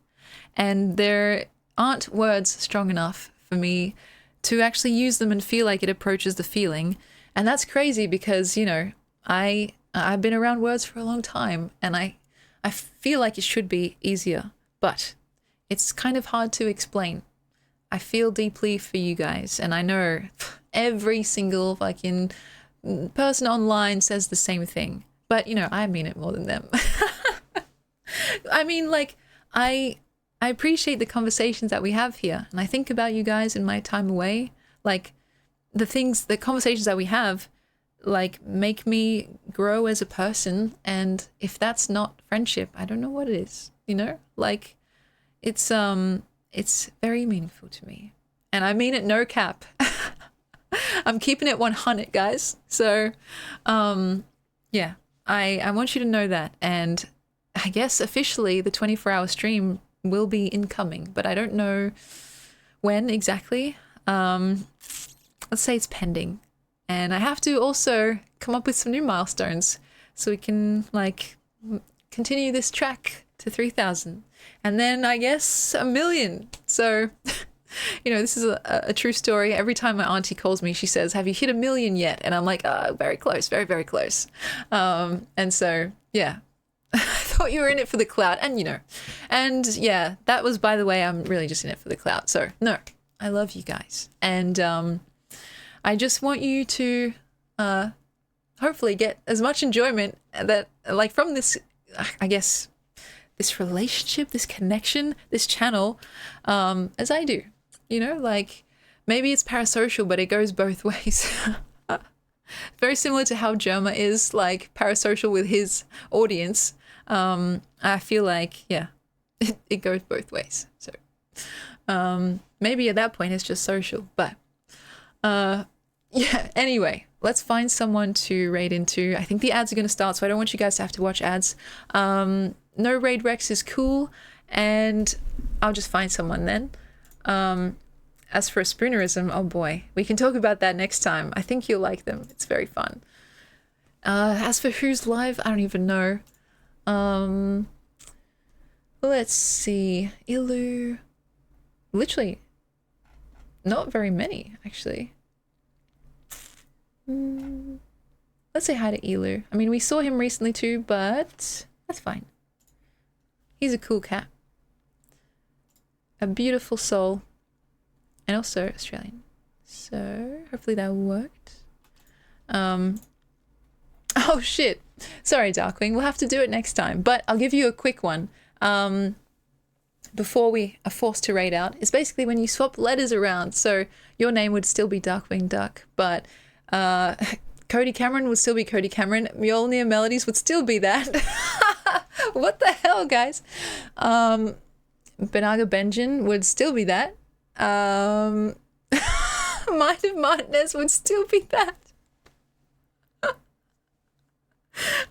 And there aren't words strong enough for me to actually use them and feel like it approaches the feeling. And that's crazy because, you know, I've been around words for a long time, and I feel like it should be easier, but it's kind of hard to explain. I feel deeply for you guys, and I know every single fucking person online says the same thing, but you know, I mean it more than them. I mean, like, I appreciate the conversations that we have here, and I think about you guys in my time away. Like, the conversations that we have, like, make me grow as a person, and if that's not friendship, I don't know what it is, you know? Like, it's very meaningful to me, and I mean it no cap. I'm keeping it 100, guys. So, yeah, I want you to know that, and I guess officially the 24-hour stream will be incoming, but I don't know when exactly. Let's say it's pending, and I have to also come up with some new milestones so we can like continue this track to 3,000, and then I guess 1 million. So, you know, this is a true story. Every time my auntie calls me, she says, "Have you hit 1 million yet?" And I'm like, very close, very, very close. And so, yeah, I thought you were in it for the clout, and you know, and yeah, that was, by the way, I'm really just in it for the clout. So no, I love you guys, and I just want you to hopefully get as much enjoyment that, like, from this, I guess, this relationship, this connection, this channel, as I do. You know, like, maybe it's parasocial, but it goes both ways. Very similar to how Germa is, like, parasocial with his audience. I feel like, yeah, it goes both ways. So maybe at that point it's just social, but yeah, anyway, let's find someone to raid into. I think the ads are going to start, so I don't want you guys to have to watch ads. No raid Rex is cool, and I'll just find someone then. As for a spoonerism, oh boy, we can talk about that next time. I think you'll like them. It's very fun. As for who's live, I don't even know. Let's see. Ilu. Literally not very many, actually. Let's say hi to Ilu. I mean, we saw him recently too, but that's fine. He's a cool cat. A beautiful soul. And also Australian. So hopefully that worked. Oh shit. Sorry, Darkwing. We'll have to do it next time. But I'll give you a quick one. Before we are forced to raid out, is basically when you swap letters around. So your name would still be Darkwing Duck, but Cody Cameron would still be Cody Cameron. Mjolnir Melodies would still be that. What the hell, guys? Benaga Benjin would still be that. Mind of Martinez would still be that.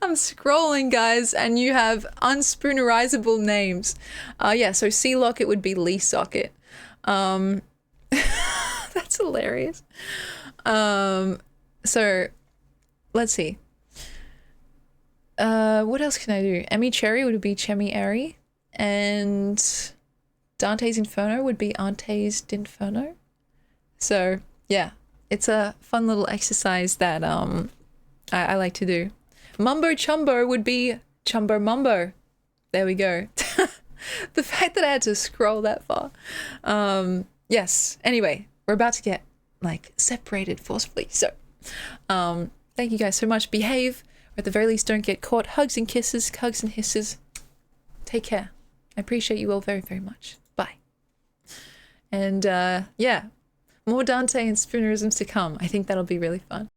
I'm scrolling, guys, and you have unspoonerizable names. Yeah, so C Locket would be Lee Socket. That's hilarious. So let's see. What else can I do? Emmy Cherry would be Chemi Airy, and Dante's Inferno would be Auntie's Dinferno. So yeah, it's a fun little exercise that I like to do. Mumbo Chumbo would be Chumbo Mumbo. There we go. The fact that I had to scroll that far. Yes. Anyway, we're about to get like separated forcefully. So thank you guys so much. Behave, or at the very least don't get caught. Hugs and kisses, hugs and hisses. Take care. I appreciate you all very, very much. Bye. And yeah, more Dante and spoonerisms to come. I think that'll be really fun.